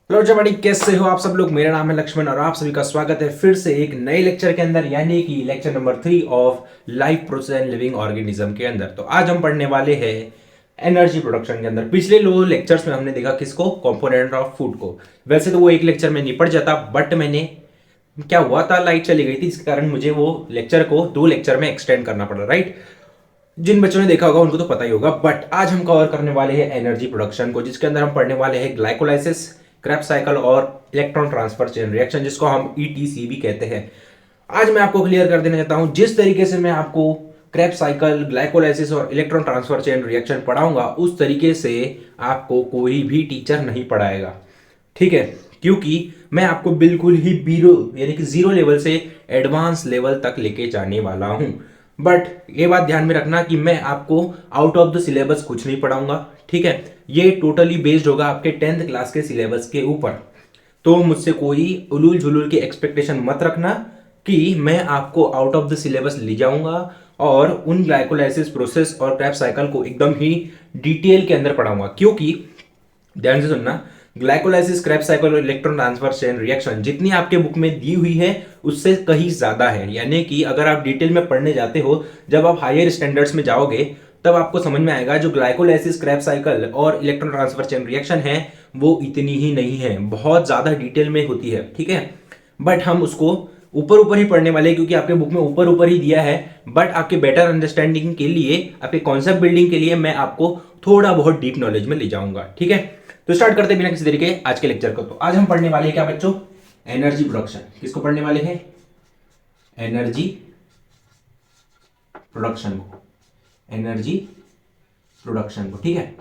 Hello जमाड़ी, कैसे हो आप सब लोग। मेरा नाम है लक्ष्मण और आप सभी का स्वागत है फिर से एक नए लेक्चर के अंदर, यानी कि lecture number 3 of life process and living organism के अंदर। तो आज हम पढ़ने वाले हैं एनर्जी प्रोडक्शन के अंदर। पिछले दो लेक्चर्स में हमने देखा किसको, कंपोनेंट ऑफ फूड को। वैसे तो वो एक लेक्चर में निपट जाता, बट मैंने क्या हुआ था, लाइट चली गई थी, इसके कारण मुझे वो लेक्चर को दो लेक्चर में एक्सटेंड करना पड़ा, राइट। जिन बच्चों ने देखा होगा उनको तो पता ही होगा, बट आज हम कवर करने वाले हैं एनर्जी प्रोडक्शन को, जिसके अंदर हम पढ़ने वाले हैं ग्लाइकोलाइसिस, क्रेब्स साइकिल और इलेक्ट्रॉन ट्रांसफर चेन रिएक्शन, जिसको हम ईटीसी भी कहते हैं। आज मैं आपको क्लियर कर देना चाहता हूं, जिस तरीके से मैं आपको क्रेब्स साइकिल, ग्लाइकोलाइसिस और इलेक्ट्रॉन ट्रांसफर चेन रिएक्शन पढ़ाऊंगा, उस तरीके से आपको कोई भी टीचर नहीं पढ़ाएगा, ठीक है। क्योंकि मैं आपको बिल्कुल ही बीरो यानी कि जीरो लेवल से एडवांस लेवल तक लेके जाने वाला हूं। बट ये बात ध्यान में रखना कि मैं आपको आउट ऑफ द सिलेबस कुछ नहीं पढ़ाऊंगा, ठीक है। ये टोटली बेस्ड होगा आपके 10th क्लास के सिलेबस के ऊपर। तो मुझसे कोई उलूल झुलूल की एक्सपेक्टेशन मत रखना कि मैं आपको आउट ऑफ द सिलेबस ले जाऊंगा और उन ग्लाइकोलाइसिस प्रोसेस और क्रेब्स साइकिल को एकदम ही डिटेल के अंदर पढ़ाऊंगा। क्योंकि ध्यान से सुनना, ग्लाइकोलाइसिस, क्रेब्स साइकिल और इलेक्ट्रॉन ट्रांसफर चेन रिएक्शन जितनी आपके बुक में दी हुई है उससे कहीं ज्यादा है। यानी कि अगर आप डिटेल में पढ़ने जाते हो, जब आप हायर स्टैंडर्ड्स में जाओगे तब आपको समझ में आएगा जो ग्लाइकोलाइसिस, क्रेब्स साइकिल और इलेक्ट्रॉन ट्रांसफर चेन रिएक्शन है वो इतनी ही नहीं है, बहुत ज्यादा डिटेल में होती है, ठीक है। बट हम उसको ऊपर ऊपर ही पढ़ने वाले हैं, क्योंकि आपके बुक में ऊपर ऊपर ही दिया है। बट आपके बेटर अंडरस्टैंडिंग के लिए, आपके कॉन्सेप्ट बिल्डिंग के लिए मैं आपको थोड़ा बहुत डीप नॉलेज में ले जाऊंगा, ठीक है। तो स्टार्ट करते बिना किसी तरीके आज के लेक्चर को। तो आज हम पढ़ने वाले हैं क्या बच्चों, एनर्जी प्रोडक्शन। किसको पढ़ने वाले हैं, एनर्जी प्रोडक्शन को, एनर्जी प्रोडक्शन को, ठीक है।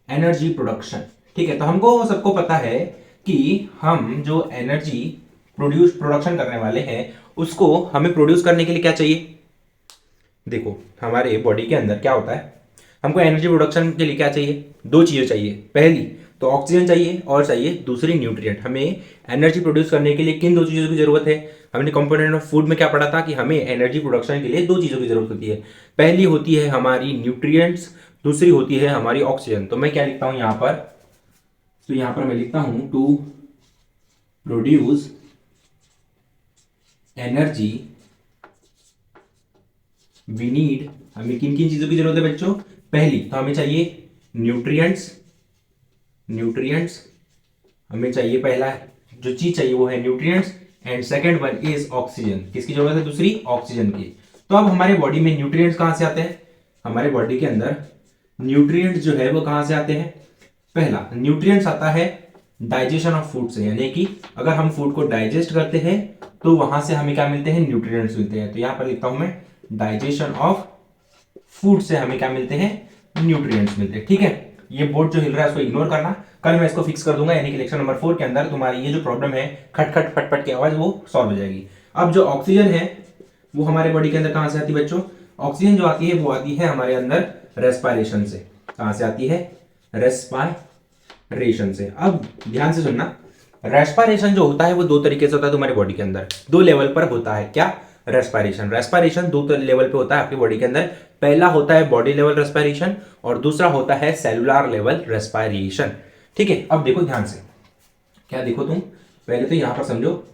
एनर्जी प्रोडक्शन, ठीक है। तो हमको सबको पता है कि हम जो एनर्जी प्रोडक्शन करने वाले हैं उसको हमें प्रोड्यूस करने के लिए क्या चाहिए। देखो हमारे बॉडी के अंदर क्या होता है, हमको एनर्जी प्रोडक्शन के लिए क्या चाहिए, दो चीजें चाहिए। पहली तो ऑक्सीजन चाहिए और चाहिए दूसरी न्यूट्रिएंट। हमें एनर्जी प्रोड्यूस करने के लिए किन दो चीजों की जरूरत है, हमने कंपोनेंट ऑफ फूड में क्या पढ़ा था कि हमें एनर्जी प्रोडक्शन के लिए दो चीजों की जरूरत होती है। पहली होती है हमारी न्यूट्रिएंट्स, दूसरी होती है हमारी ऑक्सीजन। तो मैं क्या लिखता हूं यहां पर, तो यहां पर मैं लिखता हूं to produce energy we need, हमें किन किन चीजों की जरूरत है बच्चों। पहली तो हमें चाहिए न्यूट्रिएंट्स, न्यूट्रिएंट्स हमें चाहिए, पहला जो चीज चाहिए वो है nutrients. And second one is oxygen. किसकी जरूरत है, दूसरी ऑक्सीजन की। तो अब हमारे बॉडी में न्यूट्रिएंट्स कहां से आते हैं, हमारे बॉडी के अंदर न्यूट्रिएंट्स जो है वो कहां से आते हैं। पहला न्यूट्रिएंट्स आता है डाइजेशन ऑफ फूड से, यानी कि अगर हम फूड को डाइजेस्ट करते हैं तो वहां से हमें क्या मिलते हैं, न्यूट्रिएंट्स मिलते हैं। तो यहां पर लिखता हूं मैं डाइजेशन ऑफ फूड से हमें क्या मिलते हैं, न्यूट्रिएंट्स मिलते हैं, ठीक है। ये बोर्ड जो हिल रहा है उसको इग्नोर करना, कल मैं इसको फिक्स कर दूंगा, यानी कि लेक्चर नंबर 4 के अंदर तुम्हारी ये जो प्रॉब्लम है खट खट फट फट की आवाज वो सॉल्व हो जाएगी। अब जो ऑक्सीजन है वो हमारे बॉडी के अंदर कहां से आती है बच्चों, ऑक्सीजन जो आती है वो आती है हमारे अंदर रेस्पायरेशन से। कहां से आती है, रेस्पायरेशन से। अब ध्यान से सुनना, रेस्पायरेशन जो होता है वो दो तरीके से होता है तुम्हारे बॉडी के अंदर, दो लेवल पर होता है। क्या, रेस्पायरेशन, रेस्पायरेशन दो लेवल पे होता है आपकी बॉडी के अंदर। पहला होता है बॉडी लेवल रेस्पायरेशन और दूसरा होता है सेलुलर लेवल रेस्पायरेशन, ठीक है। अब देखो ध्यान से, क्या देखो तुम, पहले तो यहां पर समझो,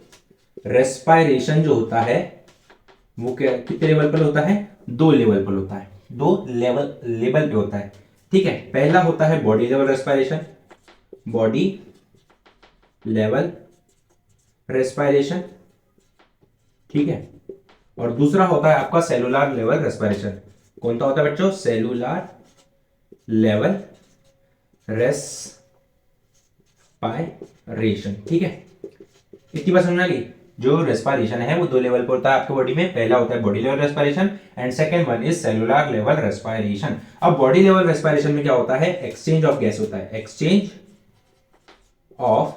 रेस्पायरेशन जो होता है वो क्या, कितने लेवल पर होता है, दो लेवल पर होता है, दो लेवल पे होता है, ठीक है। पहला होता है body level respiration, body level respiration, ठीक है। और दूसरा होता है आपका सेलुलर लेवल रेस्पिरेशन। कौन सा होता है बच्चों, सेलुलर लेवल रेस्पिरेशन, ठीक है। इतनी बात समझना कि जो रेस्पिरेशन है वो दो लेवल पर होता है आपके बॉडी में। पहला होता है body level respiration and second one is cellular level respiration. अब बॉडी लेवल रेस्पिरेशन में क्या होता है, एक्सचेंज ऑफ गैस होता है, एक्सचेंज ऑफ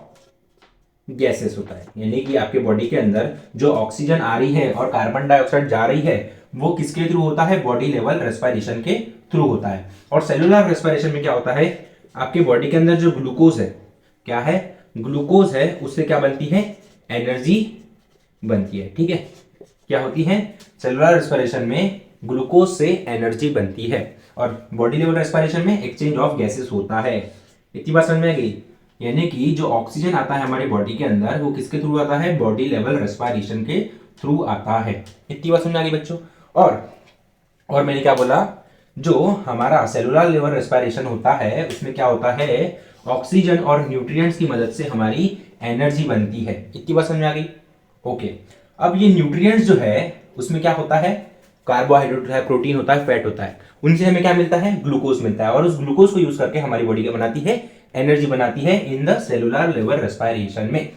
गैसेस होता है। यानी कि आपके बॉडी के अंदर जो ऑक्सीजन आ रही है और कार्बन डाइऑक्साइड जा रही है वो किसके थ्रू होता है, बॉडी लेवल रेस्पिरेशन के थ्रू होता है। और सेलुलर रेस्पिरेशन में क्या होता है, आपके बॉडी के अंदर जो ग्लूकोज है, क्या है, ग्लूकोज है, उससे क्या बनती है, एनर्जी बनती है, ठीक है। क्या होती है, सेलुलर रेस्पिरेशन में ग्लूकोज से एनर्जी बनती है और बॉडी लेवल रेस्पिरेशन में एक्सचेंज ऑफ गैसेस होता है। इतनी बात समझ में आ गई। यानी कि जो ऑक्सीजन आता है हमारी बॉडी के अंदर वो किसके थ्रू आता है, बॉडी लेवल रेस्पिरेशन के थ्रू आता है। इतनी बात समझ आ गई बच्चों। और मैंने क्या बोला, जो हमारा सेलुलर लेवल रेस्पिरेशन होता है उसमें क्या होता है, ऑक्सीजन और न्यूट्रिएंट्स की मदद से हमारी एनर्जी बनती है। इतनी बात समझ में आ गई। ओके, अब ये न्यूट्रिएंट्स जो है उसमें क्या होता है, कार्बोहाइड्रेट होता है, प्रोटीन होता है, फैट होता है, उनसे हमें क्या मिलता है, ग्लूकोज मिलता है। और उस ग्लूकोज को यूज करके हमारी बॉडी क्या बनाती है, एनर्जी बनाती है in the cellular level respiration में।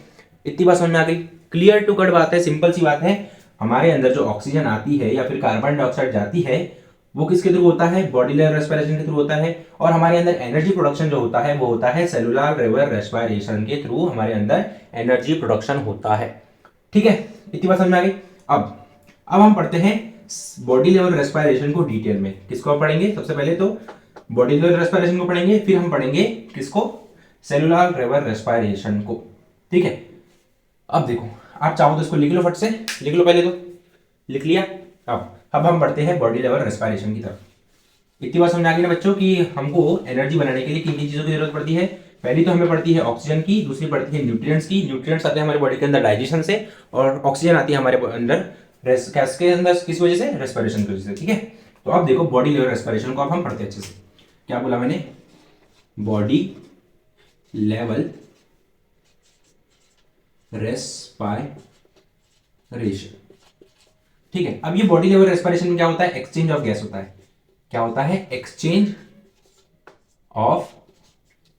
इतनी बात समझ में आ गई। क्लियर टू कट बात है, सिंपल सी बात है। हमारे अंदर जो ऑक्सीजन आती है या फिर कार्बन डाइऑक्साइड जाती है वो किसके थ्रू होता है, बॉडी लेवल रेस्पिरेशन के थ्रू होता है। और हमारे अंदर एनर्जी प्रोडक्शन जो होता है वो होता है सेलुलर लेवल रेस्पिरेशन के थ्रू हमारे अंदर एनर्जी प्रोडक्शन होता है। ठीक है, इतनी बात समझ में आ गई। अब हम पढ़ते हैं बॉडी लेवल रेस्पिरेशन को डिटेल में। किसको आप पढ़ेंगे, सबसे पहले तो बॉडी लेवल रेस्पिरेशन को पढ़ेंगे, फिर हम पढ़ेंगे किसको, सेलुलर लेवल रेस्पिरेशन को। ठीक है, अब देखो, आप चाहो तो इसको लिख लो, फट से लिख लो, पहले तो लिख लिया। अब हम बढ़ते हैं बॉडी लेवल रेस्पिरेशन की तरफ। इतनी बात समझ आ गई ना बच्चों कि हमको एनर्जी बनाने के लिए किन किन चीजों की जरूरत पड़ती है। पहली तो हमें पड़ती है ऑक्सीजन की, दूसरी पड़ती है न्यूट्रिएंट्स की। न्यूट्रिएंट्स आते हैं हमारे बॉडी के अंदर डाइजेशन से, और ऑक्सीजन आती है हमारे अंदर के अंदर किस वजह से, रेस्पिरेशन की वजह से। ठीक है, तो अब देखो बॉडी लेवल रेस्पिरेशन को अब हम पढ़ते हैं अच्छे से। क्या बोला मैंने, बॉडी लेवल रेस्पिरेशन। ठीक है, अब ये बॉडी लेवल रेस्पिरेशन में क्या होता है, एक्सचेंज ऑफ गैस होता है। क्या होता है, एक्सचेंज ऑफ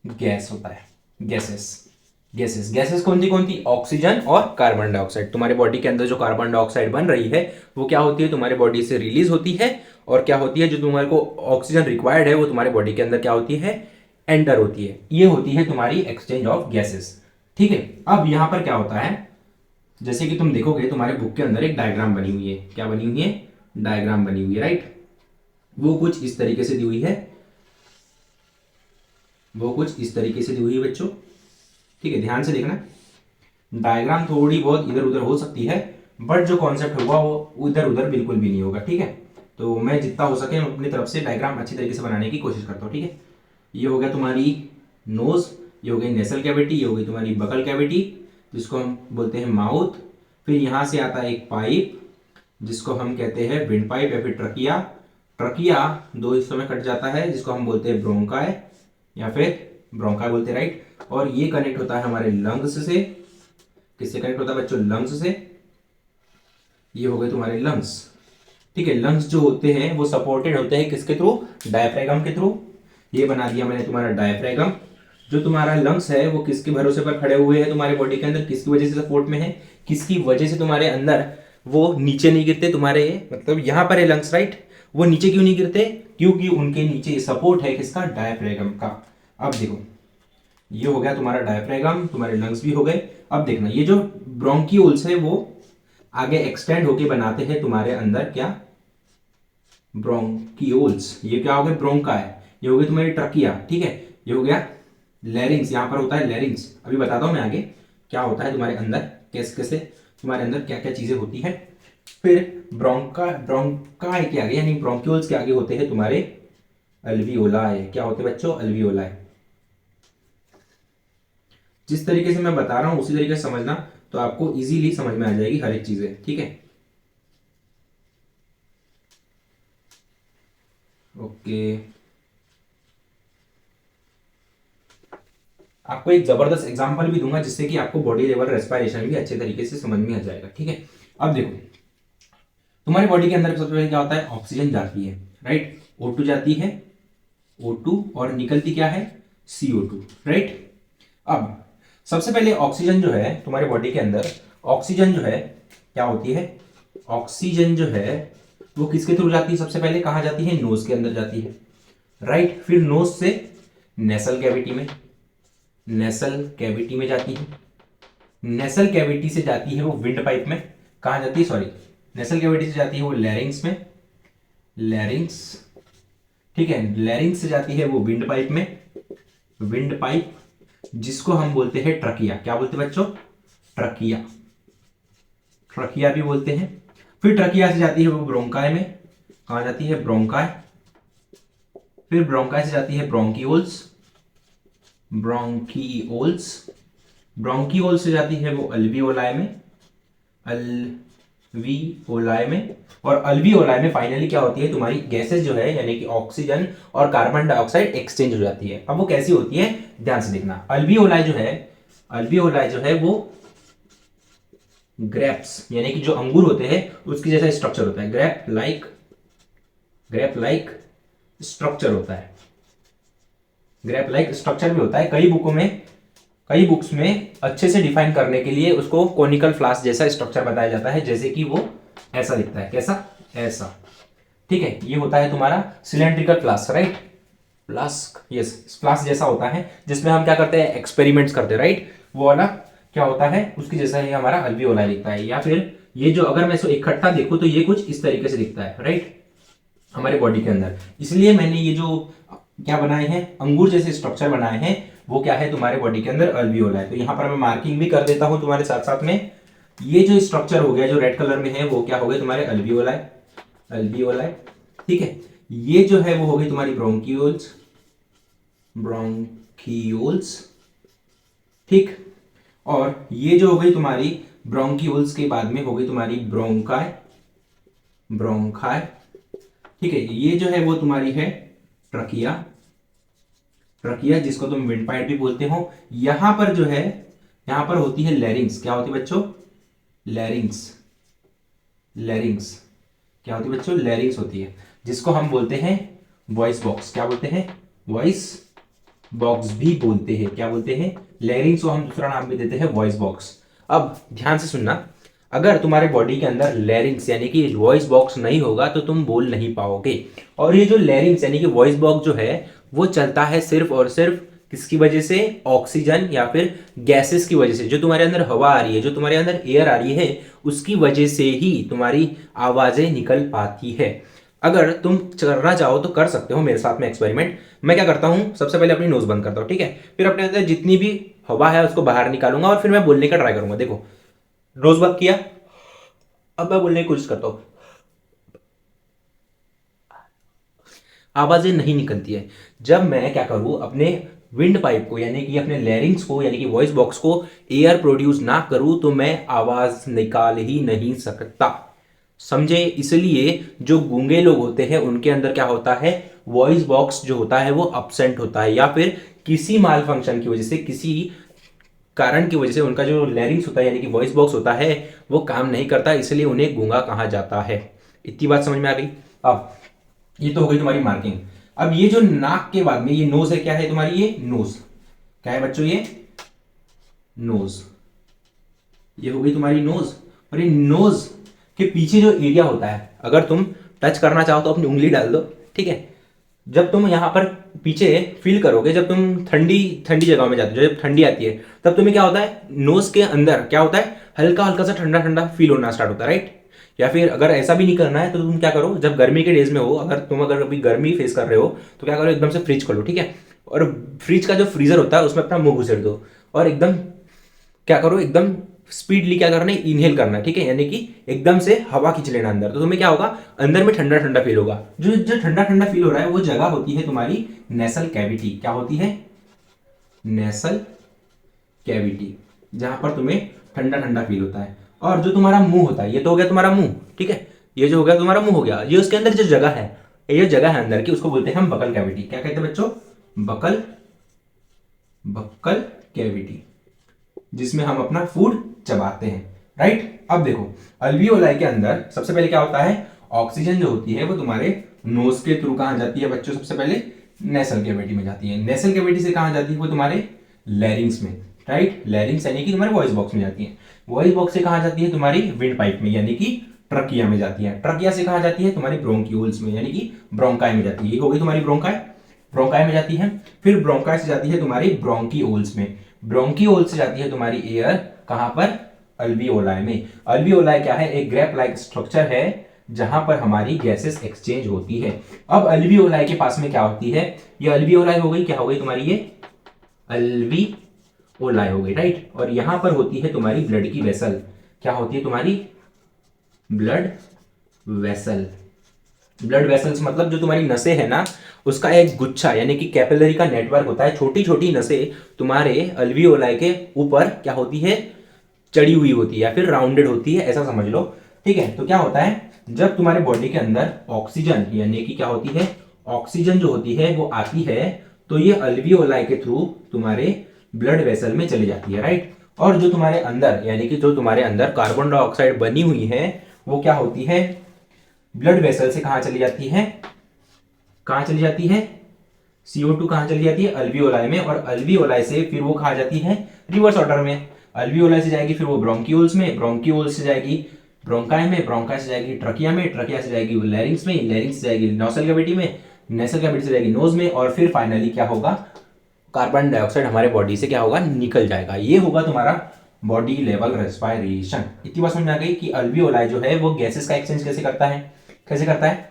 गैस होता है। गैसेस कौन सी, ऑक्सीजन और कार्बन डाइऑक्साइड। तुम्हारे बॉडी के अंदर जो कार्बन डाइऑक्साइड बन रही है वो क्या होती है, तुम्हारे बॉडी से रिलीज होती है, और क्या होती है, जो तुम्हारे को ऑक्सीजन रिक्वायर्ड है वो तुम्हारे बॉडी के अंदर क्या होती है, एंटर होती है। ये होती है तुम्हारी एक्सचेंज ऑफ गैसेस। ठीक है, अब यहां पर क्या होता है, जैसे कि तुम देखोगे तुम्हारे बुक के अंदर एक डायग्राम बनी हुई है। क्या बनी हुई है, डायग्राम बनी हुई है, राइट। वो कुछ इस तरीके से दी हुई है, बच्चों। ठीक है, ध्यान से देखना। डायग्राम थोड़ी बहुत इधर उधर हो सकती है, बट जो कॉन्सेप्ट होगा वो इधर उधर बिल्कुल भी नहीं होगा। ठीक है, तो मैं जितना हो सके अपनी तरफ से डायग्राम अच्छी तरीके से बनाने की कोशिश करता हूँ। ठीक है, ये हो गया तुम्हारी नोज, ये हो गई नेसल कैविटी, ये हो गई तुम्हारी बकल कैविटी जिसको हम बोलते हैं माउथ। फिर यहां से आता है एक पाइप जिसको हम कहते हैं विंड पाइप या फिर ट्रकिया। ट्रकिया दो हिस्सों में कट जाता है जिसको हम बोलते हैं ब्रोंकाई या फिर ब्रोंकाई बोलते हैं, राइट। और ये कनेक्ट होता है हमारे लंग्स से। किससे कनेक्ट होता है बच्चों, लंग्स से। ये हो गए तुम्हारे लंग्स। ठीक है, लंग्स जो होते हैं वो सपोर्टेड होते हैं किसके थ्रू, डायफ्रागम के थ्रू। ये बना दिया मैंने तुम्हारा डायफ्रागम। जो तुम्हारा लंग्स है वो किसके भरोसे पर खड़े हुए हैं तुम्हारे बॉडी के अंदर, किसकी वजह से सपोर्ट में है, किसकी वजह से तुम्हारे अंदर वो नीचे नहीं गिरते तुम्हारे, मतलब यहां पर है लंग्स, राइट। वो नीचे क्यों नहीं गिरते, क्योंकि उनके नीचे सपोर्ट है किसका, डायफ्रागम का। अब देखो, ये हो गया तुम्हारा डायफ्रागम, तुम्हारे लंग्स भी हो गए। अब देखना, ये जो ब्रोंकियोल्स है वो आगे एक्सटेंड होके बनाते हैं तुम्हारे अंदर क्या, ब्रोंकियोल्स। ये क्या हो गया, ब्रोंकाई। ये हो गई तुम्हारी ट्रकिया। ठीक है, ये हो गया लैरिंग्स, यहां पर होता है लैरिंग्स। अभी बताता हूं मैं आगे क्या होता है तुम्हारे अंदर, कैसे कैसे तुम्हारे अंदर क्या क्या चीजें होती है। फिर ब्रोंकाई के आगे यानी ब्रोंक्यूल्स के आगे होते हैं तुम्हारे अल्वियोलाई। क्या होते हैं बच्चों, अल्वियोलाई। जिस तरीके से मैं बता रहा हूं उसी तरीके से समझना, तो आपको इजीली समझ में आ जाएगी हर एक चीजें। ठीक है, ओके। आपको एक जबरदस्त एग्जांपल भी दूंगा जिससे कि आपको बॉडी लेवल रेस्पिरेशन भी अच्छे तरीके से समझ में आ जाएगा। ठीक है, अब देखो, तुम्हारी बॉडी के अंदर सबसे पहले क्या होता है, ऑक्सीजन जाती है, राइट। O2 जाती है, O2, और निकलती क्या है, CO2, राइट। अब सबसे पहले ऑक्सीजन जो है तुम्हारे बॉडी के अंदर, ऑक्सीजन जो है क्या होती है, ऑक्सीजन जो है वो किसके थ्रू जाती है, सबसे पहले कहां जाती है, नोज के अंदर जाती है, राइट। फिर नोज से नेसल कैविटी में, नेसल कैविटी में जाती है। नेसल कैविटी से जाती है वो विंड पाइप में। कहां जाती है, सॉरी, नेसल कैविटी से जाती है वो लैरिंग्स में, लैरिंग्स। ठीक है, लैरिंग्स से जाती है वो विंड पाइप में, विंड पाइप जिसको हम बोलते हैं ट्रकिया। क्या बोलते हैं बच्चों, ट्रकिया, ट्रकिया भी बोलते हैं। फिर ट्रकिया से जाती है वो ब्रोंकाई में। कहां जाती है, ब्रोंकाई। फिर ब्रोंकाई से जाती है ब्रोंकियोल्स, ब्रोंकियोल्स, ब्रोंकियोल से जाती है वो अल्वियोलाई में, अल्वियोलाई में, और अल्वियोलाई में फाइनली क्या होती है तुम्हारी गैसेस जो है यानी कि ऑक्सीजन और कार्बन डाइऑक्साइड एक्सचेंज हो जाती है। अब वो कैसी होती है ध्यान से देखना। अल्वियोलाई जो है, अल्वियोलाई जो है वो ग्रेप्स यानी कि जो अंगूर होते हैं उसकी जैसा स्ट्रक्चर होता है, ग्रेप लाइक स्ट्रक्चर होता है, ग्रेप लाइक स्ट्रक्चर भी होता है। कई बुक्स में अच्छे से डिफाइन करने के लिए उसको कोनिकल फ्लास्क जैसा स्ट्रक्चर बताया जाता है, जैसे कि वो ऐसा दिखता है, कैसा, ऐसा, ठीक है। ये होता है तुम्हारा cylindrical flask, right, flask, yes, flask जैसा होता है जिसमें हम क्या करते हैं, एक्सपेरिमेंट्स करते हैं, राइट। वो वाला क्या होता है उसकी जैसा ही हमारा अल्वियोलाई दिखता है। या फिर ये जो अगर मैं इसको इकट्ठा देखूं तो ये कुछ इस तरीके से दिखता है, राइट, हमारे बॉडी के अंदर। इसलिए मैंने ये जो क्या बनाए हैं, अंगूर जैसे स्ट्रक्चर बनाए हैं, वो क्या है तुम्हारे बॉडी के अंदर अल्वियोलाई। तो यहां पर मैं मार्किंग भी कर देता हूं तुम्हारे साथ साथ में। ये जो स्ट्रक्चर हो गया जो रेड कलर में है वो क्या हो गए तुम्हारे अल्वियोलाई, अल्वियोलाई, ठीक है। ये जो है वो हो गई तुम्हारी ब्रोंकियोल्स, ब्रोंकियोल्स, ठीक। और ये जो हो गई तुम्हारी ब्रोंकियोल्स के बाद में हो गई तुम्हारी ब्रोंकाई, ब्रोंकाई, ठीक है। ये जो है वो तुम्हारी है ट्रकिया, ट्रकिया जिसको तुम विंडपाइप भी बोलते हो। यहां पर जो है, यहां पर होती है लैरिंग्स। क्या होती है बच्चों, लैरिंग्स, लैरिंग्स क्या होती है बच्चों, लैरिंग्स होती है, जिसको हम बोलते हैं वॉइस बॉक्स। क्या बोलते हैं, वॉइस बॉक्स भी बोलते हैं। क्या बोलते हैं, लैरिंग्स को हम दूसरा नाम भी देते हैं वॉइस बॉक्स। अब ध्यान से सुनना, अगर तुम्हारे बॉडी के अंदर लैरिंग्स यानी कि वॉइस बॉक्स नहीं होगा तो तुम बोल नहीं पाओगे। और ये जो लैरिंग्स यानी कि वॉइस बॉक्स जो है वो चलता है सिर्फ और सिर्फ किसकी वजह से, ऑक्सीजन या फिर गैसेस की वजह से। जो तुम्हारे अंदर हवा आ रही है, जो तुम्हारे अंदर एयर आ रही है, उसकी वजह से ही तुम्हारी आवाजें निकल पाती है। अगर तुम करना चाहो तो कर सकते हो मेरे साथ में एक्सपेरिमेंट। मैं क्या करता हूं, सबसे पहले अपनी नोज बंद करता हूं, ठीक है। फिर अपने अंदर जितनी भी हवा है उसको बाहर निकालूंगा और फिर मैं बोलने का ट्राई करूंगा। देखो, नोज बंद किया, अब मैं बोलने की कोशिश करता हूं, आवाजें नहीं निकलती है। जब मैं क्या करूं, अपने विंड पाइप को यानी कि अपने लैरिंग्स को यानी कि वॉइस बॉक्स को एयर प्रोड्यूस ना करूं तो मैं आवाज निकाल ही नहीं सकता, समझे। इसलिए जो गूंगे लोग होते हैं उनके अंदर क्या होता है, वॉइस बॉक्स जो होता है वो अपसेंट होता है, या फिर किसी माल फंक्शन की वजह से, किसी कारण की वजह से उनका जो लैरिंग्स होता है यानी कि वॉइस बॉक्स होता है वो काम नहीं करता, इसलिए उन्हें गूंगा कहा जाता है। इतनी बात समझ में आ गई। अब ये तो हो गई तुम्हारी मार्किंग। अब ये जो नाक के बाद में ये नोज है, क्या है तुम्हारी, ये नोज, क्या है बच्चों, ये नोज, ये हो गई तुम्हारी नोज। और ये नोज के पीछे जो एरिया होता है, अगर तुम टच करना चाहो तो अपनी उंगली डाल दो, ठीक है। जब तुम यहां पर पीछे फील करोगे, जब तुम ठंडी ठंडी जगह में जाते हो, जब ठंडी आती है तब तुम्हें क्या होता है, नोज के अंदर क्या होता है, हल्का हल्का सा ठंडा ठंडा फील होना स्टार्ट होता है, राइट। या फिर अगर ऐसा भी नहीं करना है तो तुम क्या करो, जब गर्मी के डेज में हो, अगर अभी गर्मी फेस कर रहे हो तो क्या करो, एकदम से फ्रिज खोलो, ठीक है। और फ्रिज का जो फ्रीजर होता है उसमें अपना मुंह घुसेड़ दो और एकदम क्या करो, एकदम स्पीडली क्या करना है, इनहेल करना है, ठीक है। यानी कि एकदम से हवा खींच लेना अंदर, तो तुम्हें क्या होगा, अंदर में ठंडा ठंडा फील होगा। जो जो ठंडा ठंडा फील हो रहा है वो जगह होती है तुम्हारी नेसल कैविटी। क्या होती है, नेसल कैविटी, जहां पर तुम्हें ठंडा ठंडा फील होता है। और जो तुम्हारा मुंह होता है, ये तो हो गया तुम्हारा मुंह, ठीक है, ये जो हो गया तुम्हारा मुंह हो गया, ये उसके अंदर जो जगह है, ये जगह है अंदर की, उसको बोलते हैं हम बकल कैविटी। क्या कहते हैं बच्चों, बकल, बकल कैविटी, जिसमें हम अपना फूड चबाते हैं, राइट। अब देखो, अल्वियोलाई के अंदर सबसे पहले क्या होता है, ऑक्सीजन जो होती है वो तुम्हारे नोज के थ्रू कहां जाती है बच्चों, सबसे पहले नेसल कैविटी में जाती है। नेसल कैविटी से कहां जाती है, वो तुम्हारे लैरिंग्स में, राइट। लैरिंग्स यानी कि तुम्हारे वॉइस बॉक्स में जाती है। वॉइस बॉक्स से कहां जाती है, तुम्हारी विंड पाइप में यानी कि ट्रकिया में जाती है। ट्रकिया से कहां जाती है, तुम्हारी ब्रोंकियोल्स में यानी कि ब्रोंकाई में जाती है। ये हो गई तुम्हारी ब्रोंकाई, ब्रोंकाई में जाती है। फिर ब्रोंकाई से जाती है तुम्हारी ब्रोंकियोल्स में, ब्रोंकियोल से जाती है तुम्हारी एयर कहां पर, अल्वियोलाई में। अल्वियोलाई क्या है, एक ग्रेप लाइक स्ट्रक्चर है जहां पर हमारी गैसेस एक्सचेंज होती है। अब अल्वियोलाई के पास में क्या होती है, ये अल्वियोलाई हो गई, क्या हो गई तुम्हारी, ये अल्वियोलाई हो गई, राइट। और यहां पर होती है तुम्हारी ब्लड की वेसल। क्या होती है तुम्हारी, ब्लड वेसल, ब्लड वेसल्स मतलब जो तुम्हारी नसें है ना, उसका एक गुच्छा यानी कि कैपिलरी का नेटवर्क होता है। छोटी छोटी नसें तुम्हारे अल्वियोलाई के ऊपर क्या होती है, चढ़ी हुई होती है या फिर राउंडेड होती है, ऐसा समझ लो। ठीक है, तो क्या होता है, जब तुम्हारे बॉडी के अंदर ऑक्सीजन यानी कि क्या होती है, ऑक्सीजन जो होती है वो आती है, तो ये अल्वियोलाई के थ्रू तुम्हारे ब्लड वेसल में चली जाती है, राइट। और जो तुम्हारे अंदर यानी कि जो तुम्हारे अंदर कार्बन डाइऑक्साइड बनी हुई है वो क्या होती है, ब्लड वेसल से कहां चली जाती है, कहां चली जाती है, CO2 कहां चली जाती है, अल्वियोलाई में, और अल्वियोलाई से फिर वो कहा जाती है रिवर्स ऑर्डर में। अल्वियोलाई से जाएगी फिर वो ब्रोंक्यूल्स में, ब्रोंक्यूल्स से जाएगी ब्रोंकाई में, ब्रोंकाई से जाएगी ट्रकिया में, ट्रकिया से जाएगी लैरिंग्स में, लैरिंग्स से जाएगी नोसल कैविटी में, नेसल कैविटी से जाएगी नोज में, और फिर फाइनली क्या होगा, कार्बन डाइऑक्साइड हमारे बॉडी से क्या होगा, निकल जाएगा। ये होगा तुम्हारा बॉडी लेवल रेस्पायरेशन। इतनी बात समझ में आ गई कि अल्वियोलाई जो है वो गैसेस का एक्सचेंज कैसे करता है, कैसे करता है।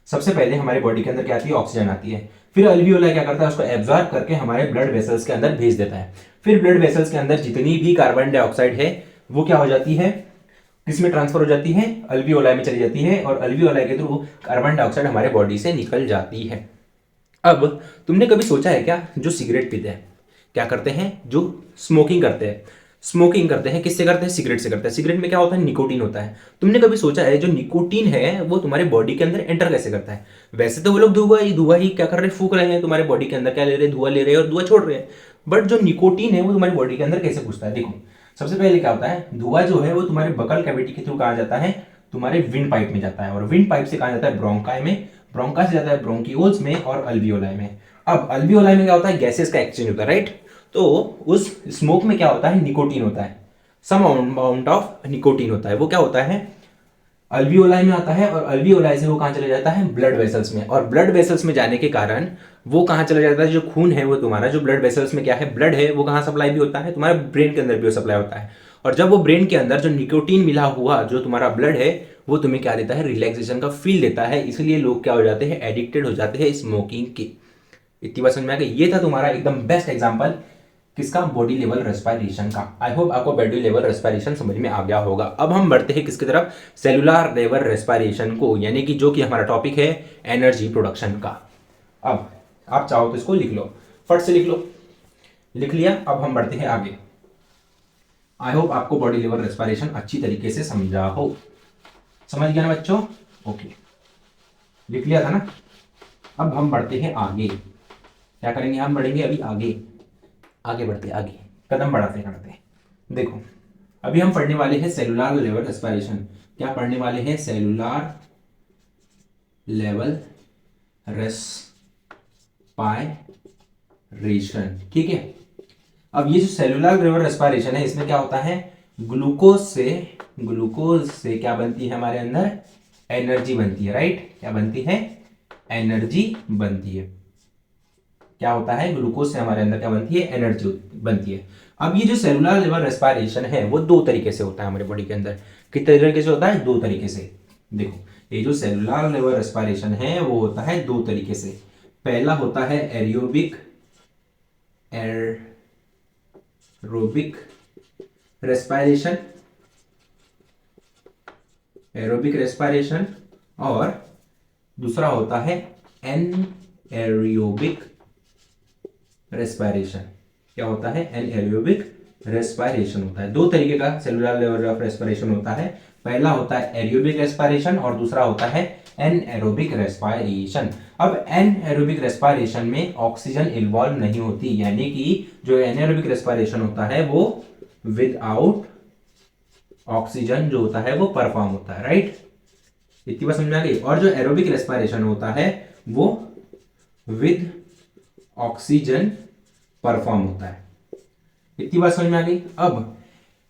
सबसे पहले हमारे बॉडी के अंदर क्या आती है, ऑक्सीजन आती है, फिर अल्वियोलाई क्या करता है, उसको एब्जॉर्ब करके हमारे ब्लड वेसल्स के अंदर भेज देता है। फिर ब्लड वेसल्स के अंदर जितनी भी कार्बन डाइऑक्साइड है वो क्या हो जाती है, किसमें ट्रांसफर हो जाती है, अल्वियोलाई में चली जाती है, और अल्वियोलाई के थ्रू कार्बन डाइऑक्साइड हमारे बॉडी से निकल जाती है। अब तुमने कभी सोचा है क्या, जो सिगरेट पीते हैं क्या करते हैं, जो स्मोकिंग करते हैं, स्मोकिंग करते हैं किससे करते हैं, सिगरेट से करते हैं। सिगरेट में क्या होता है, निकोटीन होता है। तुमने कभी सोचा है जो निकोटीन है वो तुम्हारे बॉडी के अंदर एंटर कैसे करता है। वैसे तो वो लोग धुआं ही क्या कर रहे हैं, फूक रहे हैं तुम्हारे बॉडी के अंदर, क्या ले रहे हैं, धुआं ले रहे हैं और धुआं छोड़ रहे हैं। बट जो निकोटीन है वो तुम्हारी बॉडी के अंदर कैसे घुसता है, देखो। सबसे पहले क्या होता है, धुआं जो है वो तुम्हारे बकल कैविटी के थ्रू कहा जाता है, तुम्हारे विंड पाइप में जाता है, और विंड पाइप से कहा जाता है ब्रोंकाई में, ब्रोंकाई से जाता है ब्रोंकियोल्स में और अल्वियोलाई में। अब अल्वियोलाई में क्या होता है, गैसेस का एक्सचेंज होता है, राइट। तो उस स्मोक में क्या होता है, निकोटीन होता है, सम अमाउंट ऑफ निकोटीन होता है। वो क्या होता है, अल्वियोलाई में आता है, और अल्वियोलाई से वो कहां चले जाता है, ब्लड वेसल्स में, और ब्लड वेसल्स में जाने के कारण वो कहां चला जाता है, जो खून है वो तुम्हारा, जो ब्लड वेसल्स में क्या है, ब्लड है, वो कहां सप्लाई भी होता है, तुम्हारे ब्रेन के अंदर भी सप्लाई होता है। और जब वो ब्रेन के अंदर जो निकोटीन मिला हुआ जो तुम्हारा ब्लड है वो तुम्हें क्या देता है, रिलैक्सेशन का फील देता है। इसलिए लोग क्या हो जाते हैं, एडिक्टेड हो जाते हैं स्मोकिंग के। इतनी बात समझ में आ गई। ये था तुम्हारा एकदम बेस्ट एग्जांपल किसका, बॉडी लेवल रेस्पिरेशन का। आई होप आपको बॉडी लेवल रेस्पिरेशन समझ में आ गया होगा। अब हम बढ़ते हैं किसकी तरफ, सेलुलर लेवल रेस्पिरेशन को, यानी कि जो कि हमारा टॉपिक है एनर्जी प्रोडक्शन का। अब आप चाहो तो इसको लिख लो, फट से लिख लो। लिख लिया, अब हम बढ़ते हैं आगे। आई होप आपको बॉडी लेवल रेस्पिरेशन अच्छी तरीके से समझा हो। समझ गया ना बच्चों, ओके, लिख लिया था ना। अब हम बढ़ते हैं आगे, क्या करेंगे, हम बढ़ेंगे अभी आगे, आगे बढ़ते आगे, कदम बढ़ाते बढ़ाते। देखो अभी हम पढ़ने वाले हैं सेलुलर लेवल रेस्पिरेशन। क्या पढ़ने वाले हैं, सेलुलर लेवल रेस्पिरेशन, ठीक है। अब ये जो सेलुलर लेवल रेस्पिरेशन है इसमें क्या होता है, ग्लूकोज से क्या बनती है, हमारे अंदर एनर्जी बनती है, राइट। क्या बनती है, एनर्जी बनती है। क्या होता है, ग्लूकोज से हमारे अंदर क्या बनती है, एनर्जी बनती है। अब ये जो सेलुलर लेवल रेस्पिरेशन है वो दो तरीके से होता है हमारे बॉडी के अंदर। कितने तरीके से होता है, दो तरीके से। देखो ये जो सेलुलर लेवल रेस्पिरेशन है वो होता है दो तरीके से। पहला होता है एरोबिक रेस्पिरेशन, और दूसरा होता है एनएरोबिक रेस्पिरेशन। क्या होता है, एनएरोबिक रेस्पिरेशन होता है। दो तरीके का सेलुलर लेवल ऑफ रेस्पिरेशन होता है। पहला होता है एरोबिक रेस्पिरेशन और दूसरा होता है एनएरोबिक रेस्पिरेशन। अब एनएरोबिक रेस्पिरेशन में ऑक्सीजन इन्वॉल्व नहीं होती, यानी कि जो एनएरोबिक रेस्पिरेशन होता है वो विदाउट ऑक्सीजन जो होता है वो परफॉर्म होता है, राइट। इतनी बात समझ में आ गई। और जो एरोबिक रेस्पिरेशन होता है वो विद ऑक्सीजन परफॉर्म होता है। इतनी बात समझ में आ गई। अब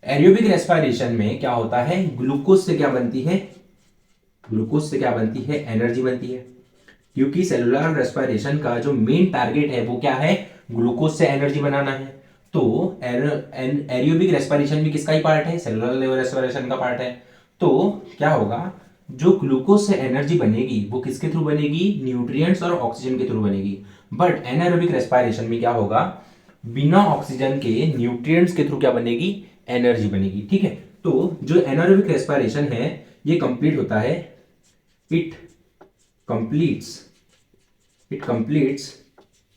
एरोबिक रेस्पिरेशन में क्या होता है, ग्लूकोज से क्या बनती है, ग्लूकोज से क्या बनती है, एनर्जी बनती है। क्योंकि सेलुलर रेस्पिरेशन का जो मेन टारगेट है वो क्या है, ग्लूकोज से एनर्जी बनाना है। तो एरोबिक रेस्पिरेशन भी किसका ही पार्ट है, सेलुलर लेवल रेस्पिरेशन का पार्ट है। तो क्या होगा, जो ग्लूकोज से एनर्जी बनेगी वो किसके थ्रू बनेगी, न्यूट्रिएंट्स और ऑक्सीजन के थ्रू बनेगी। बट एनारोबिक रेस्पिरेशन में क्या होगा, बिना ऑक्सीजन के न्यूट्रिएंट्स के थ्रू क्या बनेगी, एनर्जी बनेगी, ठीक है। तो जो एनारोबिक रेस्पिरेशन है ये कंप्लीट होता है, इट कंप्लीट्स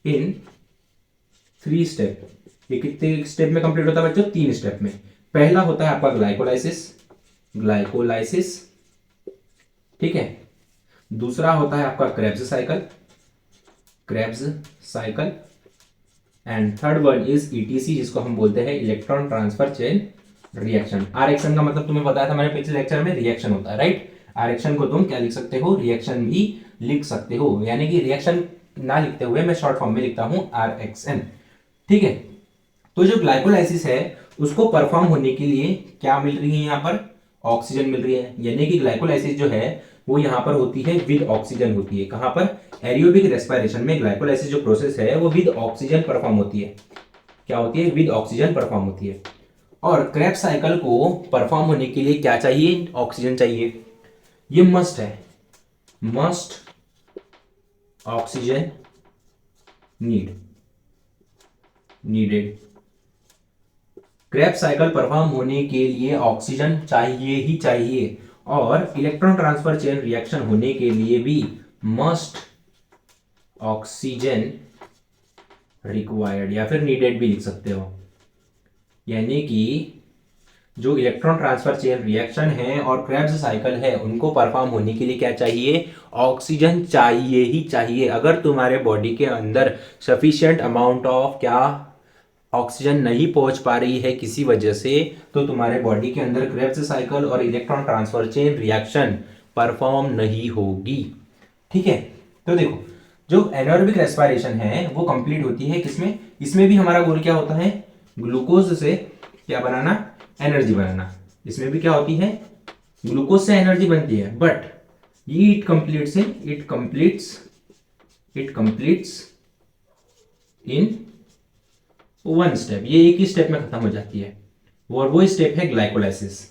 इन 3 स्टेप। ये कितने स्टेप में कंप्लीट होता है बच्चों? 3 स्टेप में। पहला होता है आपका ग्लाइकोलाइसिस, ठीक है। दूसरा होता है आपका Krebs cycle, and third one is etc, जिसको हम बोलते हैं इलेक्ट्रॉन ट्रांसफर चेन रिएक्शन। आरएक्शन का मतलब तुम्हें बताया था मैंने पिछले लेक्चर में, रिएक्शन होता है, राइट। आरएक्शन को तुम क्या लिख सकते हो? रिएक्शन भी लिख सकते हो, यानी कि रिएक्शन ना लिखते हुए मैं शॉर्ट फॉर्म में लिखता हूं आरएक्सएन, ठीक है। तो जो ग्लाइकोलाइसिस है उसको परफॉर्म होने के लिए क्या मिल रही है? यहाँ पर ऑक्सीजन मिल रही है, यानी कि ग्लाइकोलाइसिस जो है वो यहाँ पर होती है विद ऑक्सीजन होती है। कहां पर? एरोबिक रेस्पिरेशन में ग्लाइकोलाइसिस जो प्रोसेस है वो विद ऑक्सीजन परफॉर्म होती है। क्या होती है? विद ऑक्सीजन परफॉर्म होती है। और क्रेब्स साइकिल को परफॉर्म होने के लिए क्या चाहिए? ऑक्सीजन चाहिए। ये मस्ट है, must oxygen needed. Krebs cycle perform होने के लिए ऑक्सीजन चाहिए ही चाहिए, और इलेक्ट्रॉन ट्रांसफर चेन रिएक्शन होने के लिए भी मस्ट ऑक्सीजन रिक्वायर्ड, या फिर नीडेड भी लिख सकते हो। यानी कि जो इलेक्ट्रॉन ट्रांसफर चेन रिएक्शन है और क्रेब्स साइकिल है उनको परफॉर्म होने के लिए क्या चाहिए? ऑक्सीजन चाहिए ही चाहिए। अगर तुम्हारे बॉडी के अंदर सफिशिएंट अमाउंट ऑफ क्या ऑक्सीजन नहीं पहुंच पा रही है किसी वजह से, तो तुम्हारे बॉडी के अंदर क्रेब्स साइकिल और electron transfer chain reaction perform नहीं होगी, ठीक है। तो देखो, जो एनारोबिक रेस्पिरेशन है वो कंप्लीट होती है किसमें? इसमें भी हमारा गोल क्या होता है? ग्लूकोज से क्या बनाना? एनर्जी बनाना। इसमें भी क्या होती है? ग्लूकोज से एनर्जी बनती है, but it completes in 1 step. ये एक ही स्टेप में खत्म हो जाती है, और वो स्टेप है ग्लाइकोलाइसिस।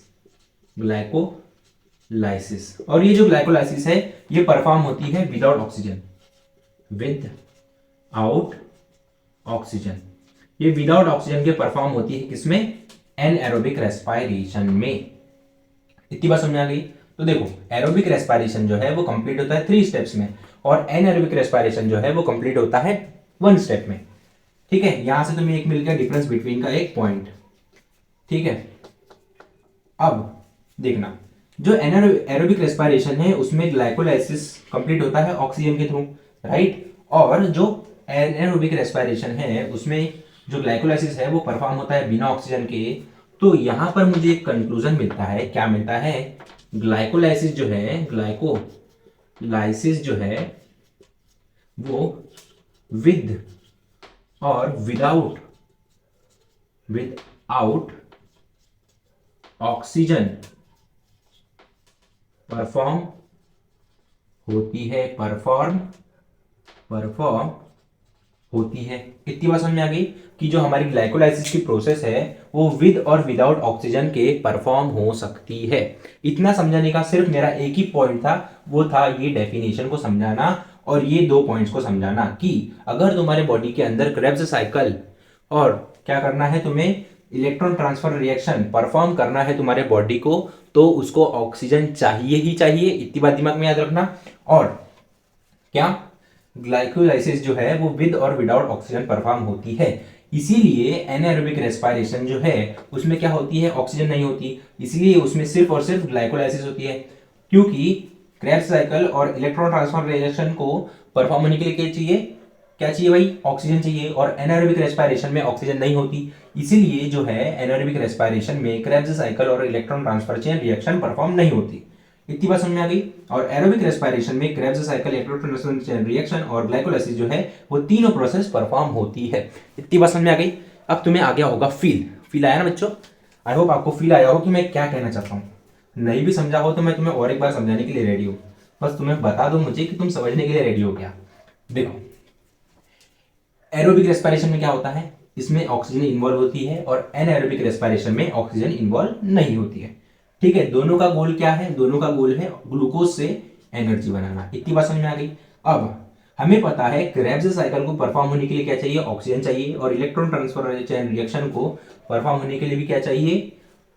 और ये जो ग्लाइकोलाइसिस है ये परफॉर्म होती है विदाउट ऑक्सीजन। ये विदाउट ऑक्सीजन के परफॉर्म होती है किसमें? एनएरोबिक रेस्पिरेशन में। इतनी बात समझ आ गई? तो देखो, एरोबिक रेस्पिरेशन जो है वो कंप्लीट होता है 3 स्टेप्स में, और एनएरोबिक रेस्पिरेशन जो है वो कंप्लीट होता है 1 स्टेप में, ठीक है। यहां से तुम्हें एक मिल गया डिफरेंस बिटवीन का एक पॉइंट, ठीक है। अब देखना, जो एरोबिक रेस्पिरेशन है उसमें ग्लाइकोलाइसिस कंप्लीट होता है ऑक्सीजन के थ्रू, राइट। और जो एनारोबिक रेस्पिरेशन है उसमें जो ग्लाइकोलाइसिस है वो परफॉर्म होता है बिना ऑक्सीजन के। तो यहां पर मुझे एक कंक्लूजन मिलता है। क्या मिलता है? ग्लाइकोलाइसिस जो है वो विद और विदाउट ऑक्सीजन परफॉर्म होती है। इतनी बात समझ में आ गई कि जो हमारी ग्लाइकोलाइसिस की प्रोसेस है वो विद और विदाउट ऑक्सीजन के परफॉर्म हो सकती है। इतना समझाने का सिर्फ मेरा एक ही पॉइंट था, वो था ये डेफिनेशन को समझाना और ये 2 पॉइंट्स को समझाना कि अगर तुम्हारे बॉडी के अंदर क्रेब्स साइकिल और क्या करना है, तुम्हें इलेक्ट्रॉन ट्रांसफर रिएक्शन परफॉर्म करना है तुम्हारे बॉडी को, तो उसको ऑक्सीजन चाहिए ही चाहिए। इतनी बात दिमाग में याद रखना। और क्या ग्लाइकोलाइसिस जो है वो विद और विदाउट ऑक्सीजन परफॉर्म होती है। इसीलिए एनाएरोबिक रेस्पिरेशन जो है उसमें क्या होती है? ऑक्सीजन नहीं होती, इसलिए उसमें सिर्फ और सिर्फ ग्लाइकोलाइसिस होती है। क्योंकि क्रेब्स साइकिल और इलेक्ट्रॉन ट्रांसफर रिएक्शन को परफॉर्म होने के लिए क्या चाहिए भाई? ऑक्सीजन चाहिए। और एनाएरोबिक रेस्पिरेशन में ऑक्सीजन नहीं होती, इसीलिए जो है एनाएरोबिक रेस्पिरेशन में क्रेब्स साइकिल और electron transfer chain reaction perform नहीं होती। इतनी बात समझ में आ गई। और एरोबिक रेस्पिरेशन में Krebs cycle, electron transfer chain reaction और ग्लाइकोलाइसिस जो है वो तीनों प्रोसेस परफॉर्म होती है। इतनी बात समझ में आ गई। अब तुम्हें आ गया होगा फील आया ना बच्चों? आई होप आपको फील आया हो कि मैं क्या कहना चाहता हूँ। नहीं भी समझा हो तो मैं तुम्हें और एक बार समझाने के लिए रेडी हूँ। बस तुम्हें बता दो मुझे कि तुम समझने के लिए रेडी हो क्या। देखो, एरोबिक रेस्पिरेशन में क्या होता है? इसमें ऑक्सीजन इन्वॉल्व होती है, और एनाएरोबिक रेस्पिरेशन में ऑक्सीजन इन्वॉल्व नहीं होती है, ठीक है। दोनों का गोल क्या है? दोनों का गोल है ग्लूकोज से एनर्जी बनाना। इतनी बात समझ में आ गई। अब हमें पता है क्रेब्स साइकिल को परफॉर्म होने के लिए क्या चाहिए? ऑक्सीजन चाहिए। और इलेक्ट्रॉन ट्रांसफर चेन रिएक्शन को परफॉर्म होने के लिए भी क्या चाहिए?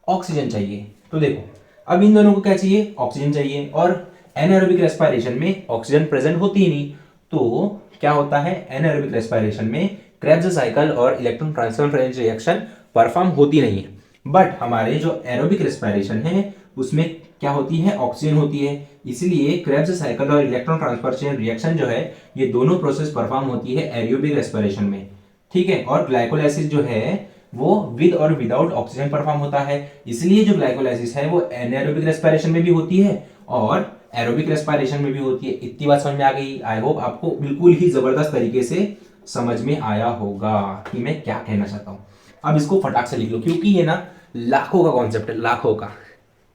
ऑक्सीजन चाहिए। तो देखो, अब इन दोनों को क्या चाहिए? ऑक्सीजन चाहिए। और एनारोबिक रेस्पिरेशन में ऑक्सीजन प्रेजेंट होती ही नहीं, तो क्या होता है, एनारोबिक रेस्पिरेशन में क्रेब्स साइकिल और इलेक्ट्रॉन ट्रांसफर रिएक्शन परफॉर्म होती नहीं है। बट हमारे जो एरोबिक रेस्पिरेशन है उसमें क्या होती है, ऑक्सीजन होती है, इसलिए क्रेब्स साइकिल और इलेक्ट्रॉन ट्रांसफर चेन रिएक्शन जो है ये दोनों प्रोसेस परफॉर्म होती है एरोबिक रेस्पिरेशन में, ठीक है। और ग्लाइकोलाइसिस जो है वो विद और विदाउट ऑक्सीजन परफॉर्म होता है, इसलिए जो ग्लाइकोलाइसिस है वो एनारोबिक रेस्पिरेशन में भी होती है और एरोबिक रेस्पिरेशन में भी होती है। इतनी बात समझ में आ गई? आई होप आपको बिल्कुल ही जबरदस्त तरीके से समझ में आया होगा कि मैं क्या कहना चाहता हूं। अब इसको फटाक से लिख लो, क्योंकि ये ना लाखों का कॉन्सेप्ट है, लाखों का,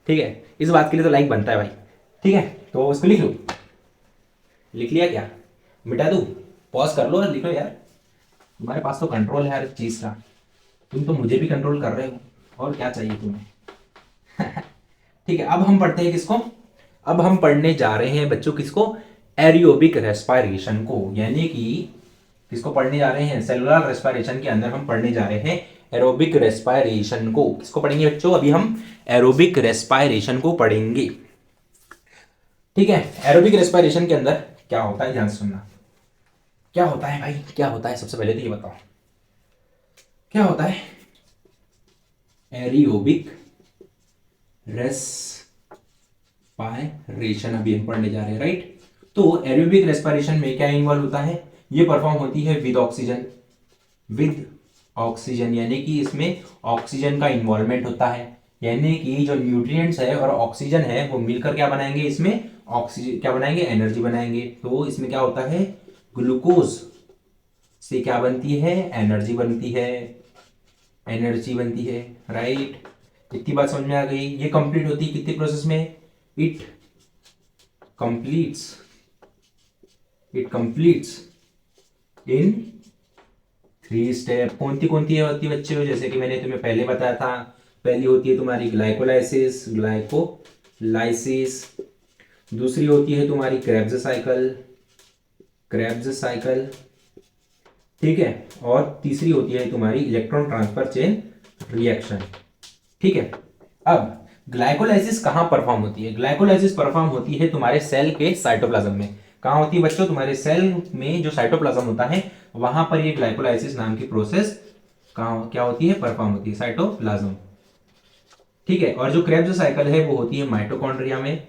ठीक है। इस बात के लिए तो लाइक बनता है भाई, ठीक है। तो इसको लिख लो। लिख लिया क्या? मिटा दूं? पॉज कर लो और लिखो यार, तुम्हारे पास तो कंट्रोल है हर चीज का, तुम तो मुझे भी कंट्रोल कर रहे हो, और क्या चाहिए तुम्हें? ठीक है, अब हम पढ़ते हैं किसको? अब हम पढ़ने जा रहे हैं बच्चों किसको? एरोबिक रेस्पिरेशन को, यानी कि किसको पढ़ने जा रहे हैं? सेलुलर रेस्पिरेशन के अंदर हम पढ़ने जा रहे हैं एरोबिक रेस्पिरेशन को। किसको पढ़ेंगे बच्चों? अभी हम एरोबिक रेस्पिरेशन को पढ़ेंगे, ठीक है। एरोबिक रेस्पिरेशन के अंदर क्या होता है, ध्यान से सुनना। क्या होता है भाई, क्या होता है? सबसे पहले तो ये बताओ क्या होता है एरोबिक रेस्पिरेशन, अभी हम पढ़ने जा रहे हैं, राइट। तो एरोबिक रेस्पिरेशन में क्या इन्वॉल्व होता है? ये परफॉर्म होती है विद ऑक्सीजन, विद ऑक्सीजन, यानी कि इसमें ऑक्सीजन का इन्वॉल्वमेंट होता है, यानी कि जो न्यूट्रिएंट्स है और ऑक्सीजन है वो मिलकर क्या बनाएंगे? इसमें ऑक्सीजन क्या बनाएंगे? एनर्जी बनाएंगे। तो इसमें क्या होता है? ग्लूकोज से क्या बनती है? एनर्जी बनती है, एनर्जी बनती है, राइट। इतनी बात समझ में आ गई? ये कंप्लीट होती है कितनी प्रोसेस में? It completes in 3 step. कौन सी होती है बच्चे? जैसे कि मैंने तुम्हें पहले बताया था, पहली होती है तुम्हारी ग्लाइकोलाइसिस, दूसरी होती है तुम्हारी क्रेब्स साइकिल, ठीक है, और तीसरी होती है तुम्हारी इलेक्ट्रॉन ट्रांसफर चेन रिएक्शन, ठीक है। अब ग्लाइकोलाइसिस कहां परफॉर्म होती है? ग्लाइकोलाइसिस परफॉर्म होती है तुम्हारे सेल के साइटोप्लाज्म में। कहां होती है बच्चों? तुम्हारे सेल में जो साइटोप्लाज्म होता है वहां पर ये ग्लाइकोलाइसिस नाम की प्रोसेस क्या होती है? परफॉर्म होती है, साइटोप्लाज्म, ठीक है। और जो क्रेब्स साइकिल है वो होती है माइटोकॉन्ड्रिया में,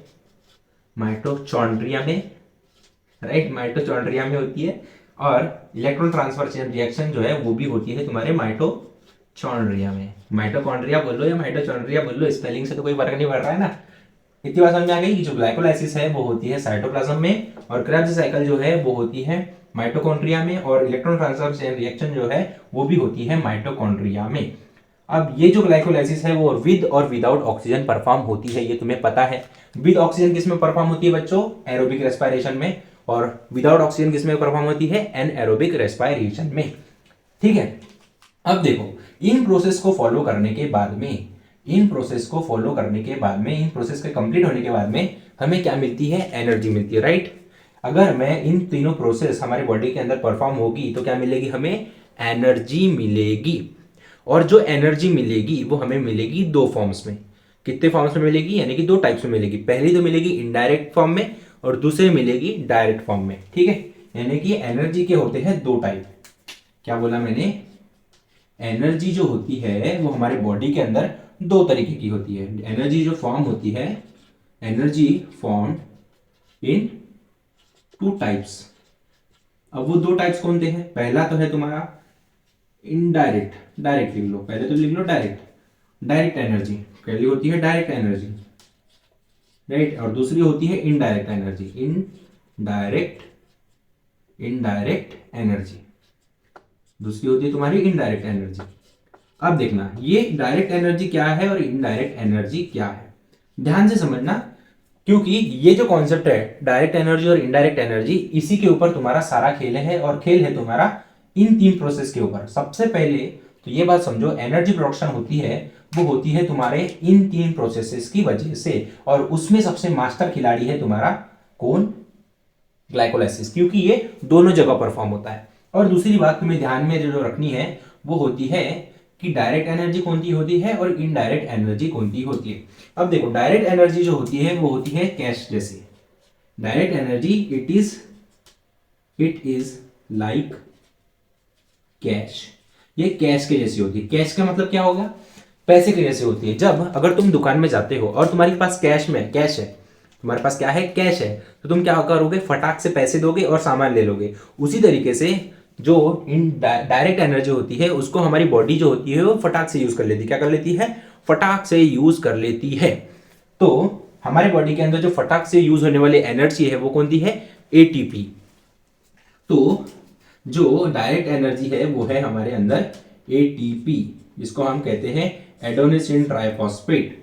राइट, माइटोचॉन्ड्रिया में होती है। और इलेक्ट्रॉन ट्रांसफर चेन रिएक्शन जो है वो भी होती है तुम्हारे माइटोचॉन्ड्रिया में। माइटोकॉन्ड्रिया बोलो या माइटोचॉन्ड्रिया बोलो, स्पेलिंग से तो कोई फर्क नहीं पड़ रहा है ना। इतनी बात समझ में आ गई कि जो ग्लाइकोलाइसिस है वो होती है साइटोप्लाज्म में, और क्रेब्स साइकिल जो है वो होती है माइटोकॉन्ड्रिया में, और इलेक्ट्रॉन ट्रांसफर चेन रिएक्शन जो है वो भी होती है माइटोकॉन्ड्रिया में। अब ये जो ग्लाइकोलाइसिस है वो विद और विदाउट ऑक्सीजन परफॉर्म होती है, ये तुम्हें पता है। विद ऑक्सीजन किस में परफॉर्म होती है बच्चों? एरोबिक रेस्पिरेशन में। और विदाउट ऑक्सीजन किस में परफॉर्म होती है? एनएरोबिक रेस्पिरेशन में, ठीक है। अब देखो, इन प्रोसेस को फॉलो करने के बाद में, इन प्रोसेस के कंप्लीट होने के बाद में हमें क्या मिलती है? एनर्जी मिलती है, राइट। अगर मैं इन तीनों प्रोसेस हमारे बॉडी के अंदर परफॉर्म होगी तो क्या मिलेगी? हमें एनर्जी मिलेगी। और जो एनर्जी मिलेगी वो हमें मिलेगी 2 फॉर्म्स में। कितने फॉर्म्स में मिलेगी? यानी कि 2 टाइप्स में मिलेगी। पहली तो मिलेगी इनडायरेक्ट फॉर्म में और दूसरी मिलेगी डायरेक्ट फॉर्म में, ठीक है। यानी कि एनर्जी के होते हैं 2 टाइप। क्या बोला मैंने? एनर्जी जो होती है वो हमारे बॉडी के अंदर 2 तरीके की होती है। एनर्जी जो फॉर्म होती है, एनर्जी फॉर्म इन 2 टाइप्स। अब वो 2 टाइप्स कौन से हैं? पहला तो है तुम्हारा इनडायरेक्ट, डायरेक्ट लिख लो, पहले तो लिख लो डायरेक्ट एनर्जी। पहली होती है डायरेक्ट एनर्जी, राइट, और दूसरी होती है इनडायरेक्ट एनर्जी, इनडायरेक्ट एनर्जी, दूसरी होती है तुम्हारी इनडायरेक्ट एनर्जी। अब देखना ये डायरेक्ट एनर्जी क्या है और इनडायरेक्ट एनर्जी क्या है, ध्यान से समझना, क्योंकि ये जो कॉन्सेप्ट है डायरेक्ट एनर्जी और इनडायरेक्ट एनर्जी, इसी के ऊपर तुम्हारा सारा खेल है, और खेल है तुम्हारा इन 3 प्रोसेस के ऊपर। सबसे पहले तो ये बात समझो, एनर्जी प्रोडक्शन होती है वो होती है तुम्हारे इन 3 प्रोसेसेस की वजह से, और उसमें सबसे मास्टर खिलाड़ी है तुम्हारा कौन? ग्लाइकोलाइसिस, क्योंकि ये दोनों जगह परफॉर्म होता है। और दूसरी बात तुम्हें ध्यान में जो रखनी है वो होती है कि डायरेक्ट एनर्जी कौन सी होती है और इनडायरेक्ट एनर्जी कौन सी होती है। अब देखो, डायरेक्ट एनर्जी जो होती है वो होती है कैश जैसी, direct energy it is like cash. ये कैश के जैसी होती है। कैश का मतलब क्या होगा? पैसे के जैसे होती है। जब अगर तुम दुकान में जाते हो और तुम्हारे पास कैश है, तुम्हारे पास क्या है? कैश है, तो तुम क्या करोगे? फटाक से पैसे दोगे और सामान ले लोगे। उसी तरीके से जो इन डायरेक्ट एनर्जी होती है उसको हमारी बॉडी जो होती है वो फटाक से यूज कर लेती है। क्या कर लेती है? फटाक से यूज कर लेती है। तो हमारे बॉडी के अंदर जो फटाक से यूज होने वाली एनर्जी है वो कौन सी है? एटीपी। तो जो डायरेक्ट एनर्जी है वो है हमारे अंदर एटीपी, जिसको हम कहते हैं एडेनोसिन ट्राइफॉस्फेट।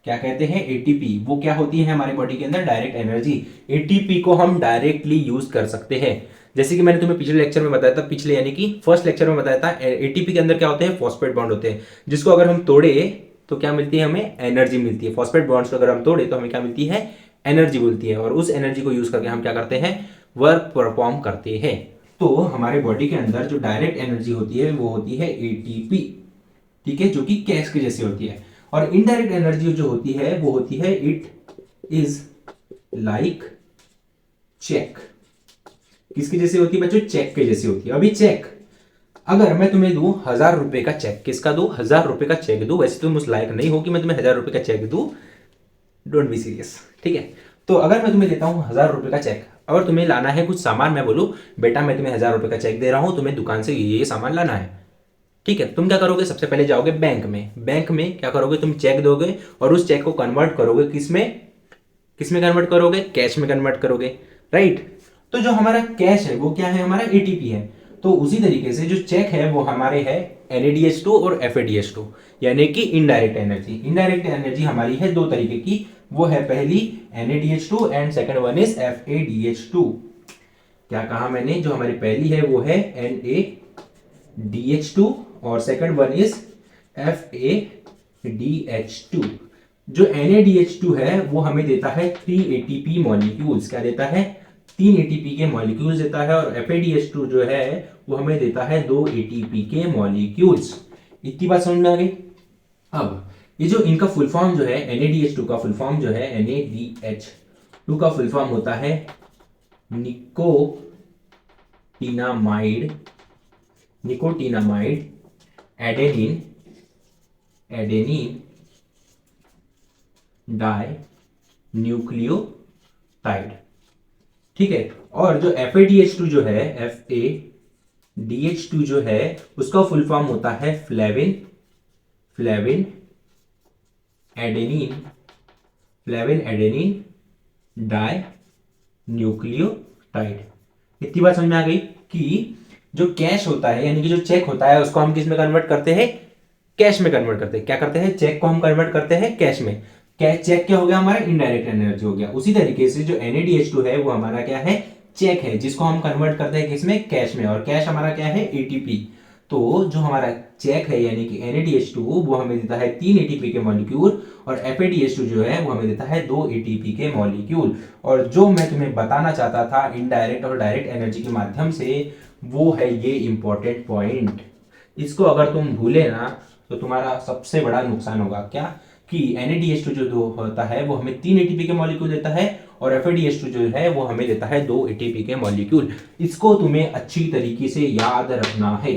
क्या कहते हैं? एटीपी। वो क्या होती है हमारे बॉडी के अंदर? Direct energy. एटीपी को हम डायरेक्टली यूज कर सकते हैं। जैसे कि मैंने तुम्हें पिछले लेक्चर में बताया था, पिछले यानी कि फर्स्ट लेक्चर में बताया था, एटीपी के अंदर क्या होते हैं? फॉस्फेट बॉन्ड होते हैं, जिसको अगर हम तोड़े तो क्या मिलती है? हमें एनर्जी मिलती है। फॉस्फेट बॉन्ड्स को अगर हम तोड़े तो हमें क्या मिलती है? एनर्जी मिलती है। और उस एनर्जी को यूज करके हम क्या करते हैं? वर्क परफॉर्म करते हैं। तो हमारे बॉडी के अंदर जो डायरेक्ट एनर्जी होती है वो होती है एटीपी, ठीक है, जो कि कैश के जैसी होती है। और इनडायरेक्ट एनर्जी जो होती है वो होती है इट इज लाइक चेक। किसकी जैसी होती है बच्चों? चेक के जैसी होती है। अभी चेक, अगर मैं तुम्हें दूं 1000 रुपए का चेक, किसका दूं? 1000 रुपए का चेक दूं। वैसे तुम उस लायक नहीं हो कि मैं तुम्हें 1000 रुपए का चेक दूं, डोंट बी सीरियस, ठीक है। तो अगर मैं तुम्हें देता हूं 1000 रुपए का चेक, अगर तुम्हें लाना है कुछ सामान, मैं बोलूं बेटा मैं तुम्हें 1000 रुपए का चेक दे रहा हूं, तुम्हें दुकान से ये सामान लाना है, ठीक है। तुम क्या करोगे? सबसे पहले जाओगे बैंक में। बैंक में क्या करोगे? तुम चेक दोगे और उस चेक को कन्वर्ट करोगे किसमें? किसमें कन्वर्ट करोगे? कैश में कन्वर्ट करोगे, राइट। तो जो हमारा कैश है वो क्या है? हमारा एटीपी है। तो उसी तरीके से जो चेक है वो हमारे है NaDH2 और FADH2, यानी कि इनडायरेक्ट एनर्जी। इनडायरेक्ट एनर्जी हमारी है दो तरीके की, वो है पहली NaDH2 and second one is FADH2। क्या कहा मैंने? जो हमारी पहली है वो है NaDH2 और सेकंड वन इज FADH2। जो NaDH2 है वो हमें देता है 3 ATP मॉलिक्यूल्स। क्या देता है? 3 ATP के मॉलिक्यूल्स देता है। और FADH2 जो है वो हमें देता है 2 ATP के मॉलिक्यूल्स। इतनी बात समझ में आ गई? अब ये जो इनका फुल फॉर्म जो है NaDH2 का फुल फॉर्म जो है NaDH2 का फुल फॉर्म होता है निकोटिनामाइड एडेनिन डाई न्यूक्लियोटाइड, ठीक है। और जो FADH2 जो है FADH2 जो है उसका फुल फॉर्म होता है फ्लेविन एडेनिन डाई न्यूक्लियोटाइड। इतनी बात समझ में आ गई कि जो कैश होता है यानी कि जो चेक होता है उसको हम किस में कन्वर्ट करते हैं? कैश में कन्वर्ट करते हैं। क्या करते हैं? चेक को हम कन्वर्ट करते हैं कैश में। चेक क्या हो गया? हमारा इनडायरेक्ट एनर्जी हो गया। उसी तरीके से जो NaDH2 है वो हमारा क्या है? चेक है, जिसको हम कन्वर्ट करते हैं किसमें? कैश में। और कैश हमारा क्या है? एटीपी। तो जो हमारा चेक है यानी कि NaDH2 वो हमें देता है 3 ATP के मॉलिक्यूल और FADH2 जो है वो हमें देता है 2 ATP के मॉलिक्यूल। और जो मैं तुम्हें बताना चाहता था इनडायरेक्ट और डायरेक्ट एनर्जी के माध्यम से, वो है ये इंपॉर्टेंट पॉइंट। इसको अगर तुम भूले ना तो तुम्हारा सबसे बड़ा नुकसान होगा। क्या? कि NaDH2 जो होता है वो हमें 3 ATP के मॉलिक्यूल देता है और FADH2 जो है वो हमें देता है 2 ATP के मॉलिक्यूल। इसको तुम्हें अच्छी तरीके से याद रखना है।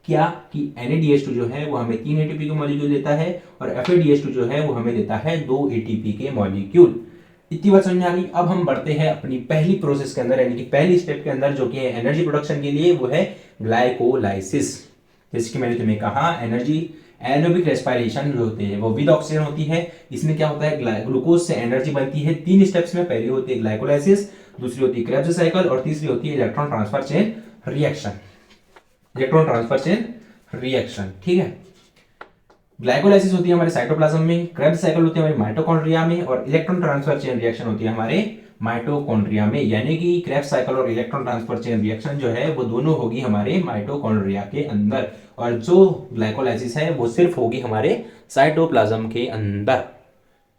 क्या? कि NaDH2 जो है वो हमें 3 ATP के मॉलिक्यूल देता है और FADH2 जो है वो हमें देता है 2 ATP के मॉलिक्यूल। इतनी बात समझ में आ गई? अब हम बढ़ते हैं अपनी पहली प्रोसेस के अंदर यानी कि पहली स्टेप के अंदर, जो कि है एनर्जी प्रोडक्शन के लिए, वो है ग्लाइकोलाइसिस। जैसे कि मैंने तुम्हें कहा एनारोबिक रेस्पिरेशन जो होते हैं वो विद ऑक्सीजन होती है। इसमें क्या होता है? ग्लूकोज से एनर्जी बनती है 3 स्टेप्स में। पहली होती है ग्लाइकोलाइसिस, दूसरी होती है क्रेब्स साइकिल और तीसरी होती है इलेक्ट्रॉन ट्रांसफर चेन रिएक्शन, ठीक है। ग्लाइकोलाइसिस होती है हमारे साइटोप्लाज्म में, क्रेब्स साइकिल होती है हमारे माइटोकॉन्ड्रिया में और इलेक्ट्रॉन ट्रांसफर चेन रिएक्शन होती है हमारे माइटोकॉन्ड्रिया में। यानी कि क्रेब्स साइकिल और इलेक्ट्रॉन ट्रांसफर चेन रिएक्शन जो है वो दोनों होगी हमारे माइटोकॉन्ड्रिया के अंदर, और जो ग्लाइकोलाइसिस है वो सिर्फ होगी हमारे साइटोप्लाज्म के अंदर।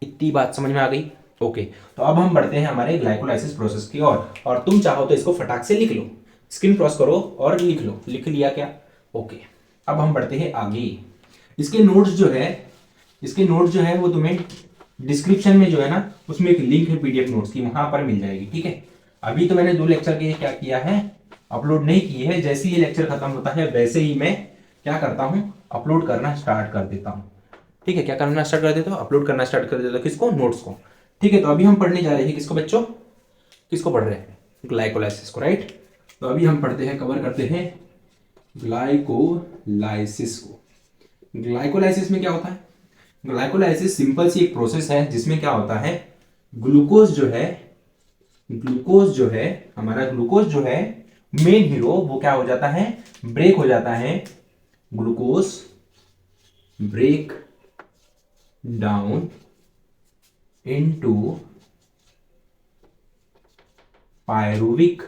इतनी बात समझ में आ गई? ओके। तो अब हम बढ़ते हैं हमारे ग्लाइकोलाइसिस प्रोसेस की ओर, और तुम चाहो तो इसको फटाक से लिख लो, स्क्रीन क्रॉस करो और लिख लो। लिख लिया क्या? ओके। अब हम बढ़ते हैं आगे। इसके नोट्स जो है वो तुम्हें डिस्क्रिप्शन में जो है ना उसमें एक लिंक है पीडीएफ नोट्स की, वहां पर मिल जाएगी। ठीक है, अभी तो मैंने 2 लेक्चर के क्या किया है, अपलोड नहीं किए है। जैसे ही ये लेक्चर खत्म होता है वैसे ही मैं क्या करता हूँ, अपलोड करना स्टार्ट कर देता हूँ। ठीक है, क्या करना स्टार्ट कर देता हूँ, अपलोड करना स्टार्ट कर देता हूँ। किसको, नोट्स को। ठीक है, तो अभी हम पढ़ने जा रहे हैं किसको बच्चों, किसको पढ़ रहे हैं, ग्लाइकोलाइसिस को, राइट। तो अभी हम पढ़ते हैं, कवर करते हैं ग्लाइकोलाइसिस को। ग्लाइकोलाइसिस में क्या होता है, ग्लाइकोलाइसिस सिंपल सी एक प्रोसेस है जिसमें क्या होता है, ग्लूकोज जो है हमारा ग्लूकोज जो है मेन हीरो, वो क्या हो जाता है, ब्रेक हो जाता है। Glucose break down into pyruvic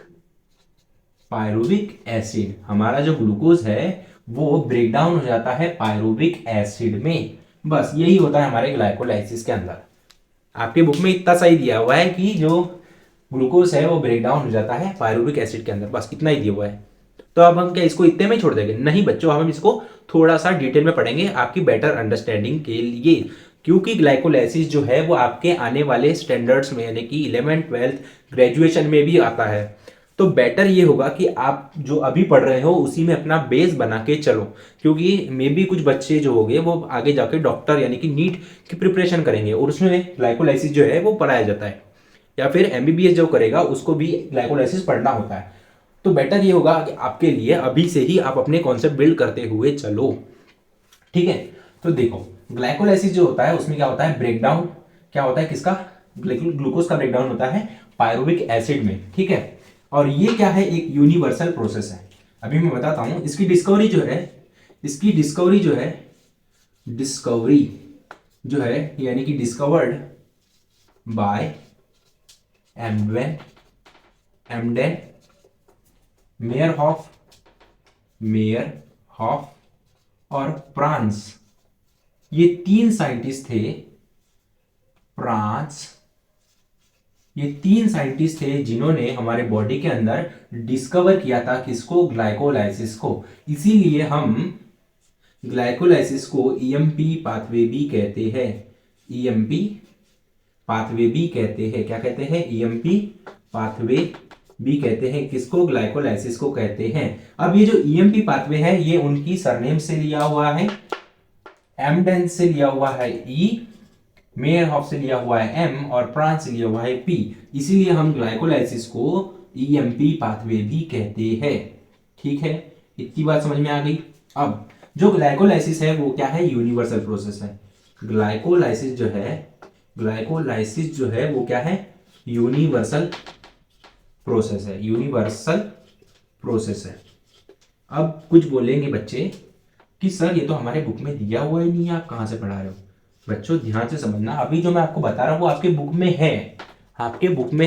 acid. हमारा जो ग्लूकोज है वो ब्रेक डाउन हो जाता है पायरुविक एसिड में। बस यही होता है हमारे ग्लाइकोलाइसिस के अंदर। आपके बुक में इतना सही दिया हुआ है कि जो ग्लूकोज है वो ब्रेक डाउन हो जाता है पायरुविक एसिड के अंदर, बस इतना ही दिया हुआ है। तो अब हम क्या इसको इतने में छोड़ देंगे, नहीं बच्चों, हम इसको थोड़ा सा डिटेल में पढ़ेंगे आपकी बेटर अंडरस्टैंडिंग के लिए। क्योंकि ग्लाइकोलाइसिस जो है वो आपके आने वाले स्टैंडर्ड्स में, यानी कि 11th 12th ग्रेजुएशन में भी आता है। तो बेटर ये होगा कि आप जो अभी पढ़ रहे हो उसी में अपना बेस बना के चलो। क्योंकि मे बी कुछ बच्चे जो होंगे वो आगे जाके डॉक्टर यानी कि नीट की प्रिपरेशन करेंगे और उसमें ग्लाइकोलाइसिस जो है वो पढ़ाया जाता है, या फिर एमबीबीएस जो करेगा उसको भी ग्लाइकोलाइसिस पढ़ना होता है। तो बेटर ये होगा कि आपके लिए अभी से ही आप अपने कॉन्सेप्ट बिल्ड करते हुए चलो। ठीक है, तो देखो ग्लाइकोलाइसिस जो होता है उसमें क्या होता है, ब्रेकडाउन क्या होता है किसका, ग्लूकोज का ब्रेकडाउन होता है पायरुविक एसिड में। ठीक है, और ये क्या है, एक यूनिवर्सल प्रोसेस है। अभी मैं बताता हूं, इसकी डिस्कवरी जो है यानी कि डिस्कवर्ड बाय एम्डेन मेयरहॉफ और प्रांस, ये 3 साइंटिस्ट थे। ये 3 साइंटिस्ट थे जिन्होंने हमारे बॉडी के अंदर डिस्कवर किया था किसको, ग्लाइकोलाइसिस को। इसीलिए हम ग्लाइकोलाइसिस को ईएमपी पाथवे भी कहते हैं। ईएमपी पाथवे भी कहते हैं, क्या कहते हैं, ईएमपी पाथवे भी कहते हैं किसको, ग्लाइकोलाइसिस को कहते हैं। अब ये जो ईएमपी पाथवे है ये उनकी सरनेम से लिया हुआ है, एमडेन से लिया हुआ है ई, मेयरहॉफ से लिया हुआ है एम, और प्रांस से लिया हुआ है पी। इसीलिए हम ग्लाइकोलाइसिस को ईएमपी पाथवे भी कहते हैं। ठीक है, इतनी बात समझ में आ गई। अब जो ग्लाइकोलाइसिस है वो क्या है, यूनिवर्सल प्रोसेस है। ग्लाइकोलाइसिस जो है वो क्या है, यूनिवर्सल प्रोसेस है। अब कुछ बोलेंगे बच्चे कि सर ये तो हमारे बुक में दिया हुआ ही नहीं है, आप कहां से पढ़ा रहे हो। बच्चों ध्यान से समझना, अभी जो मैं आपको बता रहा हूं वो आपके बुक में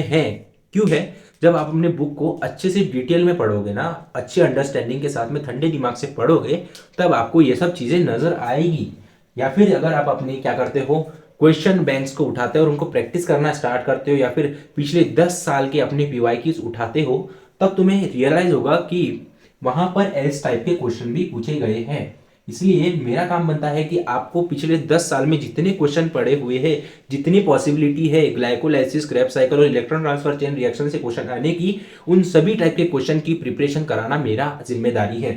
है। क्यों है, जब आप अपने बुक को अच्छे से डिटेल में पढ़ोगे ना, अच्छे अंडरस्टैंडिंग के साथ में ठंडे दिमाग से पढ़ोगे, तब आपको ये सब चीजें नजर आएगी। या फिर अगर आप अपने क्या करते हो, क्वेश्चन बैंक्स को उठाते हो और उनको प्रैक्टिस करना स्टार्ट करते हो, या फिर पिछले 10 साल के अपने पीवाईक्यूज उठाते हो, तब तुम्हें रियलाइज होगा कि वहां पर एस टाइप के क्वेश्चन भी पूछे गए हैं। इसलिए मेरा काम बनता है कि आपको पिछले 10 साल में जितने क्वेश्चन पड़े हुए हैं, जितनी पॉसिबिलिटी है ग्लाइकोलाइसिस, क्रेब्स साइकिल और इलेक्ट्रॉन ट्रांसफर चेन रिएक्शन से क्वेश्चन आने की, उन सभी टाइप के क्वेश्चन की प्रिपरेशन कराना मेरा जिम्मेदारी है।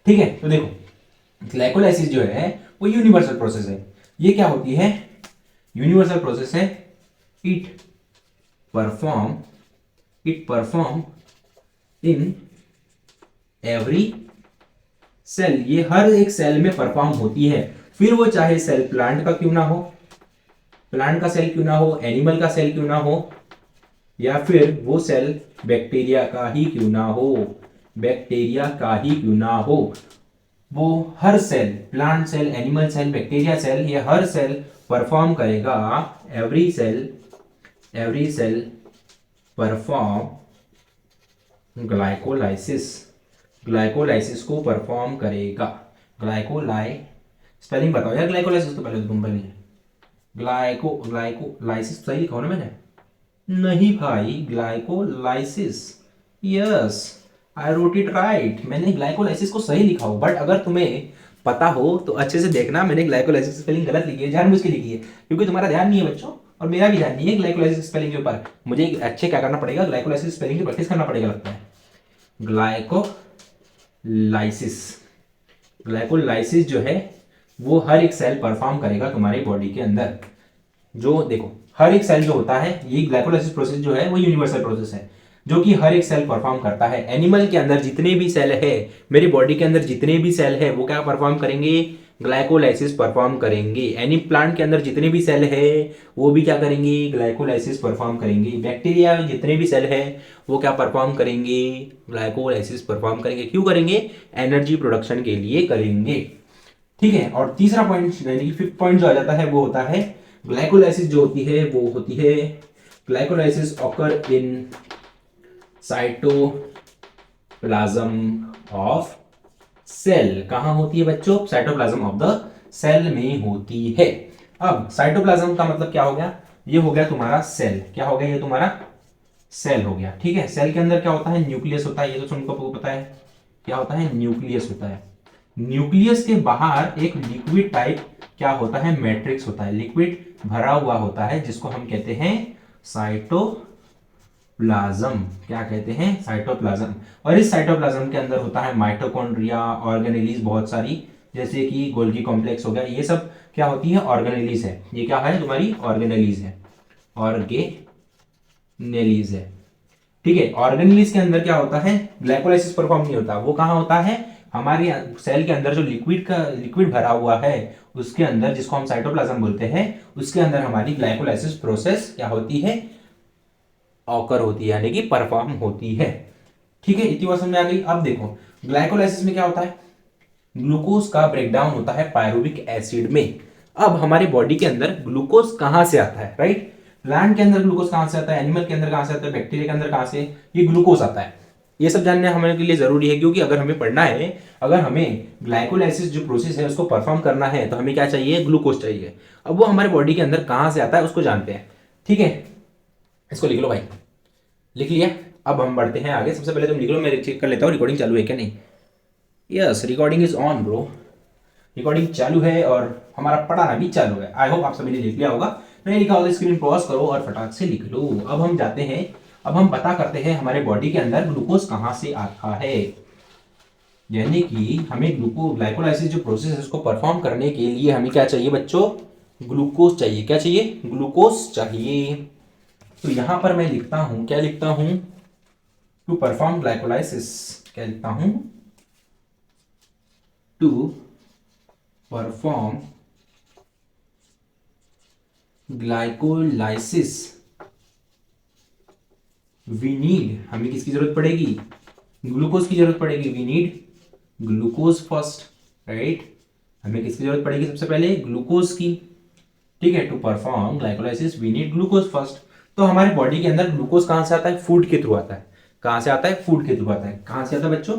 ठीक है, तो देखो ग्लाइकोलाइसिस जो है वो यूनिवर्सल प्रोसेस है। ये क्या होती है, यूनिवर्सल प्रोसेस है। It perform in every cell, ये हर एक सेल में परफॉर्म होती है। फिर वो चाहे सेल प्लांट का क्यों ना हो, एनिमल का सेल क्यों ना हो, या फिर वो सेल बैक्टीरिया का ही क्यों ना हो, वो हर cell, plant cell, animal cell, bacteria cell, ये हर सेल परफॉर्म करेगा। एवरी सेल परफॉर्म ग्लाइकोलाइसिस को परफॉर्म करेगा। स्पेलिंग बताओ यार, ग्लाइकोलाइसिस तो पहले तुम बोलिए। ग्लाइकोलाइसिस सही लिखा हो ना मैंने? नहीं भाई, glycolysis, yes I wrote it right, मैंने ग्लाइकोलाइसिस को सही लिखा हो। बट अगर तुम्हें पता हो तो अच्छे से देखना, मैंने ग्लाइकोलाइसिस की स्पेलिंग गलत लिखी है, जानबूझ के लिखी है, क्योंकि तुम्हारा ध्यान नहीं है बच्चों और मेरा भी ध्यान नहीं है ग्लाइकोलाइसिस स्पेलिंग के ऊपर। मुझे अच्छे क्या करना पड़ेगा, ग्लाइकोलाइसिस स्पेलिंग की प्रैक्टिस करना पड़ेगा लगता है। ग्लाइकोलाइसिस, ग्लाइकोलाइसिस जो है वो हर एक सेल परफॉर्म करेगा तुम्हारी बॉडी के अंदर। जो देखो हर एक सेल जो होता है, ये ग्लाइकोलाइसिस प्रोसेस जो है वो यूनिवर्सल प्रोसेस है जो कि हर एक सेल परफॉर्म करता है। एनिमल के अंदर जितने भी सेल है, मेरी बॉडी के अंदर जितने भी सेल है वो क्या परफॉर्म करेंगे, ग्लाइकोलाइसिस परफॉर्म करेंगे। एनी प्लांट के अंदर जितने भी सेल है वो भी क्या करेंगे, ग्लाइकोलाइसिस परफॉर्म करेंगे। बैक्टीरिया में जितने भी सेल है वो क्या परफॉर्म करेंगे, ग्लाइकोलाइसिस परफॉर्म करेंगे। क्यों करेंगे, एनर्जी प्रोडक्शन के लिए करेंगे। ठीक है, और तीसरा पॉइंट यानी कि फिफ्थ पॉइंट जो आ जाता है वो होता है ग्लाइकोलाइसिस जो होती है वो होती है glycolysis occur in cytoplasm of cell. कहां होती है बच्चों, साइटोप्लाज्म ऑफ द सेल में होती है। अब साइटोप्लाज्म का मतलब क्या हो गया, ये हो गया तुम्हारा सेल। क्या हो गया, ये तुम्हारा सेल हो गया। ठीक है, सेल के अंदर क्या होता है, न्यूक्लियस होता है, ये तो तुमको पता है क्या होता है, न्यूक्लियस होता है। न्यूक्लियस के बाहर एक लिक्विड टाइप क्या होता है, मैट्रिक्स होता है, लिक्विड भरा हुआ होता है जिसको हम कहते हैं साइटोप्लाज्म। क्या कहते हैं, साइटोप्लाज्म। और इस साइटोप्लाज्म के अंदर होता है माइटोकॉन्ड्रिया, ऑर्गेनेलीज बहुत सारी, जैसे कि गोल्गी कॉम्प्लेक्स हो गया, ये सब क्या होती है, ऑर्गेनेलीज है। ये क्या है तुम्हारी, ऑर्गेनेलीज है, ऑर्गेनेलीज है। ठीक है, ऑर्गेनेलीज के अंदर क्या होता है, ग्लाइकोलाइसिस परफॉर्म नहीं होता। वो कहां होता है, हमारे सेल के अंदर जो लिक्विड भरा हुआ है उसके अंदर, जिसको हम साइटोप्लाज्म बोलते हैं, उसके अंदर हमारी ग्लाइकोलाइसिस प्रोसेस क्या होती है, ऑकर होती है, यानी कि परफॉर्म होती है। ठीक है, इतनी बात समझ आ गई। अब देखो ग्लाइकोलाइसिस में क्या होता है, ग्लूकोज का ब्रेकडाउन होता है पायरुविक एसिड में। अब हमारे बॉडी के अंदर ग्लूकोज कहां से आता है, राइट। प्लांट के अंदर ग्लूकोज कहां से आता है, एनिमल के अंदर कहां से आता है, बैक्टीरिया के अंदर कहां से ये ग्लूकोज आता है। ये सब जानना हमारे लिए जरूरी है, क्योंकि अगर हमें पढ़ना है, अगर हमें ग्लाइकोलाइसिस जो प्रोसेस है उसको परफॉर्म करना है तो हमें क्या चाहिए, ग्लूकोज चाहिए। अब वो हमारे बॉडी के अंदर कहां से आता है उसको जानते हैं। ठीक है, इसको लिख लो भाई, लिख लिया। अब हम बढ़ते हैं आगे। सबसे पहले तुम लिख लो, मैं चेक कर लेता हूँ रिकॉर्डिंग चालू है क्या नहीं। Yes, recording is on bro, recording चालू है और हमारा पढ़ाना भी चालू है। आई होप आप सभी ने लिख लिया होगा। नहीं लिखा होगा स्क्रीन पॉज करो और फटाक से लिख लो। अब हम जाते हैं, अब हम पता करते हैं हमारे बॉडी के अंदर ग्लूकोज कहां से आता है। यानी कि हमें ग्लाइकोलाइसिस जो प्रोसेस है उसको परफॉर्म करने के लिए हमें क्या चाहिए बच्चों, ग्लूकोज चाहिए। क्या चाहिए, ग्लूकोज चाहिए। तो यहां पर मैं लिखता हूं, क्या लिखता हूं, टू परफॉर्म ग्लाइकोलाइसिस, क्या लिखता हूं, to perform glycolysis we need, हमें किसकी जरूरत पड़ेगी, ग्लूकोज की जरूरत पड़ेगी। We need glucose first, right. हमें किसकी जरूरत पड़ेगी, सबसे पहले ग्लूकोज की। ठीक है, to perform glycolysis we need glucose first. तो हमारे बॉडी के अंदर ग्लूकोज कहां से आता है, फूड के थ्रू आता है। कहां से आता है, फूड के थ्रू आता है। कहां से आता है बच्चों,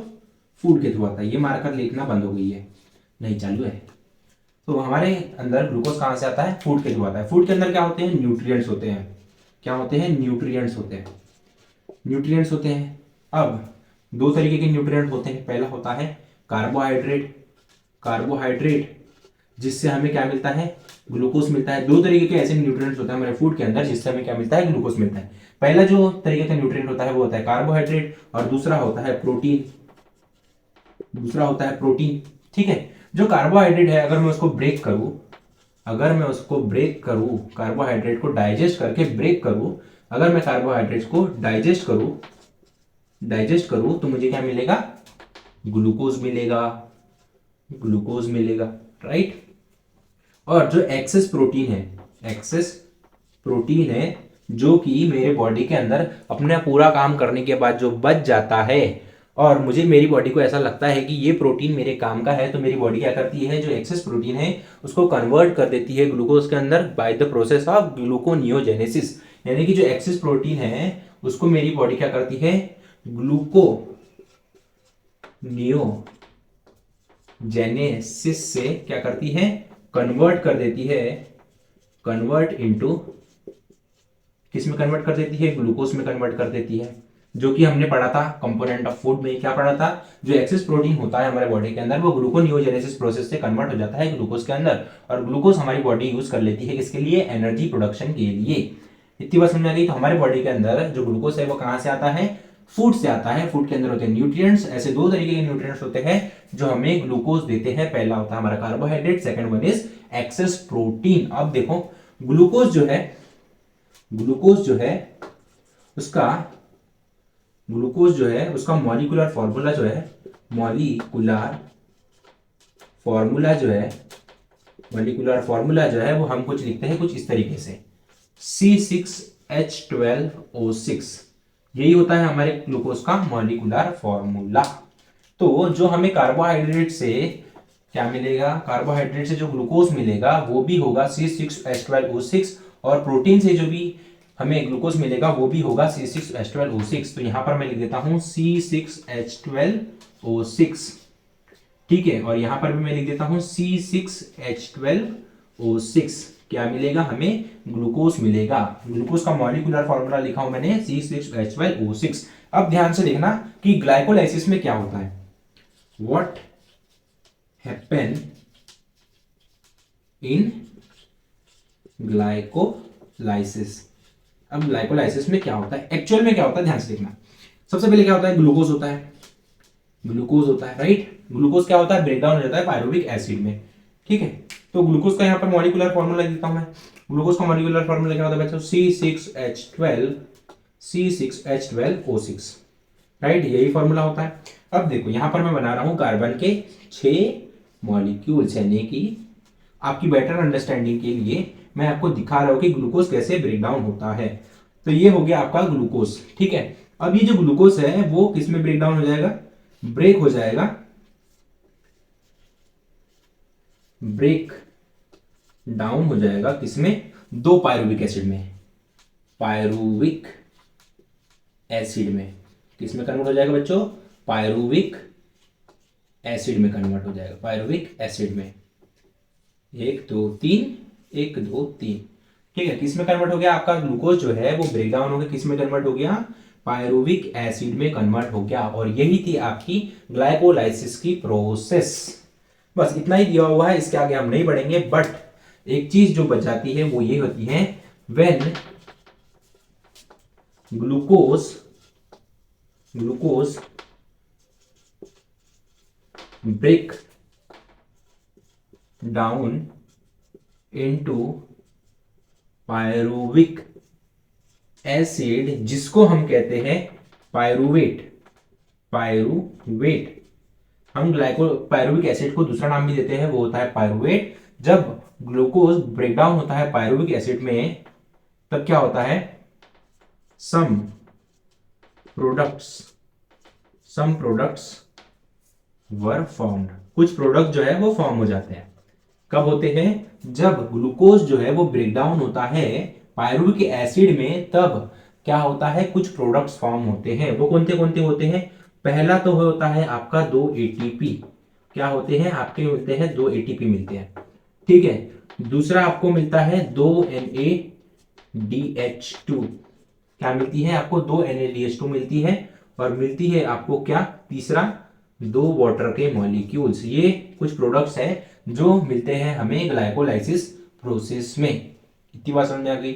फूड के थ्रू आता है। ये मार्कर लिखना बंद हो गई है, नहीं चालू है। तो हमारे अंदर ग्लूकोज कहां से आता है, फूड के थ्रू आता है। फूड के अंदर क्या होते हैं, न्यूट्रिएंट्स होते हैं। क्या होते हैं, न्यूट्रिएंट्स होते हैं, न्यूट्रिएंट्स होते हैं। अब दो तरीके के न्यूट्रिएंट होते हैं। पहला होता है कार्बोहाइड्रेट, कार्बोहाइड्रेट जिससे हमें क्या मिलता है, ग्लूकोज मिलता है। दो तरीके के ऐसे न्यूट्रिएंट्स होते हैं हमारे फूड के अंदर जिससे हमें क्या मिलता है, ग्लूकोज मिलता है। पहला जो तरीके का न्यूट्रिएंट होता है वो होता है कार्बोहाइड्रेट और दूसरा होता है प्रोटीन, दूसरा होता है प्रोटीन। ठीक है, जो कार्बोहाइड्रेट है अगर मैं उसको ब्रेक करूं, अगर मैं उसको ब्रेक करूं, कार्बोहाइड्रेट को डाइजेस्ट करके ब्रेक करूं, अगर मैं कार्बोहाइड्रेट को डाइजेस्ट करूं तो मुझे क्या मिलेगा, ग्लूकोज मिलेगा, ग्लूकोज मिलेगा, राइट। और जो एक्सेस प्रोटीन है, एक्सेस प्रोटीन है जो कि मेरे बॉडी के अंदर अपना पूरा काम करने के बाद जो बच जाता है और मुझे, मेरी बॉडी को ऐसा लगता है कि ये प्रोटीन मेरे काम का है, तो मेरी बॉडी क्या करती है, जो एक्सेस प्रोटीन है उसको कन्वर्ट कर देती है ग्लूकोज के अंदर by the process of gluconeogenesis. यानी कि जो एक्सेस प्रोटीन है उसको मेरी बॉडी क्या करती है, ग्लूकोनियोजेनेसिस से क्या करती है, कन्वर्ट कर देती है, कन्वर्ट इनटू, किस में कन्वर्ट कर देती है, ग्लूकोज में कन्वर्ट कर देती है। जो कि हमने पढ़ा था कंपोनेंट ऑफ फूड में। क्या पढ़ा था? जो एक्सेस प्रोटीन होता है हमारे बॉडी के अंदर वो ग्लूकोनियोजेनेसिस प्रोसेस से कन्वर्ट हो जाता है ग्लूकोज के अंदर, और ग्लूकोज हमारी बॉडी यूज कर लेती है किसके लिए? एनर्जी प्रोडक्शन के लिए। इतनी बात समझ आ गई? तो हमारे बॉडी के अंदर जो ग्लूकोज है वो कहां से आता है? फूड से आता है। फूड के अंदर होते हैं न्यूट्रिएंट्स। ऐसे दो तरीके के न्यूट्रिएंट्स होते हैं जो हमें ग्लूकोज देते हैं। पहला होता है हमारा carbohydrate, second one is access protein. अब देखो ग्लूकोज जो है उसका मॉलिक्यूलर फॉर्मूला जो है वो हम कुछ लिखते हैं कुछ इस तरीके से, C6H12O6। यही होता है हमारे ग्लूकोज का मॉलिक्यूलर फॉर्मूला। तो जो हमें कार्बोहाइड्रेट से क्या मिलेगा? कार्बोहाइड्रेट से जो ग्लूकोज मिलेगा वो भी होगा C6H12O6, और प्रोटीन से जो भी हमें ग्लूकोज मिलेगा वो भी होगा C6H12O6। तो यहां पर मैं लिख देता हूं C6H12O6, ठीक है। और यहां पर भी मैं लिख देता हूं C6H12O6। क्या मिलेगा हमें? ग्लूकोज मिलेगा। ग्लूकोज का मॉलिक्यूलर फॉर्मूला लिखा हूं मैंने C6H12O6। अब ध्यान से देखना कि ग्लाइकोलाइसिस में क्या होता है। What happen in glycolysis. अब ग्लाइकोलाइसिस में क्या होता है, एक्चुअल में क्या होता है, ध्यान से देखना। सबसे पहले क्या होता है? ग्लूकोज होता है, राइट। ग्लूकोज क्या होता है? ब्रेकडाउन हो जाता है पायरुविक एसिड में, ठीक है। तो ग्लूकोज का यहां पर मॉलिक्यूलर फॉर्मूला देता हूं मैं। ग्लूकोज का मॉलिक्यूलर फॉर्मूला क्या होता है बच्चों? C6H12O6, right. यही फॉर्मूला होता है। अब देखो यहां पर मैं बना रहा हूं कार्बन के 6 मॉलिक्यूल्स, यानी कि आपकी बेटर अंडरस्टैंडिंग के लिए मैं आपको दिखा रहा हूं कि ग्लूकोज कैसे ब्रेकडाउन होता है। तो ये हो गया आपका ग्लूकोज, ठीक है। अब ये जो ग्लूकोज है वो किस में ब्रेकडाउन हो जाएगा? ब्रेक डाउन हो जाएगा किसमें? 2 पायरुविक एसिड में। किसमें कन्वर्ट हो जाएगा बच्चों? पायरुविक एसिड में कन्वर्ट हो जाएगा। पायरुविक एसिड में 1 2 3, 1 2 3, ठीक है। किसमें कन्वर्ट हो गया? आपका ग्लूकोज जो है वो ब्रेकडाउन हो गया, किसमें कन्वर्ट हो गया? पायरुविक एसिड में कन्वर्ट हो गया। और यही थी आपकी ग्लाइकोलाइसिस की प्रोसेस। बस इतना ही दिया हुआ है, इसके आगे हम नहीं बढ़ेंगे। बट एक चीज जो बच जाती है वो ये होती है, when glucose break down into pyruvic acid, जिसको हम कहते हैं पायरुवेट। हम पायरुविक एसिड को दूसरा नाम भी देते हैं, वो होता है पायरुवेट। जब ग्लूकोज ब्रेकडाउन होता है पायरुविक एसिड में, तब क्या होता है? Some products were formed. कुछ प्रोडक्ट जो है वो फॉर्म हो जाते हैं। कब होते हैं? जब ग्लूकोज जो है वो ब्रेकडाउन होता है पायरुविक एसिड में, तब क्या होता है? कुछ प्रोडक्ट्स फॉर्म होते हैं। वो कौन कौन होते हैं? पहला तो होता है आपका 2 ATP। क्या होते हैं? आपके मिलते हैं 2 ATP मिलते हैं, ठीक है। दूसरा आपको मिलता है 2 NADH2। क्या मिलती है आपको? 2 NADH2 मिलती है। और मिलती है आपको क्या? तीसरा 2 वाटर के मॉलिक्यूल्स। ये कुछ प्रोडक्ट्स हैं जो मिलते हैं हमें ग्लाइकोलाइसिस प्रोसेस में। इतनी बात समझ आ गई?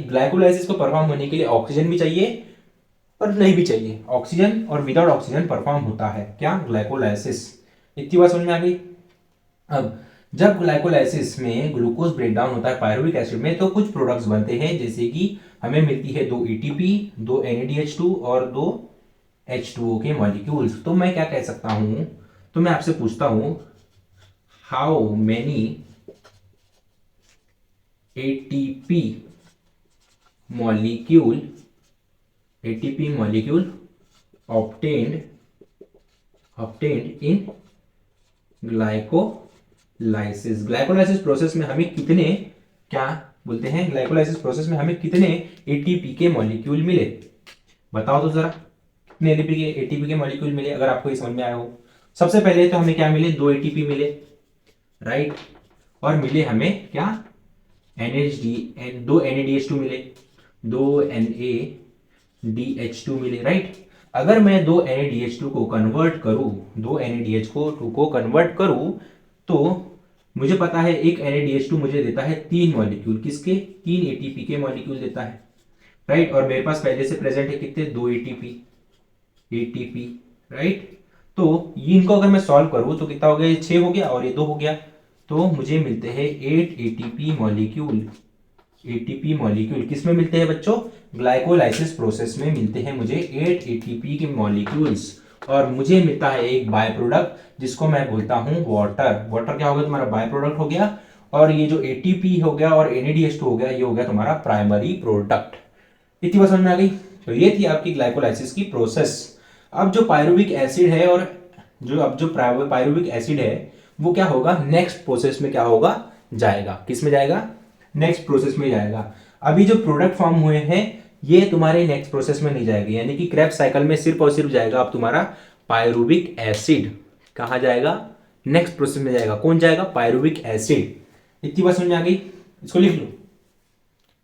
ग्लाइकोलाइसिस को परफॉर्म होने के लिए ऑक्सीजन भी चाहिए और नहीं भी चाहिए। ऑक्सीजन और विदाउट ऑक्सीजन परफॉर्म होता है क्या? ग्लाइकोलाइसिस। इतनी बात समझ में आ गई? अब जब ग्लाइकोलाइसिस में ग्लूकोज ब्रेकडाउन होता है पायरुविक एसिड में, तो कुछ प्रोडक्ट्स बनते हैं, जैसे कि हमें मिलती है 2 ATP, 2 NADH2 और 2 H2O के मॉलिक्यूल्स। तो मैं क्या कह सकता हूं? तो मैं आपसे पूछता हूं, how many ATP molecule obtained in glycolysis process में हमें कितने, क्या बोलते हैं, ग्लाइकोलाइसिस प्रोसेस में हमें कितने एटीपी के मॉलिक्यूल मिले? बताओ तो जरा, कितने एटीपी के मॉलिक्यूल मिले, अगर आपको ये समझ में आया हो। सबसे पहले तो हमें क्या मिले? 2 एटीपी मिले, राइट। और मिले हमें क्या? 2 NADH2 मिले, 2 Na NaDH2 मिले, राइट। अगर मैं दो NaDH2 को कन्वर्ट करूं, दो NaDH2 को कन्वर्ट करूं, तो मुझे पता है एक NaDH2 मुझे देता है 3 मॉलिक्यूल, किसके? 3 ATP के मॉलिक्यूल देता है, राइट। और मेरे पास पहले से प्रेजेंट है कितने? 2 ATP, राइट। तो इनको अगर मैं सॉल्व करूं तो कितना हो गया? ये 6 हो गया और ये 2 हो गया, तो मुझे मिलते हैं 8 ATP मॉलिक्यूल। किस में मिलते हैं बच्चों? ग्लाइकोलाइसिस प्रोसेस में मिलते हैं मुझे 8 ATP के मॉलिक्यूल्स। और मुझे मिलता है एक बाय प्रोडक्ट जिसको मैं बोलता हूं वाटर। वाटर क्या हो गया तुम्हारा? बाय प्रोडक्ट हो गया। और ये जो ATP हो गया और NaDH2 हो गया, ये हो गया तुम्हारा प्राइमरी प्रोडक्ट। इतनी बात समझ में आ गई? तो ये थी आपकी ग्लाइकोलाइसिस की प्रोसेस। अब जो पायरुविक एसिड है और जो पायरुविक एसिड है वो क्या होगा? नेक्स्ट प्रोसेस में क्या होगा? जाएगा। किस में जाएगा? नेक्स्ट प्रोसेस में जाएगा। अभी जो प्रोडक्ट फॉर्म हुए हैं ये तुम्हारे नेक्स्ट प्रोसेस में नहीं जाएंगे, यानी कि क्रेब्स साइकिल में सिर्फ और सिर्फ जाएगा अब तुम्हारा पायरुविक एसिड। कहां जाएगा? नेक्स्ट प्रोसेस में जाएगा। कौन जाएगा? Pyruvic acid. इतनी बात समझ में आ गई? इसको लिख लो।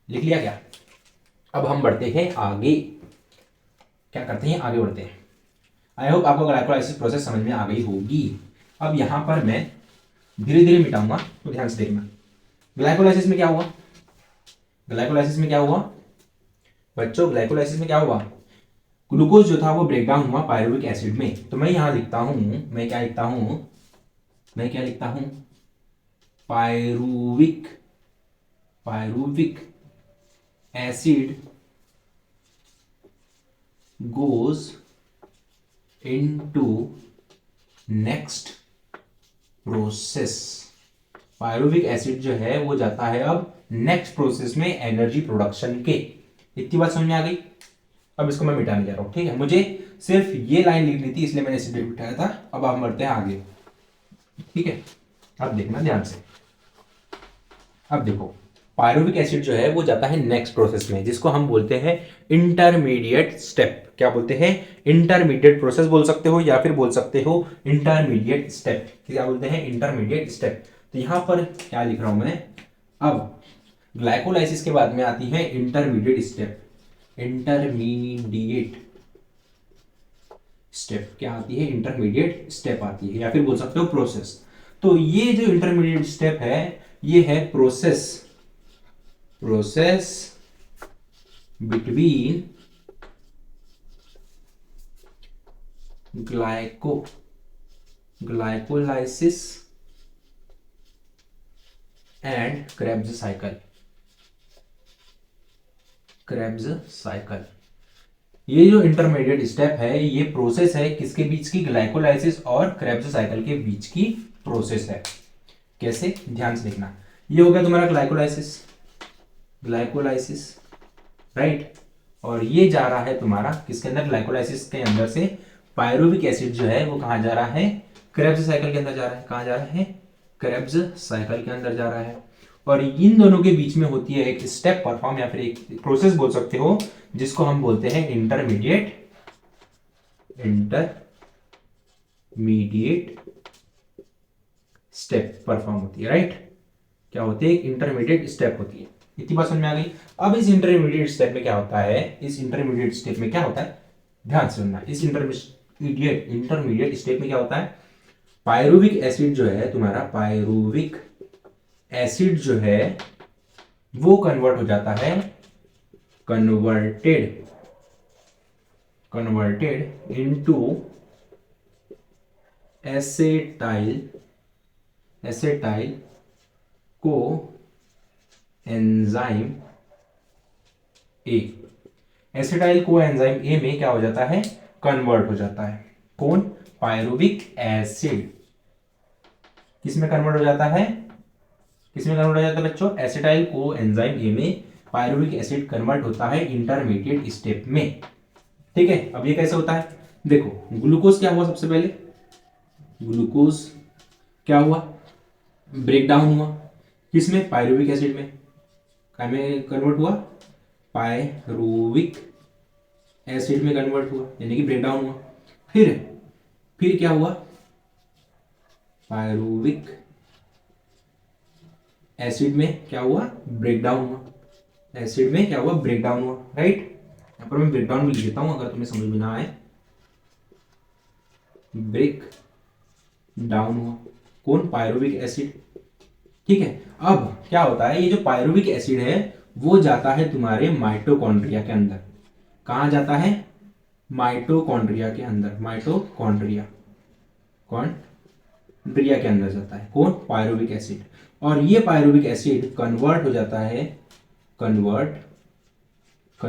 लिख लिया क्या? अब हम बढ़ते हैं आगे। क्या करते हैं? आगे बढ़ते हैं। आई होप आपको ग्लाइकोलाइसिस प्रोसेस समझ में आ गई होगी। अब यहां पर मैं धीरे धीरे मिटाऊंगा, तो ध्यान से देखना। ग्लाइकोलाइसिस में क्या हुआ? ग्लाइकोलाइसिस में क्या हुआ बच्चों? ग्लाइकोलाइसिस में क्या हुआ? ग्लूकोज जो था वो ब्रेक डाउन हुआ पायरुविक एसिड में। तो मैं यहां लिखता हूं, मैं क्या लिखता हूं? Pyruvic acid goes into next process. Pyruvic acid जो है वो जाता है अब नेक्स्ट प्रोसेस में एनर्जी प्रोडक्शन के। इतनी बात समझ में आ गई? अब इसको मैं मिटाने जा रहा हूं, ठीक है। मुझे सिर्फ ये लाइन लिखनी थी इसलिए मैंने इसे मिटाया था। अब हम बढ़ते हैं आगे, ठीक है। अब देखना ध्यान से। अब देखो, पायरुविक एसिड जो है वो जाता है नेक्स्ट प्रोसेस में, जिसको हम बोलते हैं इंटरमीडिएट स्टेप। क्या बोलते हैं? इंटरमीडिएट प्रोसेस बोल सकते हो या फिर बोल सकते हो इंटरमीडिएट स्टेप। क्या बोलते हैं? Intermediate step. तो यहां पर क्या लिख रहा हूं मैं? अब ग्लाइकोलाइसिस के बाद में आती है इंटरमीडिएट स्टेप। इंटरमीडिएट स्टेप क्या आती है? इंटरमीडिएट स्टेप आती है, या फिर बोल सकते हो प्रोसेस। तो ये जो इंटरमीडिएट स्टेप है ये है process between glycolysis and Krebs cycle. ये जो इंटरमीडिएट स्टेप है ये प्रोसेस है किसके बीच की? ग्लाइकोलाइसिस और क्रेब्स साइकिल के बीच की प्रोसेस है। कैसे? ध्यान से देखना। ये हो गया तुम्हारा ग्लाइकोलाइसिस, राइट। और ये जा रहा है तुम्हारा किसके अंदर? ग्लाइकोलाइसिस के अंदर से पायरुविक एसिड जो है वो कहां जा रहा है? क्रेब्स साइकिल के अंदर जा रहा है। कहां जा रहा है? क्रेब्स साइकिल के अंदर जा रहा है। और इन दोनों के बीच में होती है एक स्टेप परफॉर्म, या फिर एक प्रोसेस बोल सकते हो, जिसको हम बोलते हैं इंटरमीडिएट स्टेप परफॉर्म होती है, राइट। क्या होती है? एक इंटरमीडिएट स्टेप होती है। इतनी बात समझ में आ गई? अब इस इंटरमीडिएट स्टेप में क्या होता है? इस इंटरमीडिएट स्टेप में क्या होता है? ध्यान से सुनना। इस इंटरमीडिएट स्टेप में क्या होता है? पायरुविक एसिड जो है तुम्हारा, पायरुविक एसिड जो है वो कन्वर्ट हो जाता है, कन्वर्टेड इनटू एसेटाइल को enzyme A. Acetyl co enzyme A में क्या हो जाता है? कन्वर्ट हो जाता है। कौन? Pyruvic acid. किसमें कन्वर्ट हो जाता है? किसमें कन्वर्ट हो जाता है बच्चों? एसिटाइल को एंजाइम ए में पायरुविक एसिड कन्वर्ट होता है इंटरमीडिएट स्टेप में, ठीक है। अब ये कैसे होता है? देखो, ग्लूकोज क्या हुआ? सबसे पहले ग्लूकोज क्या हुआ? ब्रेक डाउन हुआ। किसमें? पायरुविक एसिड में। क्या में कन्वर्ट हुआ? पायरुविक एसिड में कन्वर्ट हुआ, यानी कि ब्रेक डाउन हुआ। फिर क्या हुआ? पायरुविक एसिड में क्या हुआ? ब्रेक डाउन हुआ। एसिड में क्या हुआ? ब्रेक डाउन हुआ, राइट। यहाँ पर मैं ब्रेकडाउन भी लिख देता हूँ अगर तुम्हें समझ में ना आए। ब्रेक डाउन हुआ कौन? Pyruvic acid. ठीक है, अब क्या होता है, ये जो पायरुविक एसिड है वो जाता है तुम्हारे माइटोकॉन्ड्रिया के अंदर। कहाँ जाता है? माइटोकॉन्ड्रिया के अंदर। माइटोकॉन्ड्रिया कॉन्ड्रिया के अंदर जाता है कौन? Pyruvic acid. और ये पायरुविक एसिड कन्वर्ट हो जाता है, कन्वर्ट हो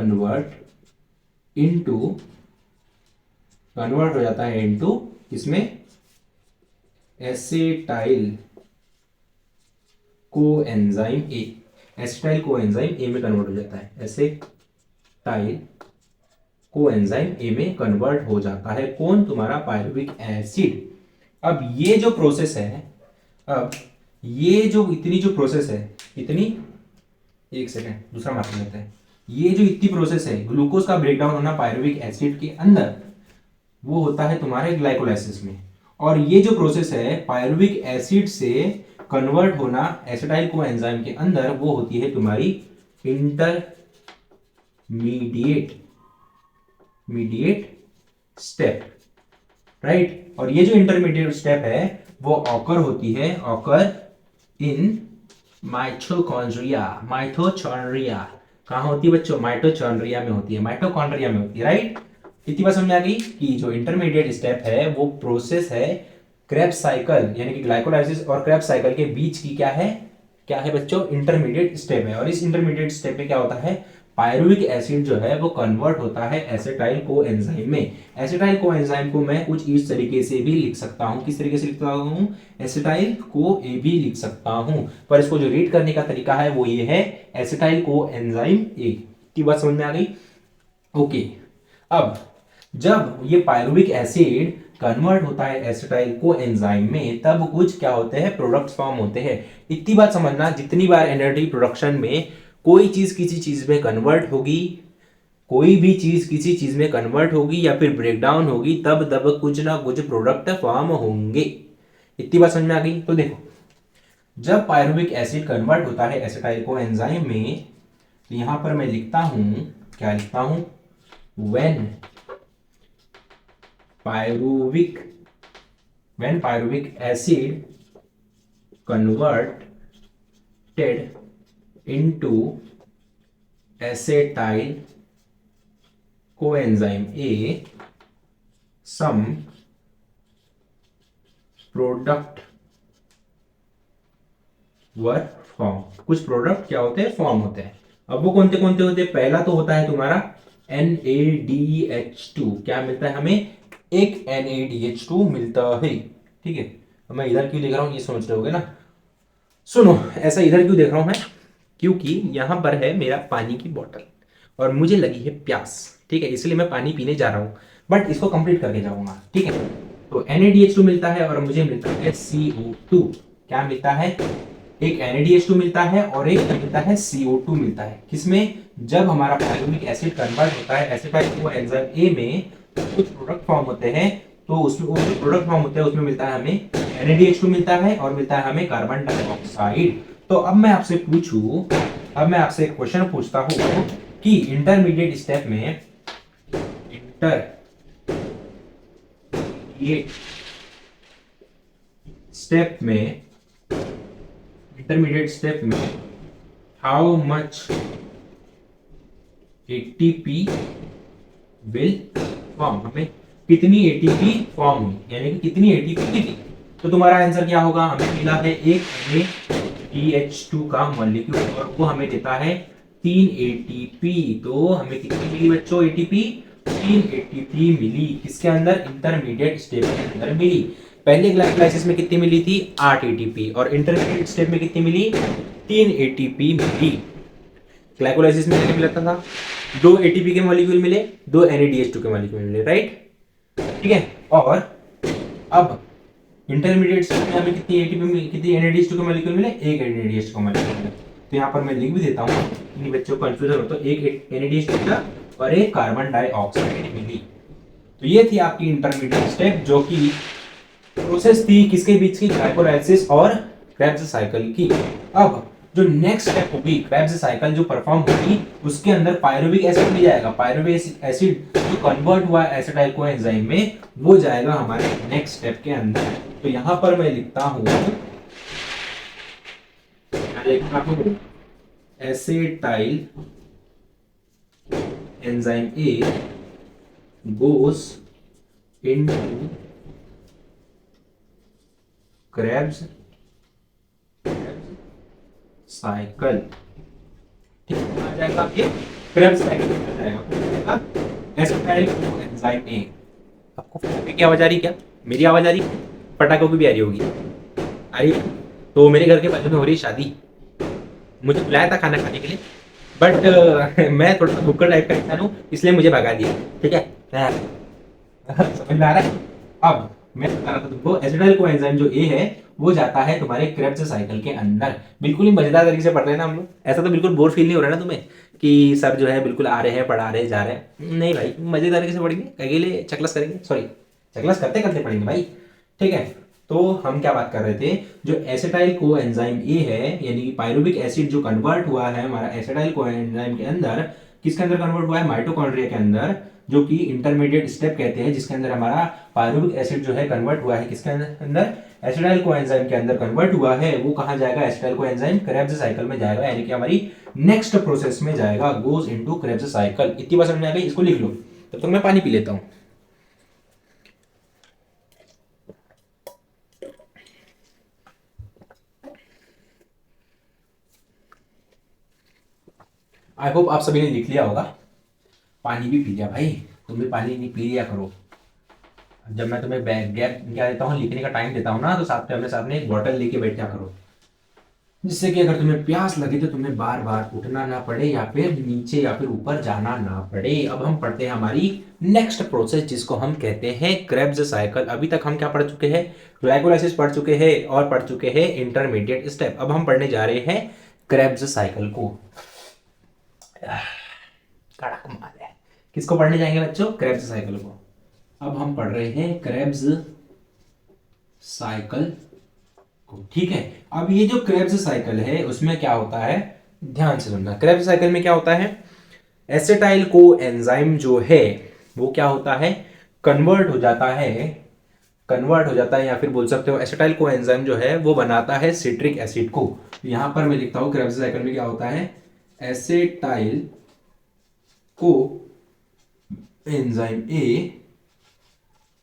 जाता है इनटू किसमें? Acetyl coenzyme A. Acetyl coenzyme A में कन्वर्ट हो जाता है। एसिटाइल कोएंजाइम ए में कन्वर्ट हो जाता है कौन? तुम्हारा पायरुविक एसिड। अब ये जो प्रोसेस है, अब ये जो इतनी जो प्रोसेस है, इतनी, एक सेकेंड दूसरा मार्क लेते हैं। ये जो इतनी प्रोसेस है ग्लूकोज का ब्रेकडाउन होना पायरुविक एसिड के अंदर, वो होता है तुम्हारे ग्लाइकोलाइसिस में। और ये जो प्रोसेस है पायरुविक एसिड से कन्वर्ट होना एसिटाइल कोएंजाइम के अंदर, वो होती है तुम्हारी इंटरमीडिएट स्टेप, राइट। और ये जो इंटरमीडिएट स्टेप है वो ऑकर होती है, ऑकर इन माइटोचॉन्ड्रिया। कहां होती है बच्चों? माइटोचॉन्ड्रिया में होती है, माइटोकॉन्ड्रिया में होती है, राइट। इतनी बात समझ आ गई कि जो इंटरमीडिएट स्टेप है वो प्रोसेस है क्रेब्स साइकिल यानी कि ग्लाइकोलाइसिस और क्रेब्स साइकिल के बीच की क्या है बच्चों? इंटरमीडिएट स्टेप है। और इस इंटरमीडिएट स्टेप में क्या होता है? पायरुविक एसिड जो है वो कन्वर्ट होता है एसिटाइल कोएंजाइम में। एसिटाइल कोएंजाइम को मैं कुछ इस तरीके से भी लिख सकता हूं। किस तरीके से लिखता हूं? एसिटाइल को ए भी लिख सकता हूं, पर इसको जो रीड करने का तरीका है वो ये है एसिटाइल कोएंजाइम ए। की बात समझ में आ गई? ओके, अब जब ये पायरुविक एसिड कन्वर्ट होता है एसिटाइल कोएंजाइम में, तब कुछ क्या होते हैं? प्रोडक्ट्स फॉर्म होते हैं। इतनी बात समझना, जितनी बार एनर्जी प्रोडक्शन में कोई चीज किसी चीज में कन्वर्ट होगी, कोई भी चीज किसी चीज में कन्वर्ट होगी या फिर ब्रेकडाउन होगी, तब तब कुछ ना कुछ प्रोडक्ट फॉर्म होंगे। इतनी बात समझ में आ गई? तो देखो, जब पायरुविक एसिड कन्वर्ट होता है एसिटाइल कोएंजाइम में, तो यहां पर मैं लिखता हूं, क्या लिखता हूं? When pyruvic acid converted into acetyl coenzyme A, some product were formed। कुछ प्रोडक्ट क्या होते हैं? फॉर्म होते हैं। अब वो कौन कौन होते हैं? पहला तो होता है तुम्हारा NADH2। क्या मिलता है हमें? एक NADH2 मिलता है, ठीक है। अब मैं इधर क्यों लिख रहा हूं ये समझ रहे होगे ना। सुनो, ऐसा इधर क्यों देख रहा हूं मैं? क्योंकि यहां पर है मेरा पानी की बोतल और मुझे लगी है प्यास, ठीक है, इसलिए मैं पानी पीने जा रहा हूं, बट इसको कंप्लीट करके जाऊंगा, ठीक है। तो NADH2 मिलता है और मुझे मिलता है CO2। क्या मिलता है? एक NADH2 मिलता है और एक मिलता है CO2 मिलता है। किसमें? जब हमारा पायरुविक एसिड कन्वर्ट होता है एसिटाइल कोएंजाइम ए में, कुछ प्रोडक्ट फॉर्म होते हैं, तो उसमें वो जो प्रोडक्ट फॉर्म होते हैं उसमें मिलता है हमें NADH2 मिलता है और मिलता है हमें कार्बन डाइऑक्साइड। तो अब मैं आपसे एक क्वेश्चन पूछता हूं कि इंटरमीडिएट स्टेप में इंटरमीडिएट स्टेप में how much ATP will form, हमें कितनी ATP फॉर्म हुई, यानी कि कितनी ATP मिली। तो तुम्हारा आंसर क्या होगा? हमें मिला है एक NADH2 का मॉलिक्यूल और वो हमें देता है 3 ATP। तो हमें कितनी मिली बच्चों ATP? 3 ATP मिली। किसके अंदर? इंटरमीडिएट स्टेप के अंदर मिली। पहले ग्लाइकोलाइसिस में कितनी मिली थी? 8 ATP। और इंटरमीडिएट स्टेप में कितनी मिली? 3 ATP मिली। ग्लाइकोलाइसिस में कितने मिलता था? 2 ATP के मॉलिक्यूल मिले, 2 NADH2 के मॉलिक्यूल मिले, राइट, ठीक है। और अब इंटरमीडिएट स्टेप में हमें कितनी ATP मिली, कितनी NADH2 के मॉलिक्यूल मिले? एक NADH2 का मॉलिक्यूल मिला। तो यहाँ पर मैं लिख भी देता हूँ, इन बच्चों को कंफ्यूजन हो तो एक NADH2 का और एक कार्बन डाइऑक्साइड मिली। तो ये थी आपकी इंटरमीडिएट स्टेप, जो कि प्रोसेस थी किसके बीच की? ग्लाइकोलाइसिस और क्रेब्स साइकिल की। अब जो नेक्स्ट स्टेप होगी क्रेब्स साइकिल जो परफॉर्म होगी उसके अंदर पायरुविक एसिड भी जाएगा। पायरुविक एसिड जो कन्वर्ट हुआ एसिटाइल कोएंजाइम में वो जाएगा हमारे नेक्स्ट स्टेप के अंदर। तो यहां पर मैं लिखता हूं acetyl enzyme A goes into Krebs cycle. ठीक है, आ जाएगा ये क्रेब्स साइकिल आ जाएगा एसिटाइल कोएंजाइम ए। आपको पटाखे की आवाज आ रही क्या? मेरी आवाज आ रही? पटाखों की भी आ रही होगी, आ रही? तो मेरे घर के बाजू में हो रही शादी, मुझे बुलाया था खाना खाने के लिए, बट मैं थोड़ा सा भुक्कड़ टाइप का इंसान हूँ इसलिए मुझे भगा दिया। ठीक है, समझ में आ रहा है? अब मैं बता रहा था तुमको एसिटाइल कोएंजाइम जो ए है वो जाता है तुम्हारे क्रेब्स साइकिल के अंदर। बिल्कुल ही मजेदार तरीके से पढ़ रहे हैं ना हम लोग। ऐसा तो बिल्कुल बोर फील नहीं हो रहा ना तुम्हें कि सर जो है बिल्कुल आ रहे हैं, पढ़ा रहे, जा रहे हैं? नहीं भाई, मजेदार तरीके से पढ़ेंगे, अकेले चकलस करेंगे, सॉरी चकलस करते करते पढ़ेंगे भाई। ठीक है, तो हम क्या बात कर रहे थे, जो एसिटाइल कोएंजाइम ए है यानी कि पायरुविक एसिड जो कन्वर्ट हुआ है हमारा एसिटाइल कोएंजाइम के अंदर, किसके अंदर कन्वर्ट हुआ है? माइटोकॉन्ड्रिया के अंदर, जो कि इंटरमीडिएट स्टेप कहते हैं, जिसके अंदर हमारा पायरुविक एसिड जो है कन्वर्ट हुआ है किसके अंदर? एसिटाइल कोएंजाइम के अंदर कन्वर्ट हुआ है। वो कहां जाएगा? एसिटाइल कोएंजाइम क्रेब्स साइकिल में जाएगा, यानी कि हमारी नेक्स्ट प्रोसेस में जाएगा, गोज इनटू क्रेब्स साइकिल। इतनी बात समझ में आ गई? इसको लिख लो, तब तक मैं पानी पी लेता हूं। आई होप आप सभी ने लिख लिया होगा। पानी भी पी लिया भाई, तुम भी पानी नहीं पी लिया करो। जब मैं तुम्हें बैग गैप क्या देता हूँ, लिखने का टाइम देता हूँ ना, तो साथ में अपने साथ में एक बॉटल लेके बैठ जा करो, जिससे कि अगर तुम्हें प्यास लगे तो तुम्हें बार बार उठना ना पड़े या फिर नीचे या फिर ऊपर जाना ना पड़े। अब हम पढ़ते हैं हमारी नेक्स्ट प्रोसेस जिसको हम कहते हैं क्रेब्स साइकिल। अभी तक हम क्या पढ़ चुके हैं? ग्लाइकोलाइसिस पढ़ चुके हैं और पढ़ चुके हैं इंटरमीडिएट स्टेप। अब हम पढ़ने जा रहे हैं क्रेब्स साइकिल को। कड़क माल है। किसको पढ़ने जाएंगे बच्चों? क्रेब्स साइकिल को। अब हम पढ़ रहे हैं क्रेब्स साइकिल को। ठीक है, अब ये जो क्रेब्स साइकिल है उसमें क्या होता है, ध्यान से सुनना। क्रेब्स साइकिल में क्या होता है? एसिटाइल को एंजाइम जो है वो क्या होता है? कन्वर्ट हो जाता है, कन्वर्ट हो जाता है, या फिर बोल सकते हो एसिटाइल को एंजाइम जो है वो बनाता है सिट्रिक एसिड को। यहां पर मैं लिखता हूं क्रेब्स साइकिल में क्या होता है? Acetyl co enzyme A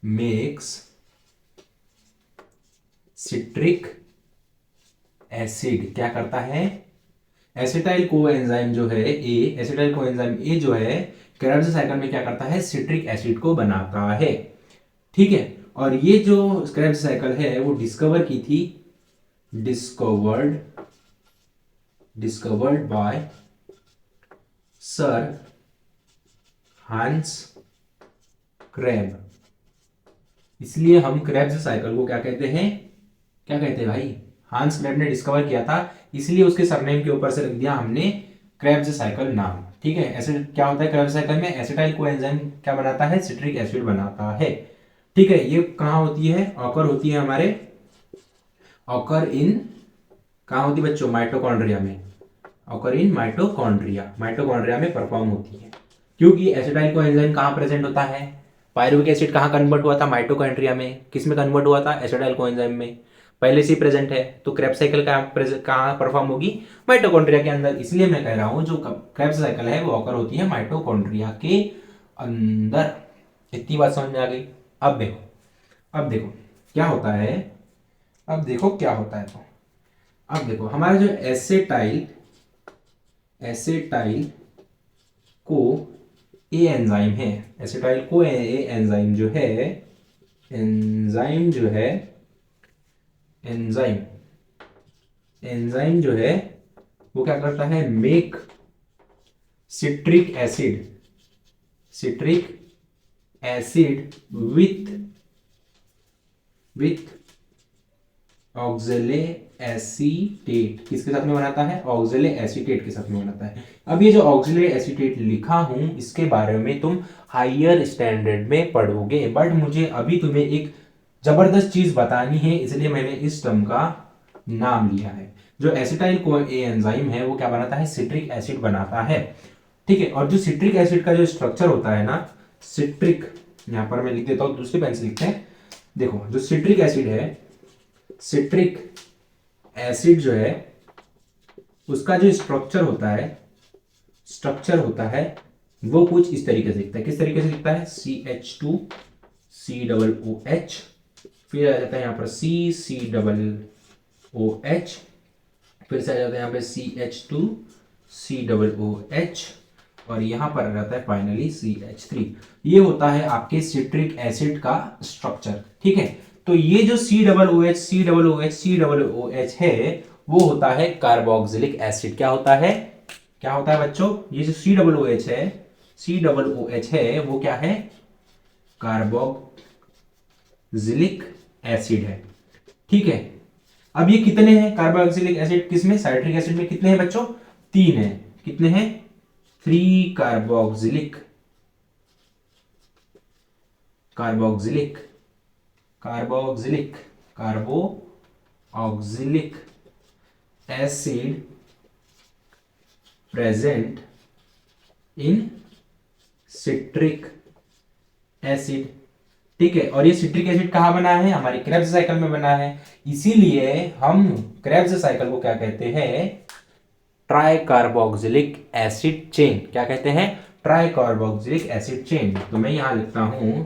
makes citric acid. क्या करता है? एसिटाइल कोएंजाइम जो है ए, एसिटाइल कोएंजाइम ए जो है क्रेब्स साइकिल में क्या करता है? सिट्रिक एसिड को बनाता है। ठीक है, और ये जो क्रेब्स साइकिल है वो डिस्कवर की थी, discovered by sir Hans Kreb. इसलिए हम क्रेब्स साइकिल को क्या कहते हैं? क्या कहते हैं भाई? हांस क्रेब ने डिस्कवर किया था, इसलिए उसके सरनेम के ऊपर से रख दिया हमने क्रेब्स साइकिल नाम। ठीक है, ऐसे क्या होता है क्रेब्स साइकिल में? एसिटाइल कोएंजाइम क्या बनाता है? सिट्रिक एसिड बनाता है। ठीक है, ये कहां होती है? ऑकर होती है हमारे, ऑकर इन, कहां होती है बच्चों? माइटोकॉन्ड्रिया में। ऑकर इन माइटोकॉन्ड्रिया, माइटोकॉन्ड्रिया में परफॉर्म होती है। क्योंकि एसिटाइल कोएंजाइम कहां प्रेजेंट होता है? पायरुविक एसिड कहां कन्वर्ट हुआ था? माइटोकॉन्ड्रिया में। किस में कन्वर्ट हुआ था? एसिटाइल कोएंजाइम में। पहले से ही प्रेजेंट है, तो क्रेब्स साइकिल कहां परफॉर्म होगी? माइटोकॉन्ड्रिया के अंदर। इसलिए मैं कह रहा हूं जो क्रेब्स साइकिल है वो ऑकर होती है माइटोकॉन्ड्रिया के अंदर। इतनी बात समझ में आ गई? अब देखो क्या होता है, अब देखो क्या होता है। तो अब देखो हमारा जो एसिटाइल को ए एंजाइम है, एसिटाइल को ए एंजाइम जो है, एंजाइम जो है वो क्या करता है? Make citric acid with oxaloacetate. किसके साथ में बनाता है? ऑक्जेले एसीटेट के साथ में बनाता है। अब ये जो ऑक्जेले एसीटेट लिखा हूं इसके बारे में तुम हायर स्टैंडर्ड में पढ़ोगे, बट मुझे अभी तुम्हें एक जबरदस्त चीज बतानी है, इसलिए मैंने इस टर्म का नाम लिया है। जो एसिटाइल CoA एंजाइम है वो क्या बनाता है, सिट्रिक एसिड बनाता है। ठीक है, और जो सिट्रिक एसिड का जो स्ट्रक्चर होता है ना, सिट्रिक, यहां पर मैं लिख देता हूं, दूसरी पेन से लिखते हैं। देखो जो सिट्रिक एसिड है, सिट्रिक एसिड जो है उसका जो स्ट्रक्चर होता है वो कुछ इस तरीके से दिखता है। किस तरीके से दिखता है, CH2COOH, फिर आ जाता है यहाँ पर CCOOH, फिर से आ जाता है यहाँ पे CH2COOH, और यहां पर आ जाता है फाइनली CH3। ये होता है आपके सिट्रिक एसिड का स्ट्रक्चर। ठीक है, तो ये जो COOH है वो होता है कार्बोक्सिलिक एसिड। क्या होता है, क्या होता है बच्चों, ये जो COOH है वो क्या है, कार्बोक्सिलिक एसिड है। ठीक है, अब ये कितने हैं कार्बोक्सिलिक एसिड, किसमें, साइट्रिक एसिड में कितने हैं बच्चों, 3 हैं। कितने हैं, 3 carboxylic acid present in citric acid. ठीक है, और ये सिट्रिक एसिड कहां बना है, हमारी क्रेब्स साइकिल में बना है। इसीलिए हम क्रेब्स साइकिल को क्या कहते हैं, ट्राई कार्बोक्सिलिक एसिड चेन। क्या कहते हैं, ट्राई कार्बोक्सिलिक एसिड चेन। तो मैं यहां लिखता हूं,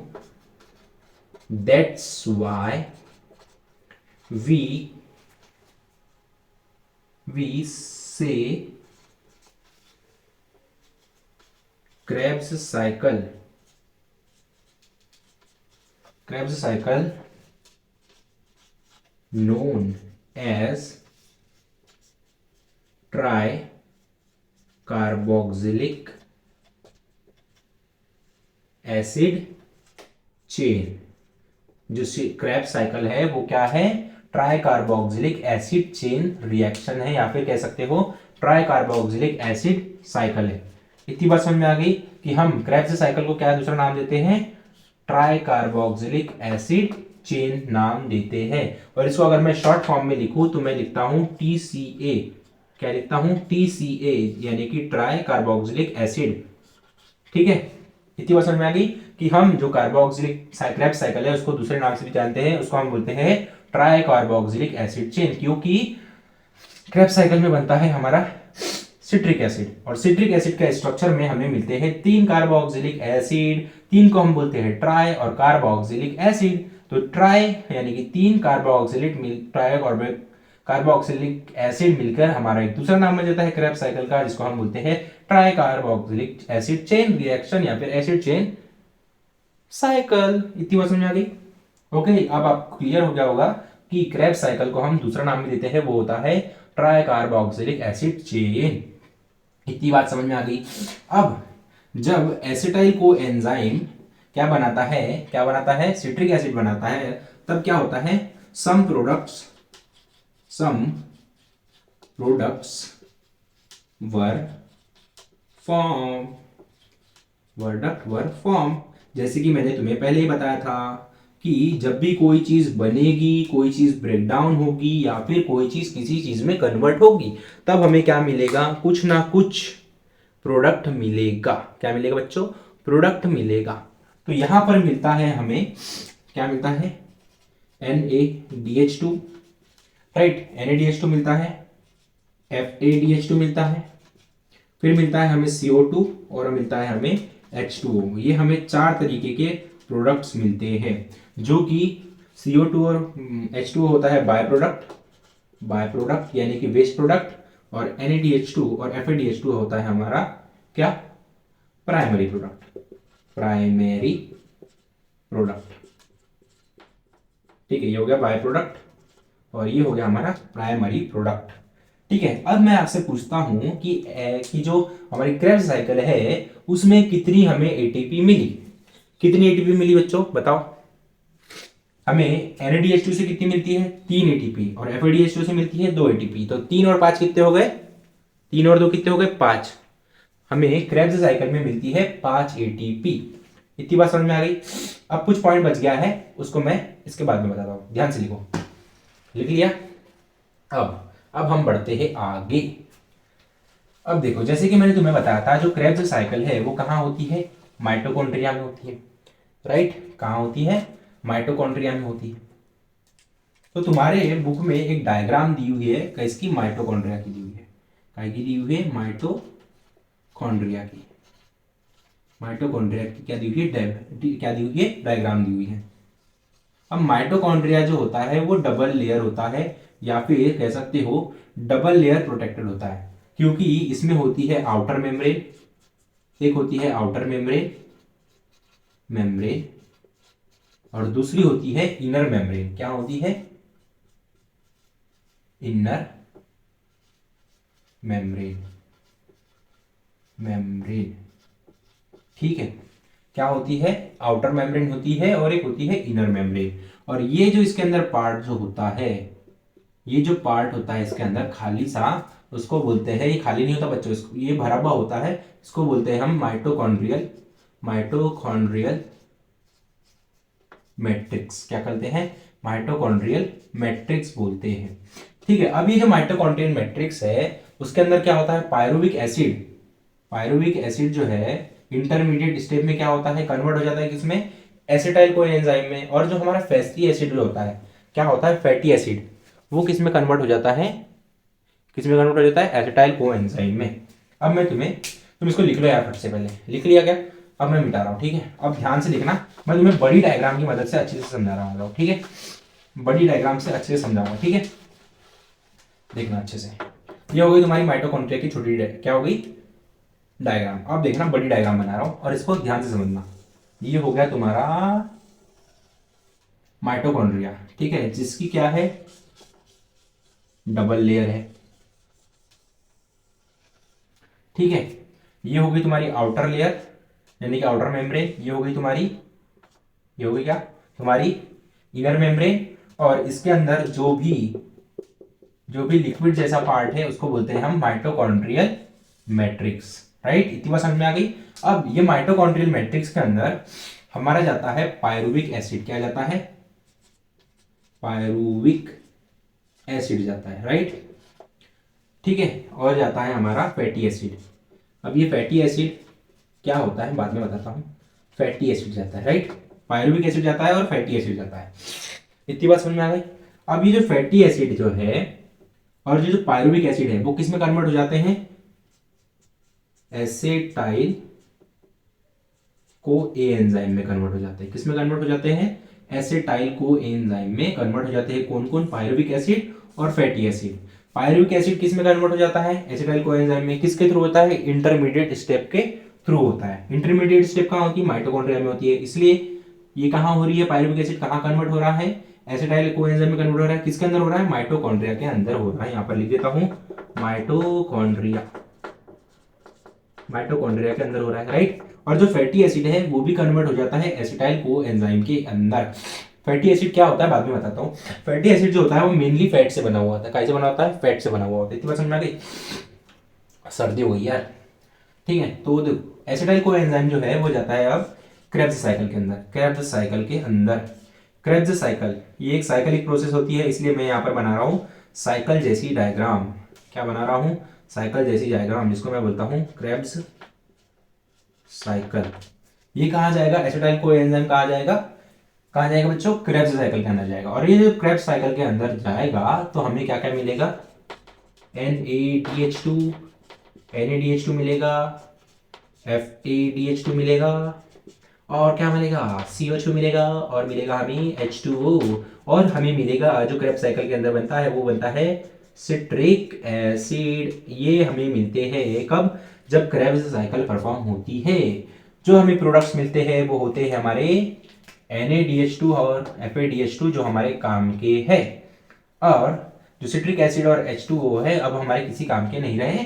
दैट्स वाई वी से Krebs cycle known as try-carboxylic acid chain. जो क्रेब्स साइकिल है वो क्या है, try carboxylic acid chain reaction है, या फिर कह सकते हो ट्राई कार्बोक्सिलिक एसिड साइकिल है। इतनी बात समझ में आ गई कि हम क्रेब्स साइकिल को क्या दूसरा नाम देते हैं, ट्राई कार्बोक्सिलिक एसिड चेन नाम देते हैं। और इसको अगर मैं शॉर्ट फॉर्म में लिखूं तो मैं लिखता हूं TCA। क्या लिखता हूं, TCA, यानी कि ट्राई कार्बोक्सिलिक एसिड। ठीक है, इतनी बात समझ में आ गई कि हम जो कार्बोक्सिलिक क्रेब्स साइकिल है उसको दूसरे नाम से भी जानते हैं, उसको हम बोलते हैं ट्राई कार्बोक्सिलिक एसिड चेन, क्योंकि क्रेब्स साइकिल में बनता है हमारा सिट्रिक एसिड, और सिट्रिक एसिड के स्ट्रक्चर में हमें मिलते हैं 3 कार्बोक्सिलिक एसिड, 3 को हम बोलते हैं ट्राई और कार्बोक्सिलिक एसिड। तो ट्राई यानी कि 3 कार्बोक्सिलिक एसिड मिलकर हमारा एक दूसरा नाम बन जाता है क्रेब्स साइकिल का, जिसको हम बोलते हैं try carboxylic acid chain reaction या फिर एसिड चेन साइकिल। इतनी बात समझ में आ गई। ओके, अब आप क्लियर हो गया होगा कि क्रेब्स साइकिल को हम दूसरा नाम भी देते हैं, वो होता है ट्राई कार्बोक्सिलिक एसिड चेन। इतनी बात समझ में आ गई। अब जब एसिटाइल को एंजाइम क्या बनाता है, सिट्रिक एसिड बनाता है, तब क्या होता है, सम प्रोडक्ट्स वर फॉर्म। जैसे कि मैंने तुम्हें पहले ही बताया था कि जब भी कोई चीज बनेगी, कोई चीज ब्रेक डाउन होगी या फिर कोई चीज किसी चीज में कन्वर्ट होगी, तब हमें क्या मिलेगा, कुछ ना कुछ प्रोडक्ट मिलेगा। क्या मिलेगा बच्चों, प्रोडक्ट मिलेगा। तो यहां पर मिलता है हमें, क्या मिलता है, NaDH2, राइट, NaDH2 मिलता है, FADH2 मिलता है, फिर मिलता है हमें CO2 और मिलता है हमें H2O। ये हमें 4 तरीके के प्रोडक्ट्स मिलते हैं, जो कि CO2 और H2O होता है बाय प्रोडक्ट यानी कि वेस्ट प्रोडक्ट, और NaDH2 और FADH2 होता है हमारा क्या, प्राइमरी प्रोडक्ट। ठीक है, ये हो गया बाय प्रोडक्ट और ये हो गया हमारा प्राइमरी प्रोडक्ट। ठीक है, अब मैं आपसे पूछता हूं कि जो हमारी क्रेब्स साइकिल है उसमें कितनी हमें एटीपी मिली। कितनी एटीपी मिली बच्चों बताओ, हमें NaDH2 से कितनी मिलती है, 3 एटीपी, और FADH2 से मिलती है 2 एटीपी। तो 3 और 5 कितने हो गए, 3 और 2 कितने हो गए, 5। हमें क्रेब्स साइकिल में मिलती है 5 एटीपी। इतनी बात समझ में आ गई। अब कुछ पॉइंट बच गया है, उसको मैं इसके बाद में बताता हूं, ध्यान से लिखो। लिख लिया। अब अब हम बढ़ते हैं आगे। अब देखो, जैसे कि मैंने तुम्हें बताया था, जो क्रेब्स साइकिल है वो कहाँ होती है, माइटोकॉन्ड्रिया में होती है, राइट। कहाँ होती है, माइटोकॉन्ड्रिया में होती है। तो तुम्हारे बुक में एक डायग्राम दी हुई है किसकी, माइटोकॉन्ड्रिया की दी हुई है। काय की दी हुई है, माइटोकॉन्ड्रिया की। माइटोकॉन्ड्रिया की क्या दी हुई है, क्या दी हुई है, डायग्राम दी हुई है। अब माइटोकॉन्ड्रिया जो होता है वो डबल लेयर होता है, या फिर कह सकते हो डबल लेयर प्रोटेक्टेड होता है, क्योंकि इसमें होती है आउटर मेम्ब्रेन, एक होती है आउटर मेम्ब्रेन मेम्ब्रेन और दूसरी होती है इनर मेम्ब्रेन। क्या होती है, इनर मेम्ब्रेन, मेम्ब्रेन, ठीक है। क्या होती है, आउटर मेम्ब्रेन होती है और एक होती है इनर मेम्ब्रेन। और ये जो इसके अंदर पार्ट जो होता है, ये जो पार्ट होता है इसके अंदर खाली सा, उसको बोलते हैं, ये खाली नहीं होता बच्चों, इसको ये भरा हुआ होता है, इसको बोलते हैं हम माइटोकॉन्ड्रियल, माइटोकॉन्ड्रियल मैट्रिक्स। क्या कहते हैं, माइटोकॉन्ड्रियल मैट्रिक्स बोलते हैं, ठीक है। अब ये जो माइटोकॉन्ड्रियल मैट्रिक्स है उसके अंदर क्या होता है, पायरुविक एसिड, पायरुविक एसिड जो है इंटरमीडिएट स्टेप में क्या होता है, कन्वर्ट हो जाता है किसमें, एसिटाइल को एंजाइम में। और जो हमारा फैटी एसिड जो होता है, क्या होता है, फैटी एसिड, वो किस में कन्वर्ट हो जाता है, किस में कन्वर्ट हो जाता है, एसिटाइल को एंजाइम में। अब मैं तुम इसको लिख लो यार, सबसे पहले लिख लिया क्या, अब मैं मिटा रहा हूँ, ठीक है। अब ध्यान से लिखना, मैं तुम्हें बड़ी डायग्राम की मदद से अच्छे से समझा रहा हूँ, ठीक है, बड़ी डायग्राम से अच्छे से समझाऊंगा, ठीक है। देखना अच्छे से, ये हो गई तुम्हारी माइटोकॉन्ड्रिया की छोटी क्या हो गई, डायग्राम। अब देखना बड़ी डायग्राम बना रहा हूं और इसको ध्यान से समझना। ये हो गया तुम्हारा माइटोकॉन्ड्रिया, ठीक है, जिसकी क्या है, डबल लेयर है, ठीक है। ये हो गई तुम्हारी आउटर लेयर यानी कि आउटर मेम्ब्रेन, ये हो गई तुम्हारी, ये हो गई क्या, तुम्हारी इनर मेम्ब्रेन। और इसके अंदर जो भी लिक्विड जैसा पार्ट है उसको बोलते हैं हम माइटोकॉन्ड्रियल मैट्रिक्स, राइट। इतनी बात समझ में आ गई। अब ये माइटोकॉन्ड्रियल मैट्रिक्स के अंदर हमारा जाता है पायरुविक एसिड, क्या जाता है, पायरुविक एसिड जाता है, राइट, ठीक है। और जाता है हमारा फैटी एसिड। अब ये फैटी एसिड क्या होता है बाद में बताता हूं, फैटी एसिड जाता है, राइट, पायरुविक एसिड जाता है और फैटी एसिड जाता है। इतनी बात समझ में आ गई। अब ये जो फैटी एसिड जो है और जो पायरुविक एसिड है वो किस में कन्वर्ट हो जाते हैं, एसेटाइल को ए एंजाइम में कन्वर्ट हो जाते हैं। किस में कन्वर्ट हो जाते हैं, एसेटाइल को एंजाइम में कन्वर्ट हो जाते हैं। कौन कौन, पायरुविक एसिड और फैटी एसिड। पायरुविक एसिड किस में कन्वर्ट हो जाता है, एसेटाइल को एंजाइम में, किसके थ्रू होता है, इंटरमीडिएट स्टेप के थ्रू होता है। इंटरमीडिएट स्टेप कहां होती है, माइटोकॉन्ड्रिया में होती है। इसलिए ये कहां हो रही है, पायरुविक एसिड कहां कन्वर्ट हो रहा है, एसिटाइल कोएंजाइम में कन्वर्ट हो रहा है। किसके अंदर हो रहा है, माइटोकॉन्ड्रिया के अंदर हो रहा है। यहां पर लिख देता हूं, माइटोकॉन्ड्रिया, माइटोकॉन्ड्रिया के अंदर हो रहा है, राइट। और जो फैटी एसिड है वो भी कन्वर्ट हो जाता है एसिटाइल कोएंजाइम के अंदर। फैटी एसिड क्या होता है बाद में बताता हूं। फैटी एसिड जो होता है वो मेनली फैट से बना हुआ होता है। कैसे बना होता है, फैट से बना हुआ होता है। इतनी बात समझ में आ गई, सर्दी हो गई यार, ठीक है। तो देखो एसिटाइल कोएंजाइम जो है वो जाता है अब क्रेब्स साइकिल के अंदर, क्रेब्स साइकिल के अंदर। क्रेब्स साइकिल ये एक साइकिलिक प्रोसेस होती है, इसलिए मैं यहाँ पर बना रहा हूँ साइकिल जैसी डायग्राम। क्या बना रहा हूँ, साइकिल जैसी डायग्राम, जिसको मैं बोलता हूँ क्रेब्स साइकिल। ये कहाँ जाएगा, एसिटाइल कोएंजाइम कहाँ जाएगा, कहाँ जाएगा बच्चों, क्रेब्स साइकिल के अंदर जाएगा। और ये जो क्रेब्स साइकिल के अंदर जाएगा तो हमें क्या क्या मिलेगा, NADH2, NADH2 मिलेगा, FADH2 मिलेगा, और क्या मिलेगा, CO2 मिलेगा, और मिलेगा हमें H2O। और हमें मिलेगा जो क्रेब्स साइकिल के अंदर बनता है वो बनता है सिट्रिक एसिड। ये हमें मिलते हैं कब, जब क्रेब्स साइकिल परफॉर्म होती है। जो हमें प्रोडक्ट्स मिलते हैं वो होते हैं हमारे NADH2 और FADH2 जो हमारे काम के हैं। और जो सिट्रिक एसिड और H2O है अब हमारे किसी काम के नहीं रहे,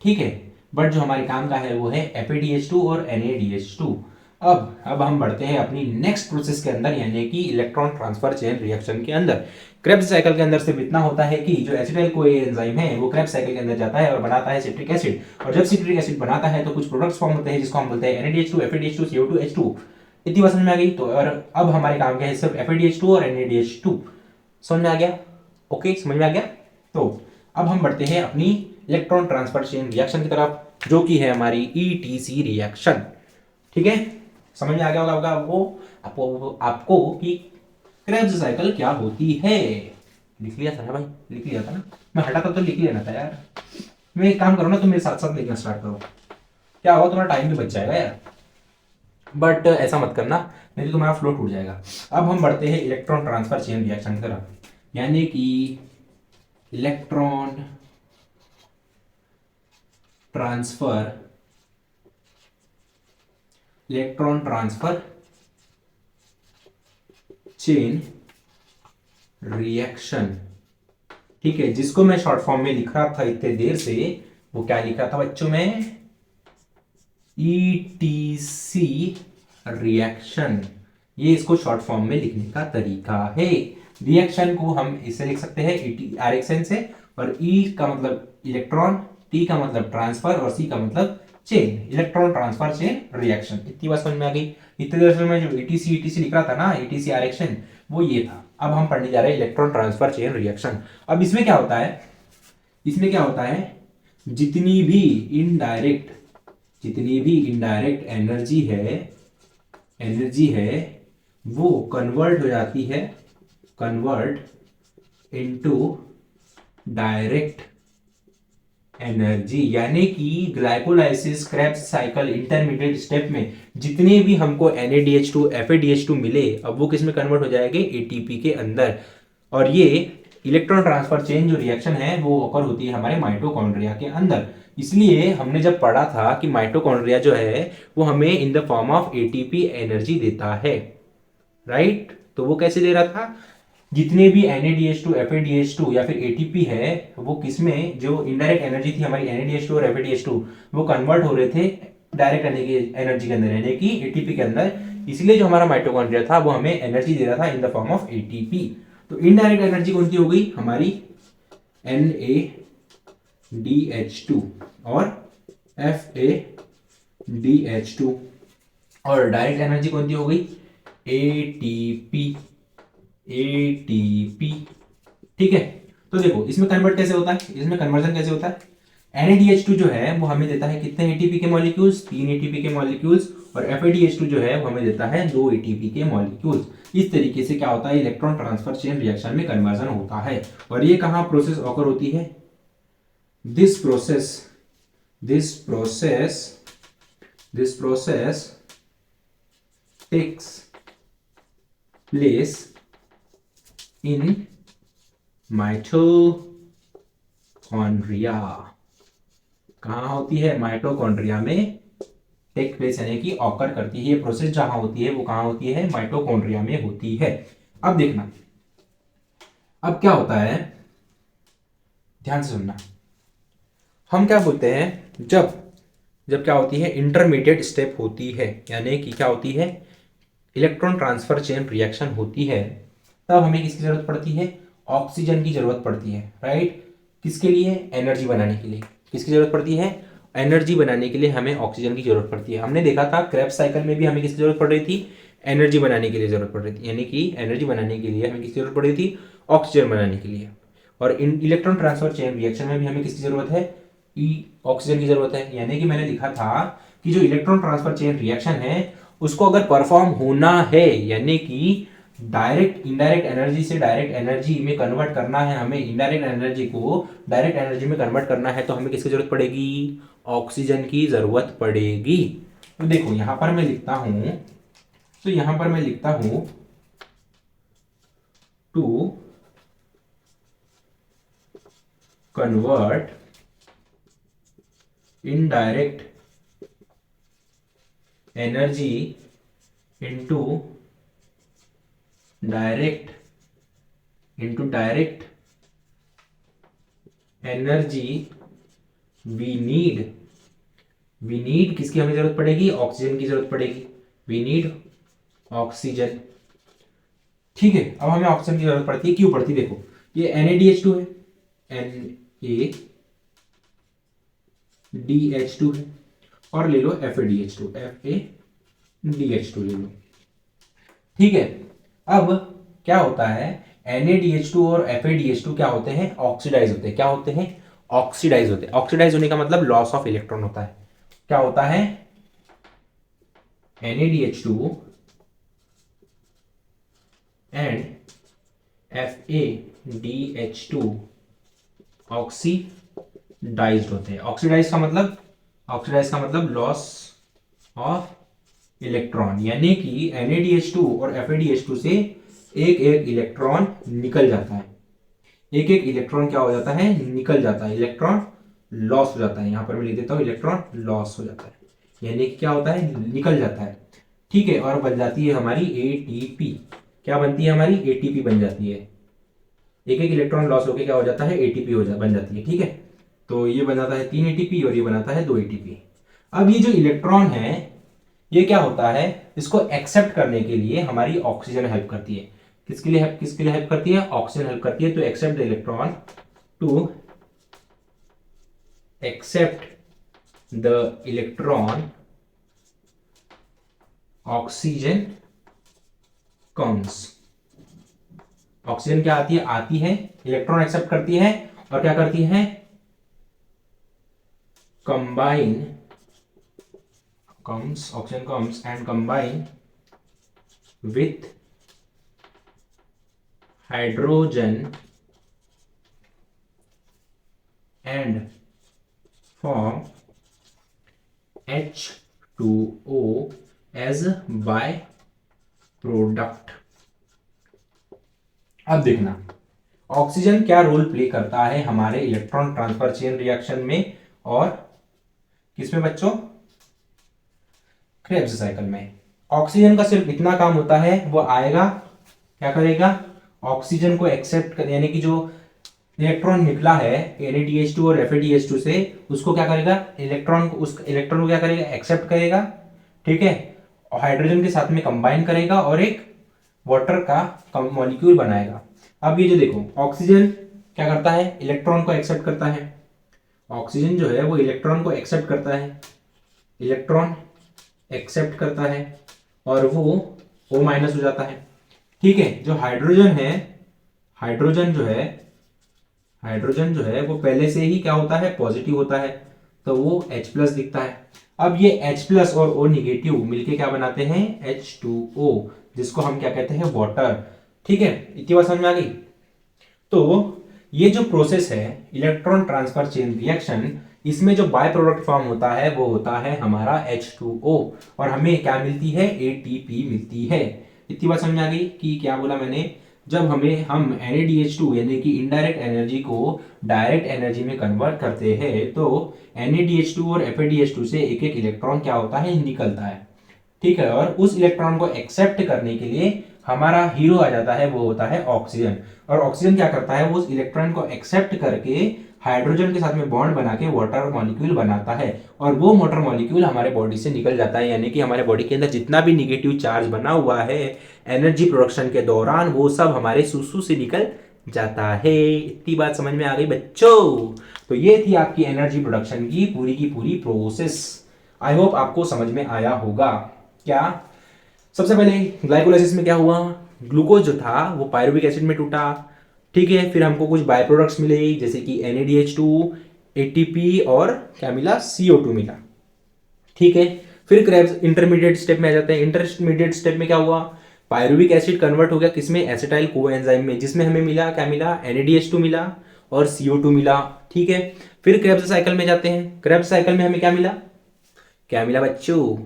ठीक है। बट जो हमारे काम का है वो है FADH2 और NADH2। अब हम बढ़ते हैं अपनी नेक्स्ट प्रोसेस के अंदर, यानी कि इलेक्ट्रॉन ट्रांसफर चेन रिएक्शन के अंदर। क्रेब्स साइकिल के अंदर सिर्फ इतना होता है कि जो एसिटाइल कोएंजाइम है वो क्रेब्स साइकिल के अंदर जाता है और बनाता है सिट्रिक एसिड। और जब सिट्रिक एसिड बनाता है तो कुछ प्रोडक्ट्स फॉर्म होते हैं जिसको हम बोलते हैं NADH2, FADH2, CO2, H2। इतनी बात समझ में आ गई। तो और अब हमारे काम के है सिर्फ FADH2 और NADH2। समझ में आ गया, ओके, समझ में आ गया। तो अब हम बढ़ते हैं अपनी इलेक्ट्रॉन ट्रांसफर चेन रिएक्शन की तरफ, जो कि है हमारी ईटीसी रिएक्शन। ठीक है, समझ में आ गया होगा आपको आपको कि क्रेब्स साइकिल क्या होती है। लिख लिया था ना भाई, लिख लिया था ना, मैं हटाता तो लिख लेना था यार। मैं एक काम करो ना, तुम मेरे साथ साथ लिखना स्टार्ट करो, क्या होगा तुम्हारा टाइम भी बच जाएगा यार। बट ऐसा मत करना, नहीं तो तुम्हारा फ्लो टूट जाएगा। अब हम बढ़ते हैं इलेक्ट्रॉन ट्रांसफर चेन रिएक्शन की तरफ, यानी कि इलेक्ट्रॉन ट्रांसफर चेन रिएक्शन। ठीक है, जिसको मैं शॉर्ट फॉर्म में लिख रहा था इतने देर से, वो क्या लिख रहा था बच्चों में, ईटीसी रिएक्शन। ये इसको शॉर्ट फॉर्म में लिखने का तरीका है। रिएक्शन को हम इससे लिख सकते हैं आरएक्सएन से, और ई का मतलब इलेक्ट्रॉन, टी का मतलब ट्रांसफर, और सी का मतलब chain, electron transfer chain reaction. इतनी बात समझ में आ गई। इतने देर से मैं जो ईटीसी लिख रहा था ना, ईटीसी आरएक्सएन, वो ये था। अब हम पढ़ने जा रहे हैं इलेक्ट्रॉन ट्रांसफर चेन रिएक्शन। अब इसमें क्या होता है, इसमें क्या होता है, जितनी भी इनडायरेक्ट एनर्जी है वो कन्वर्ट हो जाती है, कन्वर्ट इनटू डायरेक्ट एनर्जी। यानी कि glycolysis Krebs cycle intermediate step में जितने भी हमको NADH2 FADH2 मिले, अब वो किस में कन्वर्ट हो जाएंगे, ATP के अंदर। और ये इलेक्ट्रॉन ट्रांसफर चेन जो रिएक्शन है वो ऑकर होती है हमारे माइटोकॉन्ड्रिया के अंदर। इसलिए हमने जब पढ़ा था कि माइटोकॉन्ड्रिया जो है वो हमें in the form of ATP energy देता है, राइट। तो वो कैसे दे रहा था, जितने भी NADH2 FADH2 या फिर ATP है, वो किसमें, जो इनडायरेक्ट एनर्जी थी हमारी NADH2 और FADH2, वो कन्वर्ट हो रहे थे डायरेक्ट एनर्जी के अंदर, यानी कि ATP के अंदर। इसलिए जो हमारा माइटोकॉन्ड्रिया था वो हमें एनर्जी दे रहा था in the form of ATP। तो इनडायरेक्ट एनर्जी कौन सी हो गई हमारी, NADH2 और FADH2, और डायरेक्ट एनर्जी कौन सी हो गई, ATP। ठीक है, तो देखो इसमें कन्वर्ट कैसे होता है, इसमें कन्वर्जन कैसे होता है। NADH2 जो है वो हमें देता है कितने ATP के मॉलिक्यूल्स, 3 ATP के मॉलिक्यूल्स, और FADH2 जो है वो हमें देता है 2 ATP के मॉलिक्यूल्स। इस तरीके से क्या होता है, इलेक्ट्रॉन ट्रांसफर चेन रिएक्शन में कन्वर्जन होता है। और ये कहां प्रोसेस ऑकर होती है, this process takes place in mitochondria. कहां होती है, माइटोकॉन्ड्रिया में टेक प्लेस, यानी कि ऑकर करती है। ये प्रोसेस जहां होती है वो कहां होती है, माइटोकॉन्ड्रिया में होती है। अब देखना, अब क्या होता है, ध्यान से सुनना। हम क्या बोलते हैं, जब क्या होती है, इंटरमीडिएट स्टेप होती है, यानी कि क्या होती है, इलेक्ट्रॉन ट्रांसफर चेन रिएक्शन होती है, तब हमें किसकी जरूरत पड़ती है, ऑक्सीजन की जरूरत पड़ती है, राइट। किसके लिए, एनर्जी बनाने के लिए। किसकी जरूरत पड़ती है, एनर्जी बनाने के लिए हमें ऑक्सीजन की जरूरत पड़ती है। हमने देखा था क्रेब्स साइकिल में भी हमें किसकी जरूरत पड़ रही थी, एनर्जी बनाने के लिए जरूरत पड़ रही थी, यानी कि एनर्जी बनाने के लिए हमें किसकी जरूरत पड़ रही थी, ऑक्सीजन बनाने के लिए। और इन इलेक्ट्रॉन ट्रांसफर चेन रिएक्शन में भी हमें किसकी जरूरत है, ऑक्सीजन की जरूरत है। यानी कि मैंने लिखा था कि जो इलेक्ट्रॉन ट्रांसफर चेन रिएक्शन है उसको अगर परफॉर्म होना है, यानी कि डायरेक्ट इनडायरेक्ट एनर्जी से डायरेक्ट एनर्जी में कन्वर्ट करना है, हमें इनडायरेक्ट एनर्जी को डायरेक्ट एनर्जी में कन्वर्ट करना है, तो हमें किसकी जरूरत पड़ेगी, ऑक्सीजन की जरूरत पड़ेगी। तो देखो यहां पर मैं लिखता हूं, to convert indirect energy into direct energy, we need किसकी हमें जरूरत पड़ेगी, ऑक्सीजन की जरूरत पड़ेगी, वी नीड ऑक्सीजन। ठीक है, अब हमें ऑक्सीजन की जरूरत पड़ती है, क्यों पड़ती है, देखो ये NADH2 है, NADH2 है, और ले लो FADH2 ले लो। ठीक है, अब क्या होता है, NaDH2 और FeDH2 क्या होते हैं, ऑक्सीडाइज होते हैं। क्या होते हैं, ऑक्सीडाइज होते हैं। ऑक्सीडाइज होने का मतलब लॉस ऑफ इलेक्ट्रॉन होता है। क्या होता है, NaDH2 एंड FeDH2 ऑक्सीडाइज्ड होते हैं। ऑक्सीडाइज का मतलब लॉस ऑफ इलेक्ट्रॉन, यानी कि NaDH2 और FeDH2 से एक एक इलेक्ट्रॉन निकल जाता है। एक एक इलेक्ट्रॉन क्या हो जाता है, निकल जाता है, इलेक्ट्रॉन लॉस हो जाता है। यहां पर मैं लिख देता हूं, इलेक्ट्रॉन लॉस हो जाता है, यानी कि क्या होता है, निकल जाता है। ठीक है, और बन जाती है हमारी ATP। क्या बनती है हमारी, ATP बन जाती है। एक एक इलेक्ट्रॉन लॉस होकर क्या हो जाता है, ATP बन जाती है। ठीक है, तो ये बन जाता है 3 ATP और ये बनाता है 2 ATP। अब ये जो इलेक्ट्रॉन है, ये क्या होता है, इसको एक्सेप्ट करने के लिए हमारी ऑक्सीजन हेल्प करती है। किसके लिए हेल्प करती है, ऑक्सीजन हेल्प करती है। तो accept the electron, to accept the electron oxygen comes. Oxygen क्या आती है इलेक्ट्रॉन एक्सेप्ट करती है और क्या करती है, combine oxygen comes and combine with hydrogen and form H2O as by product. अब देखना ऑक्सीजन क्या रोल प्ले करता है हमारे इलेक्ट्रॉन ट्रांसफर चेन रिएक्शन में और किसमें बच्चों, क्रेब्स साइकिल में। ऑक्सीजन का सिर्फ इतना काम होता है, वो आएगा क्या करेगा, ऑक्सीजन को एक्सेप्ट कर, यानी कि जो इलेक्ट्रॉन निकला है NaDH2 और FeDH2 से, उसको क्या करेगा, उस इलेक्ट्रॉन को क्या करेगा, एक्सेप्ट करेगा। ठीक है, और हाइड्रोजन के साथ में कंबाइन करेगा और एक वाटर का मॉलिक्यूल बनाएगा। अब ये जो देखो, ऑक्सीजन क्या करता है, इलेक्ट्रॉन को एक्सेप्ट करता है। ऑक्सीजन जो है वो इलेक्ट्रॉन को एक्सेप्ट करता है, इलेक्ट्रॉन एक्सेप्ट करता है और वो O- हो जाता है। ठीक है, जो हाइड्रोजन है, हाइड्रोजन जो है वो पहले से ही क्या होता है, पॉजिटिव होता है, तो वो H+ दिखता है। अब ये H+ और O निगेटिव मिलके क्या बनाते हैं, H2O, जिसको हम क्या कहते हैं, वाटर। ठीक है, इतनी बात समझ में आ गई। तो ये जो प्रोसेस है इलेक्ट्रॉन ट्रांसफर चेन रिएक्शन, इसमें जो बाय प्रोडक्ट फॉर्म होता है वो होता है हमारा H2O और हमें क्या मिलती है, ATP मिलती है। इतनी बात समझ में आ गई कि क्या बोला मैंने, जब हम NaDH2 यानी कि इनडायरेक्ट एनर्जी को डायरेक्ट एनर्जी में कन्वर्ट करते हैं तो NaDH2 और FeDH2 से एक एक इलेक्ट्रॉन क्या होता है, निकलता है। ठीक है, और उस इलेक्ट्रॉन को एक्सेप्ट करने के लिए हमारा हीरो आ जाता है, वो होता है ऑक्सीजन। और ऑक्सीजन क्या करता है, वो उस इलेक्ट्रॉन को एक्सेप्ट करके हाइड्रोजन के साथ में बॉन्ड बना के वाटर मॉलिक्यूल बनाता है और वो वाटर मॉलिक्यूल हमारे बॉडी से निकल जाता है, यानी कि हमारे बॉडी के अंदर जितना भी निगेटिव चार्ज बना हुआ है एनर्जी प्रोडक्शन के दौरान, वो सब हमारे सुसु से निकल जाता है। इतनी बात समझ में आ गई बच्चों। तो ये थी आपकी एनर्जी प्रोडक्शन की पूरी प्रोसेस। आई होप आपको समझ में आया होगा। क्या सबसे पहले ग्लाइकोलाइसिस में क्या हुआ, ग्लूकोज जो था वो पायरुविक एसिड में टूटा। ठीक है, फिर हमको कुछ बाय प्रोडक्ट्स मिले जैसे कि NaDH2, ATP और क्या मिला, CO2 मिला। ठीक है, फिर क्रेब्स इंटरमीडिएट स्टेप में आ जाते हैं। इंटरमीडिएट स्टेप में क्या हुआ, पायरुविक एसिड कन्वर्ट हो गया किसमें, एसिटाइल कोएंजाइम में, जिसमें हमें मिला क्या मिला, NaDH2 मिला और CO2 मिला। ठीक है, फिर क्रेब्स साइकिल में जाते हैं। क्रेब्स साइकिल में हमें क्या मिला बच्चों,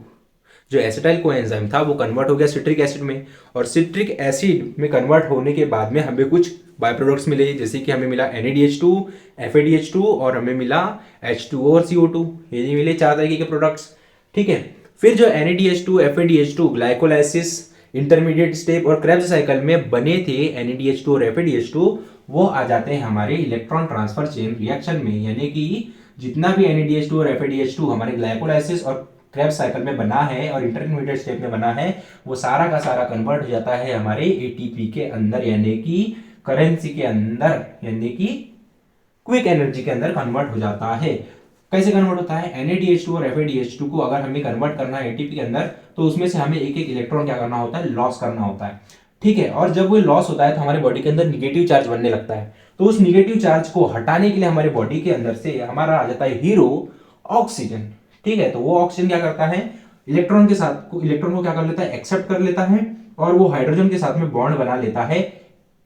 जो एसिटाइल कोएंजाइम था वो कन्वर्ट हो गया सिट्रिक एसिड में, और सिट्रिक एसिड में कन्वर्ट होने के बाद में हमें कुछ बाय प्रोडक्ट्स मिले जैसे कि हमें मिला NaDH2, FeDH2 और हमें मिला H2O और CO2। ये मिले 4 तरीके के प्रोडक्ट्स। ठीक है, फिर जो NaDH2, FeDH2 glycolysis intermediate step और क्रेब्स साइकिल में बने थे NaDH2 और FeDH2, वो आ जाते हैं हमारे इलेक्ट्रॉन ट्रांसफर चेन रिएक्शन में, यानी कि जितना भी NaDH2 और FeDH2 हमारे ग्लाइकोलाइसिस और क्रेब्स साइकिल में बना है और इंटरमीडिएट स्टेप में बना है, वो सारा का सारा कन्वर्ट हो जाता है हमारे ATP के अंदर, यानी कि करेंसी के अंदर, यानी कि क्विक एनर्जी के अंदर कन्वर्ट हो जाता है। कैसे कन्वर्ट होता है, NaDH2 और FeDH2 को अगर हमें कन्वर्ट करना है ATP के अंदर, तो उसमें से हमें एक एक इलेक्ट्रॉन क्या करना होता है, लॉस करना होता है। ठीक है। और जब वो लॉस होता है तो हमारे बॉडी के अंदर निगेटिव चार्ज बनने लगता है। तो उस निगेटिव चार्ज को हटाने के लिए हमारे बॉडी के अंदर से हमारा आ जाता है हीरो ऑक्सीजन। ठीक है, तो वो ऑक्सीजन क्या करता है, इलेक्ट्रॉन के साथ इलेक्ट्रॉन को क्या कर लेता है, एक्सेप्ट कर लेता है और वो हाइड्रोजन के साथ में बॉन्ड बना लेता है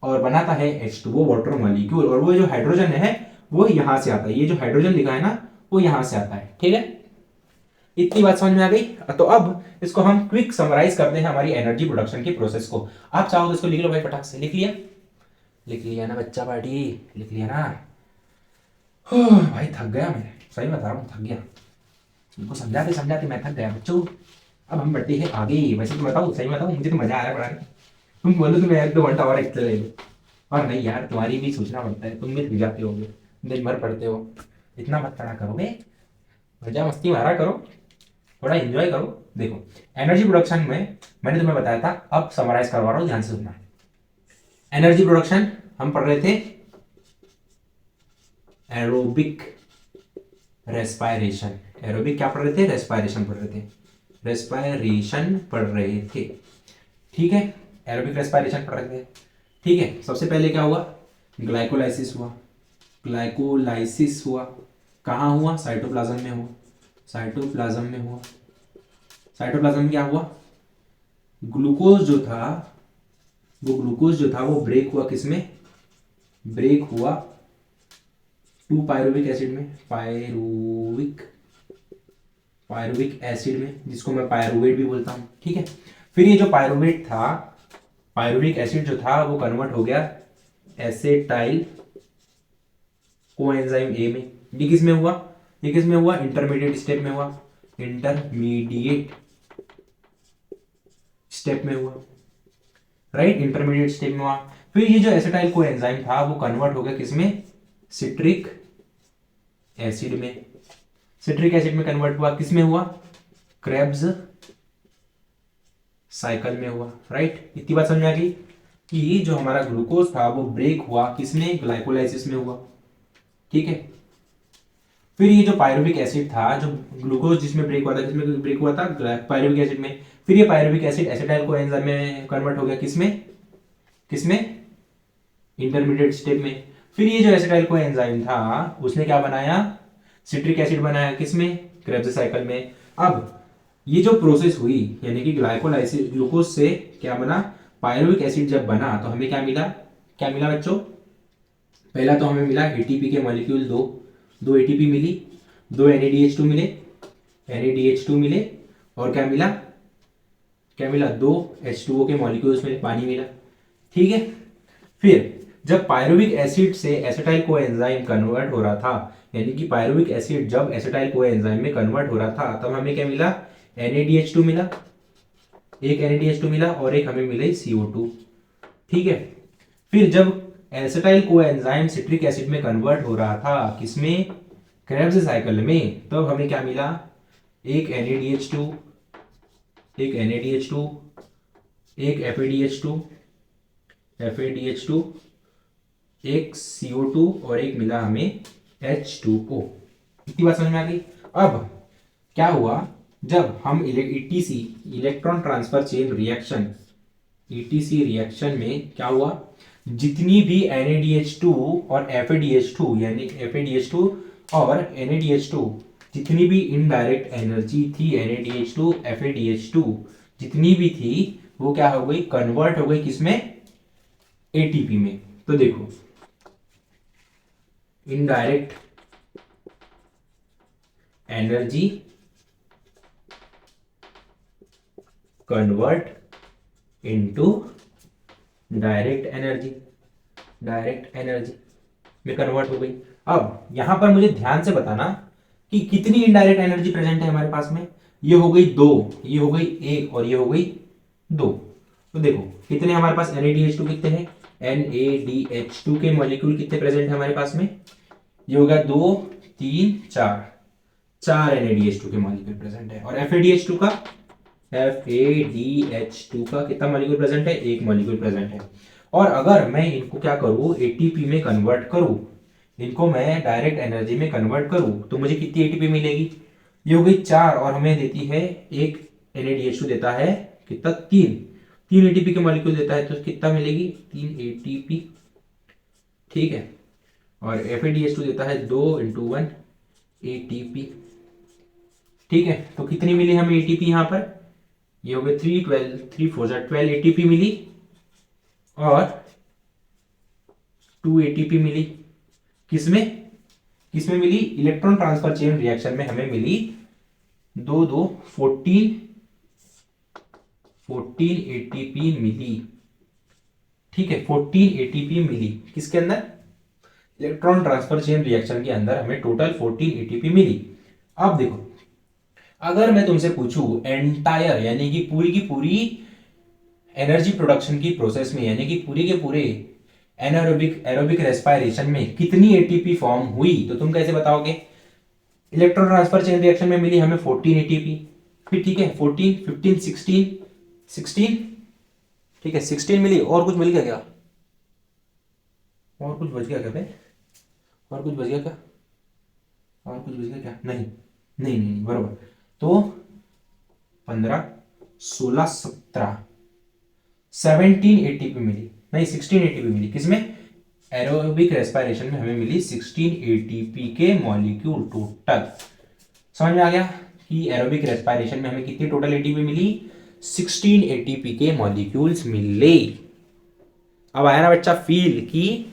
और बनाता है H2O वाटर मॉलिक्यूल। और वो जो हाइड्रोजन है वो यहां से आता है, ये जो हाइड्रोजन लिखा है ना वो यहां से आता है। ठीक है, इतनी बात समझ में आ गई। तो अब इसको हम क्विक समराइज करते हैं हमारी एनर्जी प्रोडक्शन की प्रोसेस को। आप चाहो तो इसको लिख लो भाई, फटाक से लिख लिया, लिख लिया ना बच्चा पार्टी, लिख लिया ना। भाई थक गया मैं, सही बता रहा हूँ थक गया, उनको समझाते समझाते मैं थक गया बच्चों। अब हम बढ़ते हैं आगे। वैसे तो बताऊँ, सही बताऊँ, मुझे तो मजा आ रहा है पढ़ाने। तुम बोलो तो मैं 1-2 घंटा और एक्स्ट्रा ले लूँ। और नहीं यार, तुम्हारी भी सोचना पड़ता है, तुम भी थक जाते होगे, दिन भर पढ़ते हो, इतना मत पढ़ा करो बे, मजा मस्ती मारा करो, थोड़ा एंजॉय करो। देखो एनर्जी प्रोडक्शन में मैंने तुम्हें बताया था, अब समराइज करवा रहा हूँ, ध्यान से सुनना। एनर्जी प्रोडक्शन हम पढ़ रहे थे एरोबिक रेस्पायरेशन। एरोबिक क्या पढ़ रहे थे, रेस्पायरेशन पढ़ रहे थे, रेस्पायरेशन पढ़ रहे थे। ठीक है, एरोबिक रेस्पायरेशन पढ़ रहे थे। ठीक है, सबसे पहले क्या हुआ, ग्लाइकोलाइसिस हुआ। ग्लाइकोलाइसिस हुआ कहाँ हुआ, साइटोप्लाज्म में हुआ, साइटोप्लाज्म में हुआ। साइटोप्लाज्म में क्या हुआ, ग्लूकोज जो था वो ब्रेक हुआ, किसमें ब्रेक हुआ, 2 पायरुविक एसिड में, पायरुविक एसिड में, जिसको मैं पायरुवेट भी बोलता हूं। ठीक है, फिर ये जो पायरुवेट था, पायरुविक एसिड जो था वो कन्वर्ट हो गया एसेटाइल कोएंजाइम ए में। ये किस में हुआ, ये किस में हुआ, इंटरमीडिएट स्टेप में हुआ, इंटरमीडिएट स्टेप में हुआ, राइट, इंटरमीडिएट स्टेप में हुआ। फिर ये जो एसिटाइल कोएंजाइम था वो कन्वर्ट हो गया किसमें, सिट्रिक एसिड में। सिट्रिक एसिड में कन्वर्ट हुआ, किसमें हुआ, क्रेब्स साइकिल में हुआ, राइट। इतनी बात समझ में आ गई कि जो हमारा ग्लूकोज था वो ब्रेक हुआ किसमें, ग्लाइकोलाइसिस में हुआ। ठीक है, फिर ये जो पायरुविक एसिड था, जो ग्लूकोज जिसमें ब्रेक हुआ था, किसमें ब्रेक हुआ था, पायरुविक एसिड में। फिर ये पायरुविक एसिड एसिटाइल कोएंजाइम में कन्वर्ट हो गया, किसमें किसमें, इंटरमीडिएट स्टेप में। फिर ये जो एसिटाइल कोएंजाइम था उसने क्या बनाया, सिट्रिक एसिड बनाया, किसमें, क्रेब्स साइकिल में। अब ये जो प्रोसेस हुई, यानी कि ग्लाइकोलाइसिस, ग्लूकोज से क्या बना, पायरुविक एसिड जब बना तो हमें क्या मिला, क्या मिला बच्चों, पहला तो हमें मिला एटीपी के मॉलिक्यूल, दो एटीपी मिली, 2 NADH2 मिले, NADH2 मिले, और क्या मिला, क्या मिला, 2 H2O के मॉलिक्यूल्स मिले, पानी मिला। ठीक है, फिर जब पायरुविक एसिड से एसिटाइल कोएंजाइम कन्वर्ट हो रहा था, यानी कि पायरुविक एसिड जब एसिटाइल कोएंजाइम में कन्वर्ट हो रहा था, तब हमें क्या मिला, NADH2 मिला, एक NADH2 मिला और एक हमें मिला CO2। ठीक है, फिर जब एसिटाइल कोएंजाइम सिट्रिक एसिड में कन्वर्ट हो रहा था, किसमें, क्रेब्स साइकिल में, तब हमें क्या मिला, एक NADH2, एक NADH2, एक FADH2, एक CO2 और एक मिला हमें H2O। इतनी बात समझ में आ गई। अब क्या हुआ, जब हम ETC electron transfer chain reaction, ETC reaction में क्या हुआ, जितनी भी NADH2 और FADH2 यानी FADH2 और NADH2 जितनी भी इनडायरेक्ट एनर्जी थी, NADH2 FADH2 जितनी भी थी, वो क्या हो गई, कन्वर्ट हो गई किसमें, ATP में। तो देखो indirect energy convert into direct energy, direct energy में कन्वर्ट हो गई। अब यहां पर मुझे ध्यान से बताना कि कितनी इनडायरेक्ट एनर्जी प्रेजेंट है हमारे पास में, ये हो गई 2, ये हो गई 1 और ये हो गई 2। तो देखो कितने हमारे पास NADH2 कितने हैं, NADH2 के मॉलिक्यूल कितने प्रेजेंट है हमारे पास में, ये हो गया 2 3 4, 4 NADH2 के मॉलिक्यूल प्रेजेंट है। और FADH2 का, FADH2 का कितना मॉलिक्यूल प्रेजेंट है, एक मॉलिक्यूल प्रेजेंट है। और अगर मैं इनको क्या करूं, ATP में कन्वर्ट करूं, इनको मैं डायरेक्ट एनर्जी में कन्वर्ट करूं, तो मुझे कितनी ATP मिलेगी, ये हो गई 4 और हमें देती है एक NADH2 देता है कितना, 3। 3 एटीपी के मॉलिक्यूल देता है तो कितना मिलेगी, 3 एटीपी, ठीक है। और FADH2 देता है 2 × 1 एटीपी, ठीक है। तो कितनी मिली हमें एटीपी यहाँ पर, ये हो गए 3 12 3 4 12 एटीपी मिली, और 2 एटीपी मिली। किसमें किसमें मिली, इलेक्ट्रॉन ट्रांसफर चेन रिएक्शन में हमें मिली 2 2 14 एटीपी मिली, ठीक है। 14 एटीपी मिली किसके अंदर, इलेक्ट्रॉन ट्रांसफर चेन रिएक्शन के अंदर हमें टोटल 14 एटीपी मिली। अब देखो, अगर मैं तुमसे पूछूं एंटायर यानी कि पूरी की पूरी एनर्जी प्रोडक्शन की प्रोसेस में, यानी कि पूरे के पूरे एरोबिक रेस्पायरेशन में कितनी एटीपी फॉर्म हुई, तो तुम कैसे बताओगे। इलेक्ट्रॉन ट्रांसफर चेन रिएक्शन में मिली हमें 14 एटीपी, फिर ठीक है 14 15 16, ठीक है 16 मिली, और कुछ मिल गया क्या, और कुछ बच गया क्या भाई, और कुछ बच गया क्या, और कुछ बच गया क्या, नहीं नहीं नहीं बराबर। तो 15 16 17 17 एटीपी मिली, नहीं 16 एटीपी मिली, किसमें, एरोबिक रेस्पिरेशन में हमें मिली 16 एटीपी के मॉलिक्यूल टोटल। समझ में आ गया कि एरोबिक रेस्पिरेशन में हमें कितनी टोटल एटीपी मिली, 16 एटीपी के मॉलिक्यूल्स मिले। अब आया ना बच्चा फील कि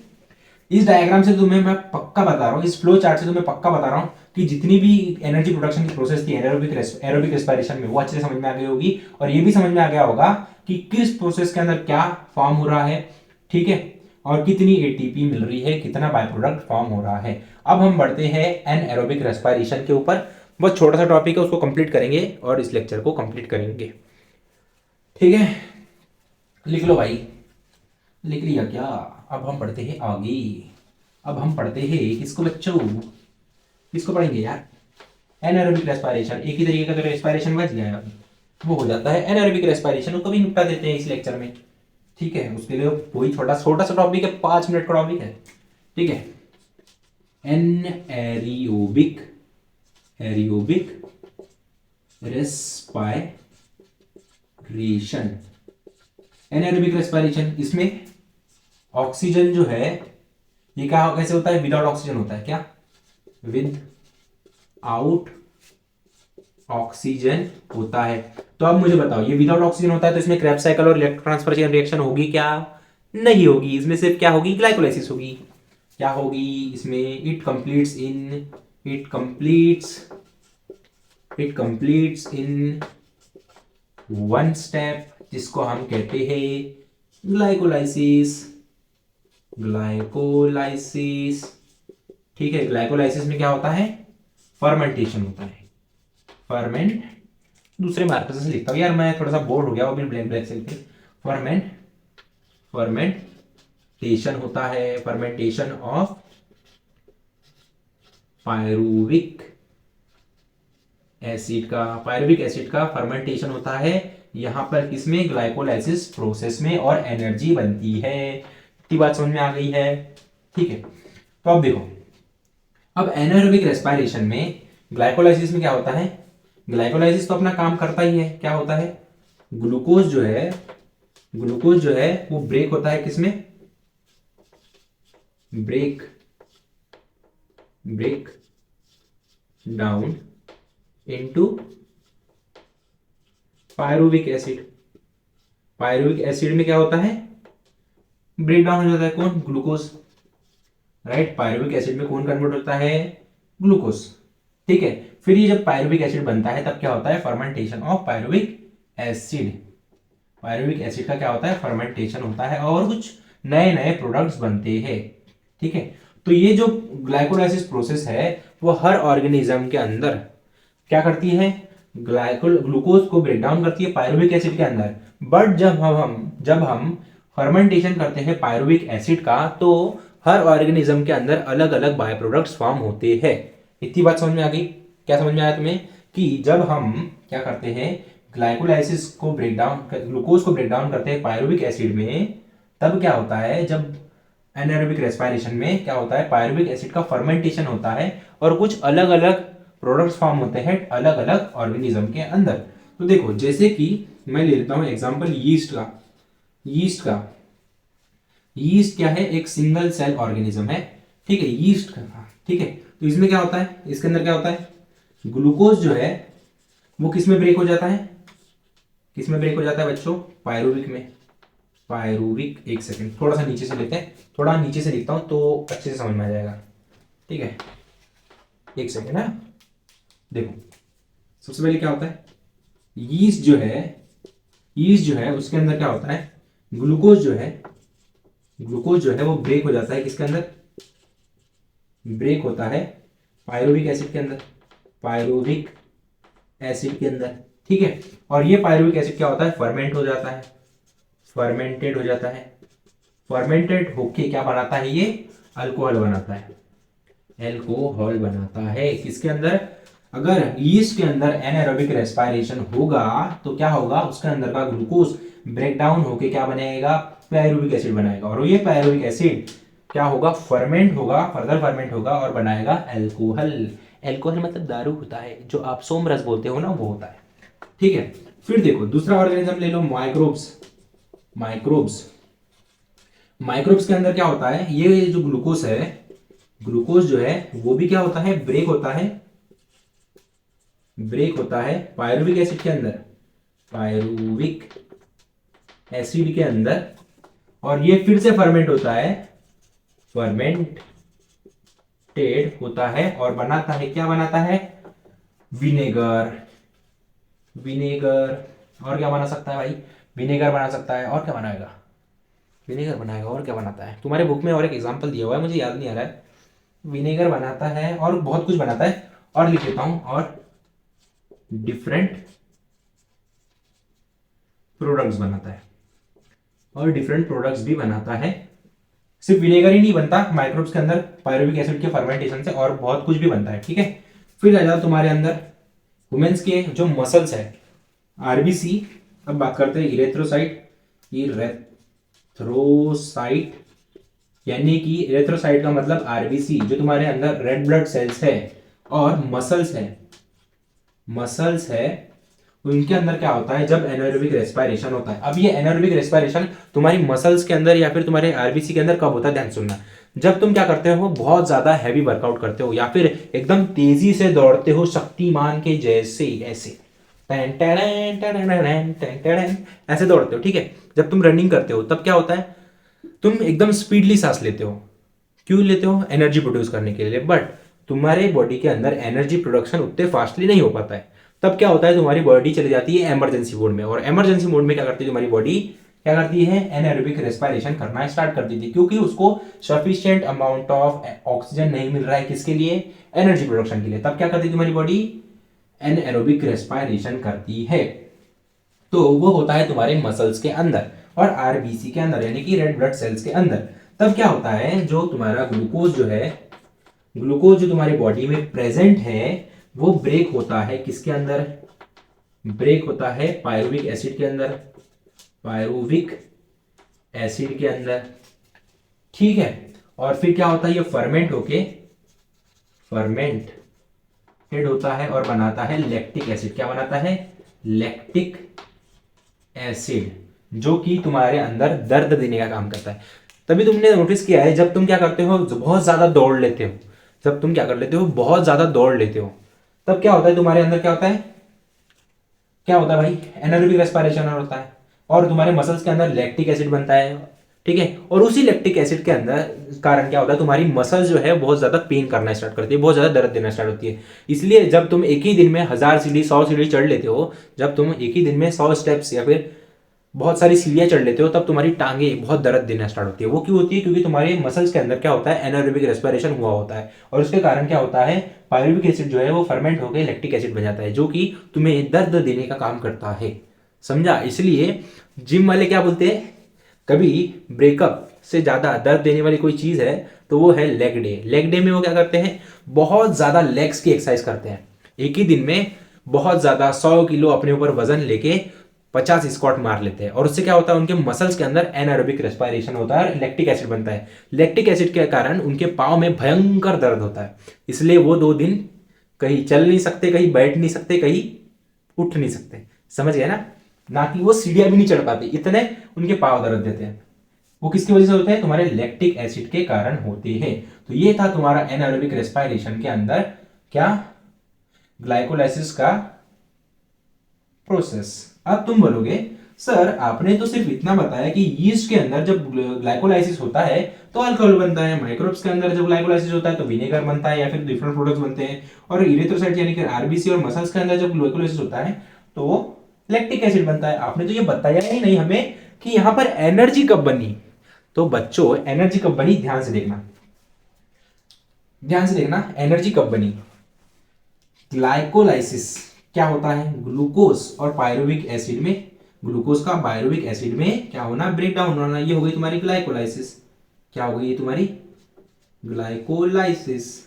इस डायग्राम से तुम्हें मैं पक्का बता रहा हूँ, इस फ्लो चार्ट से तुम्हें पक्का बता रहा हूँ कि जितनी भी एनर्जी प्रोडक्शन की प्रोसेस थी एरोबिक रेस्पिरेशन में, वो अच्छे से समझ में आ गई होगी, और ये भी समझ में आ गया होगा कि किस प्रोसेस के अंदर क्या फॉर्म हो रहा है, ठीक है, और कितनी एटीपी मिल रही है, कितना बाय प्रोडक्ट फॉर्म हो रहा है। अब हम बढ़ते हैं एनएरोबिक रेस्पिरेशन के ऊपर, बहुत छोटा सा टॉपिक है, उसको कंप्लीट करेंगे और इस लेक्चर को कंप्लीट करेंगे, ठीक है। लिख लो भाई, लिख लिया क्या। अब हम पढ़ते हैं आगे, अब हम पढ़ते हैं किसको बच्चों, किसको पढ़ेंगे यार, एनारोबिक रेस्पिरेशन। एक ही तरीके का तो रेस्पिरेशन बच गया है, वो हो जाता है एनारोबिक रेस्पिरेशन, उसको भी निपटा देते हैं इस लेक्चर में, ठीक है। उसके लिए कोई छोटा सा टॉपिक है, 5 मिनट का टॉपिक है, ठीक है। एनएरोबिक रेस्पिरेशन, एनारोबिक रेस्पिरेशन, इसमें ऑक्सीजन जो है ये क्या कैसे होता है, विदाउट ऑक्सीजन होता है, क्या विद आउट ऑक्सीजन होता है। तो अब मुझे बताओ, ये विदाउट ऑक्सीजन होता है तो इसमें क्रेब्स साइकिल और इलेक्ट्रॉन ट्रांसफर चेन रिएक्शन होगी क्या, नहीं होगी। इसमें सिर्फ क्या होगी, ग्लाइकोलाइसिस होगी। क्या होगी इसमें, it completes in one step, जिसको हम कहते हैं ग्लाइकोलाइसिस, ठीक है। ग्लाइकोलाइसिस में क्या होता है, फर्मेंटेशन होता है, दूसरे मार्कर से लिखता हूं यार, मैं थोड़ा सा बोर्ड हो गया, वो भी ब्लैक से लिखे, फर्मेंटेशन होता है, फर्मेंटेशन ऑफ पायरुविक एसिड का फर्मेंटेशन होता है यहां पर, किसमें, ग्लाइकोलाइसिस प्रोसेस में, और एनर्जी बनती है। इतनी बात समझ में आ गई है, ठीक है। तो अब देखो, अब एनारोबिक रेस्पिरेशन में ग्लाइकोलाइसिस में क्या होता है, ग्लाइकोलाइसिस तो अपना काम करता ही है, क्या होता है, ग्लूकोज जो है वो ब्रेक होता है, किसमें, break down into pyruvic acid में क्या होता है, ब्रेक डाउन हो जाता है, कौन, ग्लूकोज, राइट। पायरुविक एसिड में कौन कन्वर्ट होता है, ग्लूकोज, ठीक है। फिर ये जब पायरुविक एसिड बनता है तब क्या होता है, फर्मेंटेशन ऑफ पायरुविक एसिड का क्या होता है, फर्मेंटेशन होता है, और कुछ नए नए प्रोडक्ट्स बनते हैं, ठीक है। तो ये जो ग्लाइकोलाइसिस प्रोसेस है वो हर ऑर्गेनिज्म के अंदर क्या करती है, ग्लूकोज को ब्रेक डाउन करती है पायरुविक एसिड के अंदर। बट जब हम फर्मेंटेशन करते हैं पायरुविक एसिड का, तो हर ऑर्गेनिज्म के अंदर अलग अलग बाय प्रोडक्ट्स फॉर्म होते हैं। इतनी बात समझ में आ गई, क्या समझ में आया तुम्हें, कि जब हम क्या करते हैं, ग्लाइकोलाइसिस को ग्लूकोज को ब्रेक डाउन करते हैं पायरुविक एसिड में, तब क्या होता है, जब एनारोबिक रेस्पिरेशन में क्या होता है, पायरुविक एसिड का फर्मेंटेशन होता है, और कुछ अलग अलग प्रोडक्ट्स फॉर्म होते हैं अलग अलग ऑर्गेनिज्म के अंदर। तो देखो, जैसे कि मैं ले लेता हूं एग्जांपल यीस्ट का, यीस्ट का, यीस्ट क्या है, एक सिंगल सेल ऑर्गेनिज्म है, ठीक है, यीस्ट का, ठीक है। तो इसमें क्या होता है, इसके अंदर क्या होता है, ग्लूकोज जो है वो किस में ब्रेक हो जाता है, किस में ब्रेक हो जाता है बच्चों, पायरुविक में, पायरुविक। एक सेकंड थोड़ा सा नीचे से लेते हैं, थोड़ा नीचे से लिखता हूं तो अच्छे से समझ में आ जाएगा, ठीक है, एक सेकंड है। देखो सबसे पहले क्या होता है, यीस्ट जो है, यीस्ट जो है उसके अंदर क्या होता है, ग्लूकोज जो है, ग्लूकोज जो है वो ब्रेक हो जाता है किसके अंदर, ब्रेक होता है पायरुविक एसिड के अंदर, पायरुविक एसिड के अंदर, ठीक है। और ये पायरुविक एसिड क्या होता है, फर्मेंट हो जाता है, फर्मेंटेड हो जाता है, फर्मेंटेड होके क्या बनाता है, ये अल्कोहल बनाता है, एल्कोहल बनाता है किसके अंदर, अगर यीस्ट के अंदर एनाएरोबिक रेस्पिरेशन होगा तो क्या होगा, उसके अंदर का ग्लूकोज ब्रेक डाउन होके क्या बनाएगा, पायरुविक एसिड बनाएगा, और ये पायरुविक एसिड क्या होगा, फर्मेंट होगा, फर्दर फर्मेंट होगा और बनाएगा एल्कोहल। एल्कोहल मतलब दारू होता है, जो आप सोमरस बोलते हो ना, वो होता है, ठीक है। फिर देखो दूसरा ऑर्गेनिज्म ले लो, माइक्रोब्स, माइक्रोब्स, माइक्रोब्स के अंदर क्या होता है, ये जो ग्लूकोज है, ग्लूकोज जो है वो भी क्या होता है, ब्रेक होता है, ब्रेक होता है पायरुविक एसिड के अंदर, पायरुविक एसिड के अंदर, और ये फिर से फर्मेंट होता है, फर्मेंटेड होता है और बनाता है, क्या बनाता है, विनेगर, विनेगर। और क्या बना सकता है भाई, विनेगर बना सकता है, और क्या बनाएगा, विनेगर बनाएगा, और क्या बनाता है, तुम्हारे बुक में और एक एग्जांपल दिया हुआ है, मुझे याद नहीं आ रहा है, विनेगर बनाता है और बहुत कुछ बनाता है, और लिख लेता हूं, और डिफरेंट प्रोडक्ट्स बनाता है, और डिफरेंट प्रोडक्ट्स भी बनाता है। सिर्फ विनेगर ही नहीं बनता माइक्रोब्स के अंदर, पायरुविक एसिड के फर्मेंटेशन से और बहुत कुछ भी बनता है, ठीक है। फिर आ जाओ तुम्हारे अंदर वुमेन्स के जो मसल्स है, आरबीसी, अब बात करते हैं इरेथ्रोसाइट, इरेथ्रोसाइट यानी कि इरेथ्रोसाइट का मतलब आरबीसी, जो तुम्हारे अंदर रेड ब्लड सेल्स है, और मसल्स है, मसल्स है, उनके अंदर क्या होता है, जब एनाएरोबिक रेस्पिरेशन होता है। अब ये एनाएरोबिक रेस्पिरेशन तुम्हारी मसल्स के अंदर या फिर तुम्हारे आरबीसी के अंदर कब होता है, ध्यान सुनना, जब तुम क्या करते हो, बहुत ज्यादा हैवी वर्कआउट करते हो या फिर एकदम तेजी से दौड़ते हो, शक्तिमान के जैसे, ऐसे ऐसे दौड़ते हो, ठीक है। जब तुम रनिंग करते हो तब क्या होता है, तुम एकदम स्पीडली सांस लेते हो, क्यों लेते हो, एनर्जी प्रोड्यूस करने के लिए, बट तुम्हारे बॉडी के अंदर एनर्जी प्रोडक्शन उतने फास्टली नहीं हो पाता है। तब क्या होता है, तुम्हारी बॉडी चली जाती है इमरजेंसी मोड में, और इमरजेंसी मोड में क्या करती है तुम्हारी बॉडी, क्या करती है, एनाएरोबिक रेस्पिरेशन करना स्टार्ट कर देती है, क्योंकि उसको सफिशिएंट अमाउंट ऑफ ऑक्सीजन नहीं मिल रहा है, किसके लिए, एनर्जी प्रोडक्शन के लिए। तब क्या करती है तुम्हारी बॉडी, एनाएरोबिक रेस्पिरेशन करती है, तो वो होता है तुम्हारे मसल्स के अंदर और आरबीसी के अंदर, यानी कि रेड ब्लड सेल्स के अंदर। तब क्या होता है, जो तुम्हारा ग्लूकोज जो है, ग्लूकोज जो तुम्हारी बॉडी में प्रेजेंट है, वो ब्रेक होता है किसके अंदर, ब्रेक होता है पायरुविक एसिड के अंदर, पायरुविक एसिड के अंदर, ठीक है। और फिर क्या होता है, ये फर्मेंट होके, फर्मेंटेड होता है और बनाता है लैक्टिक एसिड, क्या बनाता है, लैक्टिक एसिड, जो कि तुम्हारे अंदर दर्द देने का काम करता है। तभी तुमने नोटिस किया है, जब तुम क्या करते हो, बहुत ज्यादा दौड़ लेते हो, जब तुम क्या कर लेते हो, बहुत ज्यादा दौड़ लेते हो, तब क्या होता है तुम्हारे अंदर, क्या होता है, क्या होता है भाई, एनाएरोबिक रेस्पिरेशन होता है, और तुम्हारे मसल्स के अंदर लैक्टिक एसिड बनता है, ठीक है। और उसी लैक्टिक एसिड के अंदर कारण क्या होता है, तुम्हारी मसल्स जो है बहुत ज्यादा पेन करना स्टार्ट करती है, बहुत ज्यादा दर्द देना स्टार्ट होती है। इसलिए जब तुम एक ही दिन में 1000 सीढ़ी 100 सीढ़ी चढ़ लेते हो, जब तुम एक ही दिन में 100 स्टेप्स या फिर बहुत सारी सीढ़ियां चढ़ लेते हो, तब तुम्हारी टांगे बहुत दर्द देना स्टार्ट होती है। वो क्यों होती है, क्योंकि तुम्हारे मसल्स के अंदर क्या होता है, एनाएरोबिक रेस्पिरेशन हुआ होता है, और उसके कारण क्या होता है, पायरुविक एसिड जो है वो फर्मेंट होकर लैक्टिक एसिड बन जाता है, जो कि तुम्हें दर्द देने का काम करता है, समझा। इसलिए जिम वाले क्या बोलते हैं, कभी ब्रेकअप से ज्यादा दर्द देने वाली कोई चीज है तो वो है लेग डे। लेग डे में वो क्या करते हैं, बहुत ज्यादा लेग्स की एक्सरसाइज करते हैं, एक ही दिन में बहुत ज्यादा 100 किलो अपने ऊपर वजन लेके 50 स्क्वाट मार लेते हैं, और उससे क्या होता है, उनके मसल्स के अंदर एनाएरोबिक रेस्पिरेशन होता है और लैक्टिक एसिड बनता है। लैक्टिक एसिड के कारण उनके पाँव में भयंकर दर्द होता है, इसलिए वो 2 दिन कहीं चल नहीं सकते, कहीं बैठ नहीं सकते, कहीं उठ नहीं सकते, समझ गए ना। ना कि वो सीढ़ियां भी नहीं चढ़ पाते, इतने उनके पांव दर्द देते हैं। वो किसकी वजह से होते हैं? तुम्हारे लैक्टिक एसिड के कारण होते हैं। तो ये था तुम्हारा एनारोबिक रेस्पिरेशन के अंदर क्या, ग्लाइकोलाइसिस का प्रोसेस। अब तुम बोलोगे सर आपने तो सिर्फ इतना बताया कि यीस्ट के अंदर जब ग्लाइकोलाइसिस होता है तो अल्कोहल बनता है, माइक्रोब्स के अंदर जब ग्लाइकोलाइसिस होता है तो विनेगर बनता है या फिर डिफरेंट प्रोडक्ट्स बनते हैं, और इरिथ्रोसाइट यानी कि आरबीसी और मसल्स के अंदर जब ग्लाइकोलाइसिस होता है तो लैक्टिक एसिड बनता है। आपने तो ये बताया ही नहीं हमें कि यहां पर एनर्जी कब बनी। तो बच्चों एनर्जी कब बनी, ध्यान से देखना, ध्यान से देखना, एनर्जी कब बनी। ग्लाइकोलाइसिस क्या होता है, ग्लूकोज और पायरुविक एसिड में, ग्लूकोज का पायरुविक एसिड में क्या होना, ब्रेक डाउन होना, ये हो गई तुम्हारी ग्लाइकोलाइसिस। क्या हो गई ये तुम्हारी ग्लाइकोलाइसिस।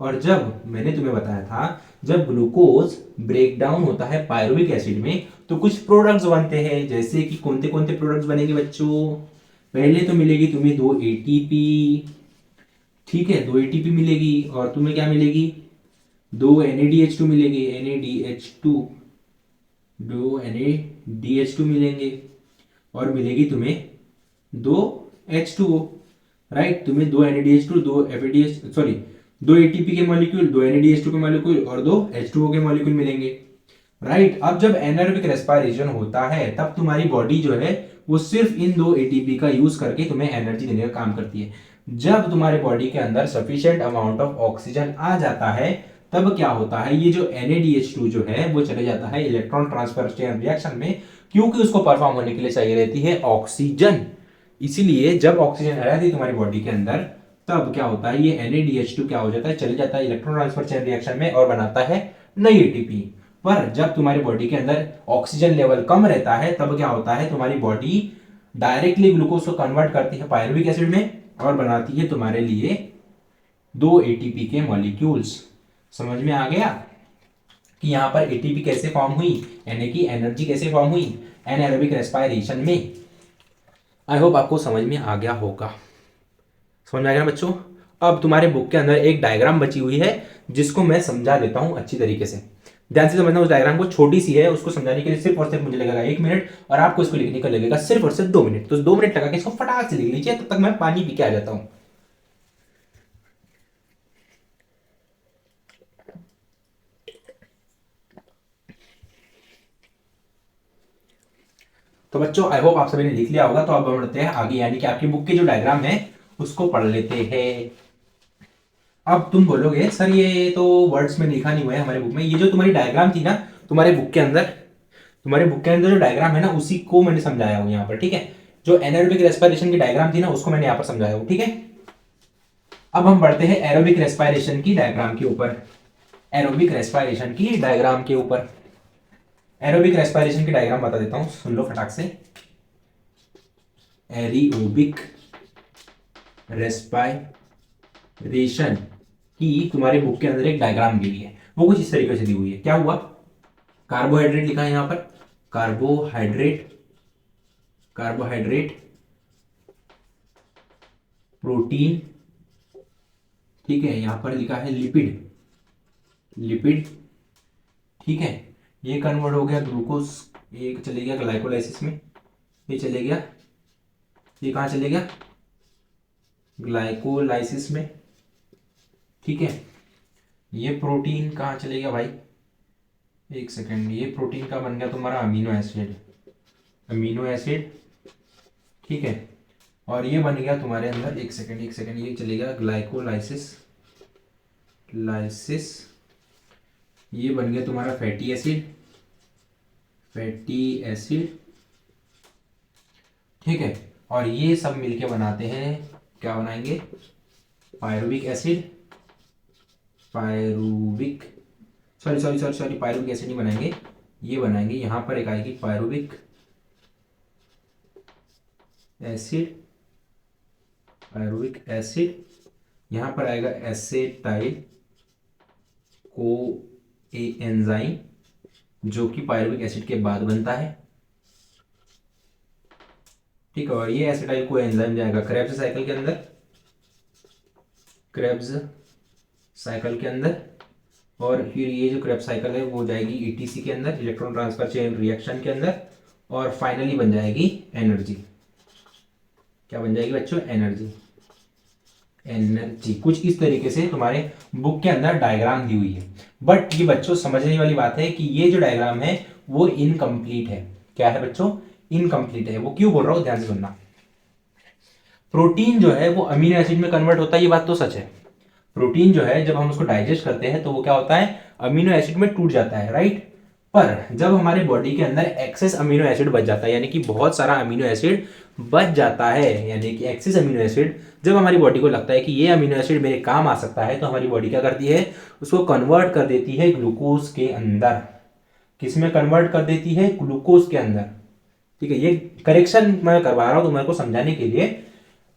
और जब मैंने तुम्हें बताया था जब ग्लूकोज ब्रेक डाउन होता है पायरुविक एसिड में तो कुछ प्रोडक्ट्स बनते हैं, जैसे कि कौन से प्रोडक्ट्स बनेंगे बच्चों, पहले तो मिलेगी तुम्हें 2 एटीपी, ठीक है 2 एटीपी मिलेगी, और तुम्हें क्या मिलेगी, 2 NADH2 मिलेगी, NADH2, 2 NADH2 मिलेंगे, और मिलेगी तुम्हें 2H2O, राइट। तुम्हें 2 NADH2, 2 FADH, सॉरी 2 ATP के मॉलिक्यूल, 2 NADH2 के मॉलिक्यूल और 2H2O के मॉलिक्यूल मिलेंगे, राइट। अब जब एनारोबिक रेस्पिरेशन होता है तब तुम्हारी बॉडी जो है वो सिर्फ इन 2 ATP का यूज करके तुम्हें एनर्जी देने का काम करती है। जब तुम्हारे बॉडी के अंदर सफिशिएंट अमाउंट ऑफ ऑक्सीजन आ जाता है तब क्या होता है, ये जो NADH2 जो है वो चले जाता है इलेक्ट्रॉन ट्रांसफर चेन रिएक्शन में, क्योंकि उसको परफॉर्म होने के लिए चाहिए रहती है ऑक्सीजन। इसीलिए जब ऑक्सीजन आ जाती है तुम्हारी बॉडी के अंदर तब क्या होता है, ये NADH2 क्या हो जाता है, चले जाता है इलेक्ट्रॉन ट्रांसफर चेन रिएक्शन में और बनाता है नई एटीपी। पर जब तुम्हारी बॉडी के अंदर ऑक्सीजन लेवल कम रहता है तब क्या होता है, तुम्हारी बॉडी डायरेक्टली ग्लूकोज को कन्वर्ट करती है पायरुविक एसिड में और बनाती है तुम्हारे लिए 2 ATP के मॉलिक्यूल्स। समझ में आ गया कि यहां पर एटीपी कैसे फॉर्म हुई, यानी कि एनर्जी कैसे फॉर्म हुई एनारोबिक रेस्पिरेशन में। आई होप आपको समझ में आ गया होगा। समझ में आ गया ना बच्चों। अब तुम्हारे बुक के अंदर एक डायग्राम बची हुई है जिसको मैं समझा देता हूं अच्छी तरीके से, ध्यान से समझना। उस डायग्राम को छोटी सी है, उसको समझाने के लिए सिर्फ और सिर्फ मुझे लगेगा 1 मिनट, और आपको इसको लिखने का लगेगा सिर्फ और सिर्फ 2 मिनट। तो 2 मिनट लगा के इसको फटाक से लिख लीजिए, तब तक मैं पानी पी के आ जाता हूं। तो बच्चों आई होप आप सभी ने लिख लिया होगा। तो अब बढ़ते हैं आगे, यानी कि आपकी बुक के जो डायग्राम है उसको पढ़ लेते हैं। अब तुम बोलोगे सर ये तो वर्ड्स में लिखा नहीं हुआ है हमारे बुक में, ये जो तुम्हारी डायग्राम थी ना तुम्हारे बुक के अंदर, तुम्हारे बुक के अंदर जो डायग्राम है ना उसी को मैंने समझाया हूं यहाँ पर, ठीक है। जो एनारोबिक रेस्पिरेशन की डायग्राम थी ना उसको मैंने यहाँ पर समझाया हूं, ठीक है। अब हम बढ़ते हैं एरोबिक रेस्पिरेशन की डायग्राम के ऊपर, एरोबिक रेस्पिरेशन की डायग्राम के ऊपर। एरोबिक रेस्पिरेशन की डायग्राम बता देता हूं, सुन लो फटाक से। एरोबिक रेस्पिरेशन की तुम्हारे बुक के अंदर एक डायग्राम दी है, वो कुछ इस तरीके से दी हुई है। क्या हुआ, कार्बोहाइड्रेट लिखा है यहां पर, कार्बोहाइड्रेट, कार्बोहाइड्रेट, प्रोटीन, ठीक है। यहां पर लिखा है लिपिड, लिपिड, ठीक है। ये कन्वर्ट हो गया ग्लूकोज, ये चले गया ग्लाइकोलाइसिस में, ये चले गया, ये कहां चले गया, ग्लाइकोलाइसिस में, ठीक है। ये प्रोटीन कहां चले गया भाई, एक सेकेंड, ये प्रोटीन का बन गया तुम्हारा अमीनो एसिड, अमीनो एसिड, ठीक है। और ये बन गया तुम्हारे अंदर, एक सेकेंड एक सेकेंड, ये चलेगा ग्लाइकोलाइसिस, लाइसिस, ये बन गया तुम्हारा फैटी एसिड, फैटी एसिड, ठीक है। और ये सब मिलके बनाते हैं, क्या बनाएंगे, pyruvic acid, pyruvic, sorry sorry sorry sorry pyruvic acid नहीं बनाएंगे, ये बनाएंगे यहां पर एक आएगी पायरुविक एसिड, पायरुविक एसिड, यहां पर आएगा एसेटाइल को एंजाइम जो कि पायरुविक एसिड के बाद बनता है, ठीक है। और ये एसिटाइल को एंजाइम जाएगा क्रेब्स साइकिल के अंदर, क्रेब्स साइकिल के अंदर, और फिर ये जो क्रेब्स साइकिल है वो जाएगी ईटीसी के अंदर, इलेक्ट्रॉन ट्रांसफर चेन रिएक्शन के अंदर, और फाइनली बन जाएगी एनर्जी। क्या बन जाएगी बच्चों? एनर्जी। एनर्जी कुछ इस तरीके से तुम्हारे बुक के अंदर डायग्राम दी हुई है। बट ये बच्चों समझने वाली बात है कि ये जो डायग्राम है वो इनकम्प्लीट है। क्या है बच्चों? इनकम्प्लीट है। वो क्यों बोल रहा हूं, ध्यान से सुनना। प्रोटीन जो है वो अमीनो एसिड में कन्वर्ट होता है, ये बात तो सच है। प्रोटीन जो है जब हम उसको डाइजेस्ट करते हैं तो वो क्या होता है? अमीनो एसिड में टूट जाता है, राइट। पर जब हमारे बॉडी के अंदर एक्सेस अमीनो एसिड बच जाता है, यानी कि बहुत सारा अमीनो एसिड बच जाता है, यानी कि एक्सेस अमीनो एसिड, जब हमारी बॉडी को लगता है कि ये अमीनो एसिड मेरे काम आ सकता है, तो हमारी बॉडी क्या करती है? उसको कन्वर्ट कर देती है ग्लूकोज के अंदर। किस में कन्वर्ट कर देती है? ग्लूकोज के अंदर। ठीक है, ये करेक्शन मैं करवा रहा हूं तुम्हारे को समझाने के लिए।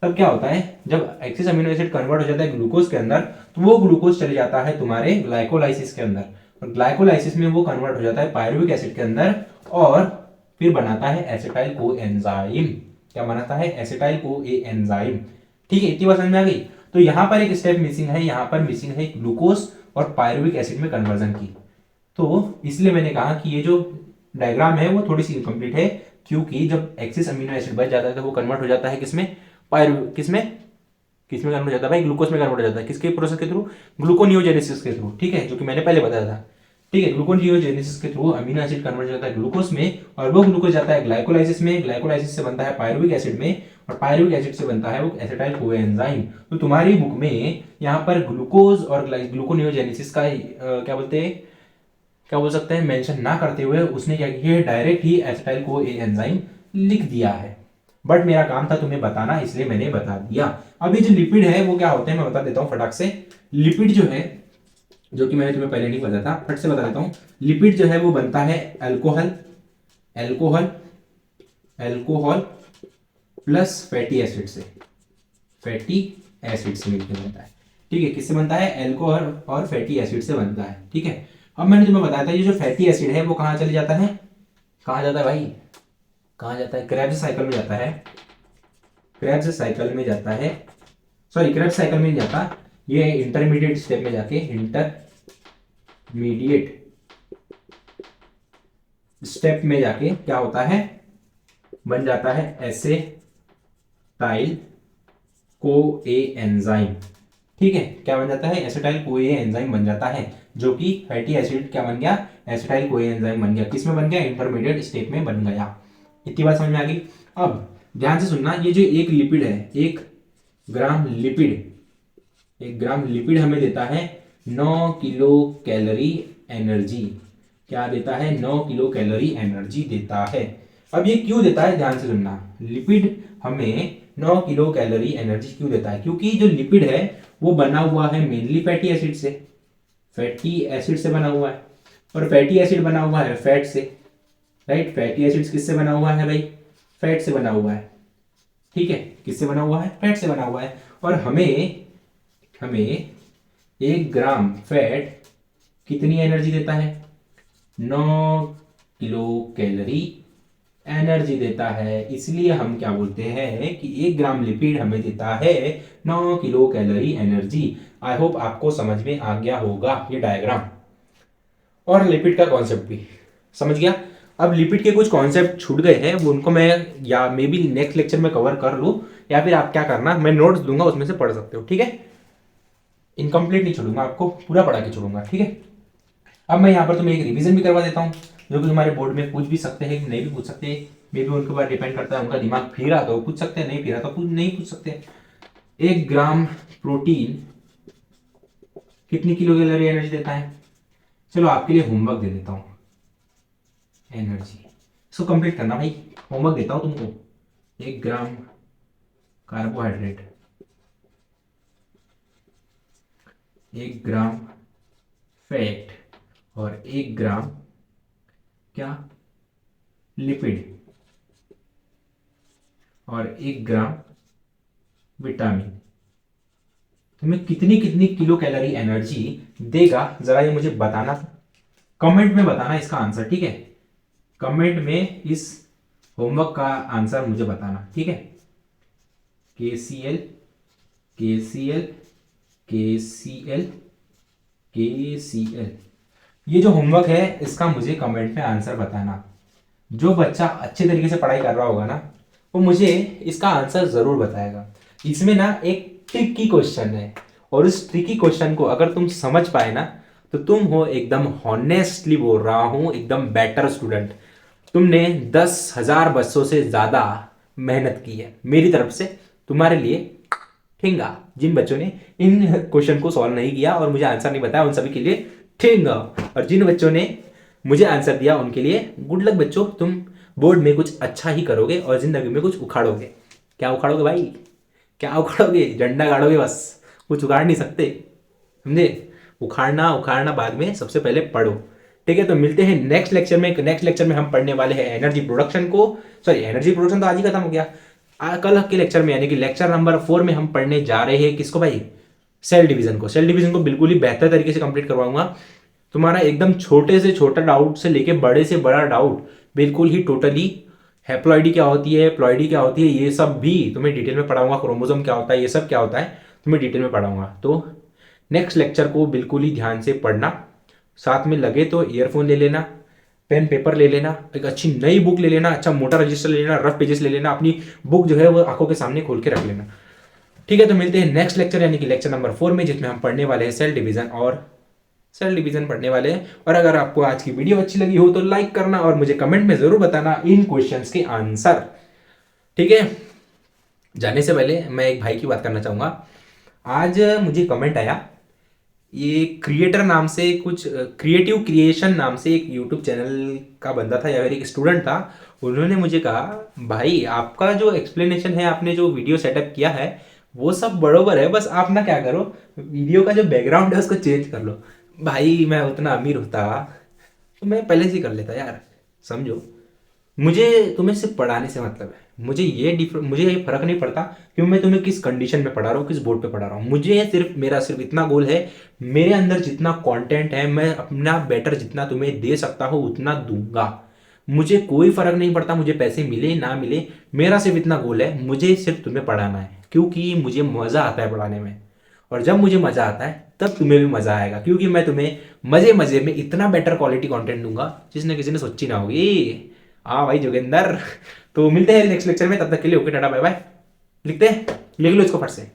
तब क्या होता है, जब एक्सेस अमीनो एसिड कन्वर्ट हो जाता है ग्लूकोज के अंदर, तो वो ग्लूकोज चले जाता है तुम्हारे ग्लाइकोलाइसिस के अंदर, और ग्लाइकोलाइसिस में वो कन्वर्ट हो जाता है पायरुविक एसिड के अंदर, और फिर बनाता है एसिटाइल को एंजाइम। क्या बनाता है? एसिटाइल को ए एंजाइम। ठीक है, इतनी बात समझ में आ गई। तो यहां पर एक स्टेप मिसिंग है, यहां पर मिसिंग है ग्लूकोज और पायरुविक एसिड में कन्वर्जन की। तो इसलिए मैंने कहा कि ये जो डायग्राम है वो थोड़ी सी इनकम्प्लीट है, क्योंकि जब एक्सेस अमीनो एसिड बच जाता है तो वो कन्वर्ट हो जाता है किसमें? पायरु किसमें किसमें कन्वर्ट हो जाता है भाई? ग्लूकोज में कन्वर्ट हो जाता है। किसके प्रोसेस के थ्रू? ग्लूकोनियोजेनेसिस के थ्रू। ठीक है, जो कि मैंने पहले बताया था। ठीक है, ग्लूकोनियोजेनेसिस के थ्रू अमीनो एसिड कन्वर्ट हो जाता है ग्लूकोज में, और वो ग्लूकोज जाता है ग्लाइकोलाइसिस में, ग्लाइकोलाइसिस से बनता है पायरुविक एसिड में, और पायरुविक एसिड से बनता है वो एसिटाइल कोएंजाइम। तो तुम्हारी बुक में यहाँ पर ग्लूकोज और ग्लूकोनियोजेनेसिस का क्या बोलते हैं, क्या बोल सकते हैं, मेंशन ना करते हुए उसने क्या किया है, डायरेक्ट ही एसिटाइल को एंजाइम लिख दिया है। बट मेरा काम था तुम्हें बताना, इसलिए मैंने बता दिया। अभी जो लिपिड है वो क्या होते हैं मैं बता देता हूं फटाक से। लिपिड जो है, जो कि मैंने तुम्हें पहले नहीं बताया था, फट से बता देता हूं। लिपिड जो है वो बनता है alcohol, alcohol, alcohol plus fatty acid से, फैटी एसिड से मिलकर बनता है। ठीक है, किससे बनता है? एल्कोहल और फैटी एसिड से बनता है। ठीक है, अब मैंने तुम्हें बताया था ये जो फैटी एसिड है वो कहाँ चले जाता है? कहाँ जाता है भाई? कहाँ जाता है? क्रेब्स साइकिल में जाता है। क्रेब्स साइकिल में जाता है, सॉरी क्रेब्स साइकिल में नहीं जाता, ये इंटरमीडिएट स्टेप में जाके, इंटरमीडिएट स्टेप में जाके क्या होता है? बन जाता है एसेटाइल को ए एंजाइम। ठीक है, क्या बन जाता है? एसिटाइल कोए एंजाइम बन जाता है, जो कि फैटी एसिड क्या बन गया? एसिटाइल कोए एंजाइम बन गया। किस में बन गया? इंटरमीडिएट स्टेप में बन गया। इतनी बात समझ में आ गई। अब ध्यान से सुनना, ये जो एक लिपिड है, 1 ग्राम लिपिड, 1 ग्राम लिपिड हमें देता है 9 किलो कैलोरी एनर्जी। क्या देता है? 9 किलो कैलोरी एनर्जी देता है। अब ये क्यों देता है? ध्यान से सुनना, लिपिड हमें 9 किलो कैलोरी एनर्जी क्यों देता है? क्योंकि जो लिपिड है वो बना हुआ है मेनली फैटी एसिड से, फैटी एसिड से बना हुआ है, और फैटी एसिड बना हुआ है फैट से, राइट। फैटी एसिड किससे बना हुआ है भाई? फैट से बना हुआ है। ठीक है, किससे बना हुआ है? फैट से बना हुआ है। और हमें हमें 1 ग्राम फैट कितनी एनर्जी देता है? 9 किलो कैलोरी एनर्जी देता है। इसलिए हम क्या बोलते हैं कि 1 ग्राम लिपिड हमें देता है 9 kilo calorie energy. I hope आपको समझ में आ गया होगा ये डायग्राम, और लिपिड का कॉन्सेप्ट भी समझ गया। अब लिपिड के कुछ कॉन्सेप्ट छूट गए हैं, वो उनको मैं या मे बी नेक्स्ट लेक्चर में कवर कर लूँ, या फिर आप क्या करना, मैं नोट्स दूंगा उसमें से पढ़ सकते हो। ठीक है, इनकम्प्लीट नहीं छोड़ूंगा, आपको पूरा पढ़ा के छोड़ूंगा। ठीक है, अब मैं यहाँ पर तुम्हें एक रिवीजन भी करवा देता हूँ, जो कि तुम्हारे बोर्ड में पूछ भी सकते हैं, नहीं भी पूछ सकते हैं। मे बी उनके ऊपर डिपेंड करता है, उनका दिमाग फिरा तो पूछ सकते हैं, नहीं फिरा तो नहीं पूछ सकते। 1 ग्राम प्रोटीन कितनी किलो कैलोरी एनर्जी देता है? चलो आपके लिए होमवर्क दे देता हूँ, एनर्जी इसको कंप्लीट करना भाई। होमवर्क देता हूं तुमको। 1 ग्राम कार्बोहाइड्रेट, 1 ग्राम फैट, और 1 ग्राम क्या? लिपिड, और 1 ग्राम विटामिन तुम्हें कितनी कितनी किलो कैलोरी एनर्जी देगा, जरा ये मुझे बताना, कमेंट में बताना इसका आंसर। ठीक है, कमेंट में इस होमवर्क का आंसर मुझे बताना। ठीक है, KCl KCl KCl KCL। ये जो होमवर्क है इसका मुझे कमेंट में आंसर बताना। जो बच्चा अच्छे तरीके से पढ़ाई कर रहा होगा ना वो मुझे इसका आंसर जरूर बताएगा। इसमें ना एक ट्रिकी क्वेश्चन है और उस ट्रिकी क्वेश्चन को अगर तुम समझ पाए ना तो तुम हो एकदम हॉनेस्टली बोल रहा हूं एकदम बेटर स्टूडेंट। तुमने 10,000 बच्चों से ज्यादा मेहनत की है मेरी तरफ से तुम्हारे लिए ठेंगा। जिन बच्चों ने इन क्वेश्चन को सॉल्व नहीं किया और मुझे आंसर नहीं बताया उन सभी के लिए ठेंगा, और जिन बच्चों ने मुझे आंसर दिया उनके लिए गुड लक बच्चों, तुम बोर्ड में कुछ अच्छा ही करोगे और जिंदगी में कुछ उखाड़ोगे। क्या उखाड़ोगे भाई, क्या उखाड़ोगे? झंडा गाड़ोगे बस, कुछ उखाड़ नहीं सकते, समझे? उखाड़ना उखाड़ना बाद में, सबसे पहले पढ़ो। ठीक है, तो मिलते हैं नेक्स्ट लेक्चर में। नेक्स्ट लेक्चर में हम पढ़ने वाले हैं एनर्जी प्रोडक्शन को। सॉरी, एनर्जी प्रोडक्शन तो आज ही खत्म हो गया। कल के लेक्चर में यानी कि लेक्चर नंबर 4 में हम पढ़ने जा रहे हैं किसको भाई? सेल डिवीजन को। सेल डिवीजन को बिल्कुल ही बेहतर तरीके से कंप्लीट करवाऊंगा। तुम्हारा एकदम छोटे से छोटा डाउट से लेके बड़े से बड़ा डाउट बिल्कुल ही टोटली, हैप्लॉइडी क्या होती है, प्लॉइडी क्या होती है, ये सब भी तुम्हें डिटेल में पढ़ाऊंगा। क्रोमोसोम क्या होता है, ये सब क्या होता है तुम्हें डिटेल में पढ़ाऊंगा। तो नेक्स्ट लेक्चर को बिल्कुल ही ध्यान से पढ़ना। साथ में लगे तो ईयरफोन ले लेना, पेन पेपर ले लेना, एक अच्छी नई बुक ले लेना, अच्छा मोटा रजिस्टर ले लेना, रफ पेजेस ले लेना, अपनी बुक जो है वो आंखों के सामने खोल के रख लेना। ठीक है, तो मिलते हैं नेक्स्ट लेक्चर यानी कि लेक्चर नंबर 4 में, जिसमें हम पढ़ने वाले हैं सेल डिवीजन और सेल डिवीजन पढ़ने वाले हैं। और अगर आपको आज की वीडियो अच्छी लगी हो तो लाइक करना और मुझे कमेंट में जरूर बताना इन क्वेश्चंस के आंसर। ठीक है, जाने से पहले मैं एक भाई की बात करना चाहूंगा। आज मुझे कमेंट आया, ये क्रिएटर नाम से कुछ क्रिएटिव क्रिएशन नाम से एक यूट्यूब चैनल का बंदा था या फिर एक स्टूडेंट था। उन्होंने मुझे कहा भाई आपका जो एक्सप्लेनेशन है, आपने जो वीडियो सेटअप किया है वो सब बरोबर है, बस आप ना क्या करो, वीडियो का जो बैकग्राउंड है उसको चेंज कर लो। भाई मैं उतना अमीर होता तो मैं पहले से ही कर लेता यार, समझो। मुझे तुम्हें सिर्फ पढ़ाने से मतलब है। मुझे ये फर्क नहीं पड़ता कि मैं तुम्हें किस कंडीशन में पढ़ा रहा हूँ, किस बोर्ड पे पढ़ा रहा हूँ। मुझे सिर्फ मेरा सिर्फ इतना गोल है, मेरे अंदर जितना कंटेंट है मैं अपना बेटर जितना तुम्हें दे सकता हूँ उतना दूंगा। मुझे कोई फर्क नहीं पड़ता मुझे पैसे मिले ना मिले, मेरा सिर्फ इतना गोल है, मुझे सिर्फ तुम्हें पढ़ाना है क्योंकि मुझे मजा आता है पढ़ाने में। और जब मुझे मजा आता है तब तुम्हें भी मजा आएगा, क्योंकि मैं तुम्हें मजे मजे में इतना बेटर क्वालिटी कंटेंट दूंगा जिसने किसी ने सोची ना होगी। हाँ भाई जोगेंदर, तो मिलते हैं नेक्स्ट लेक्चर में, तब तक के लिए ओके टाटा बाय बाय। लिखते हैं, लिख लो इसको फट से।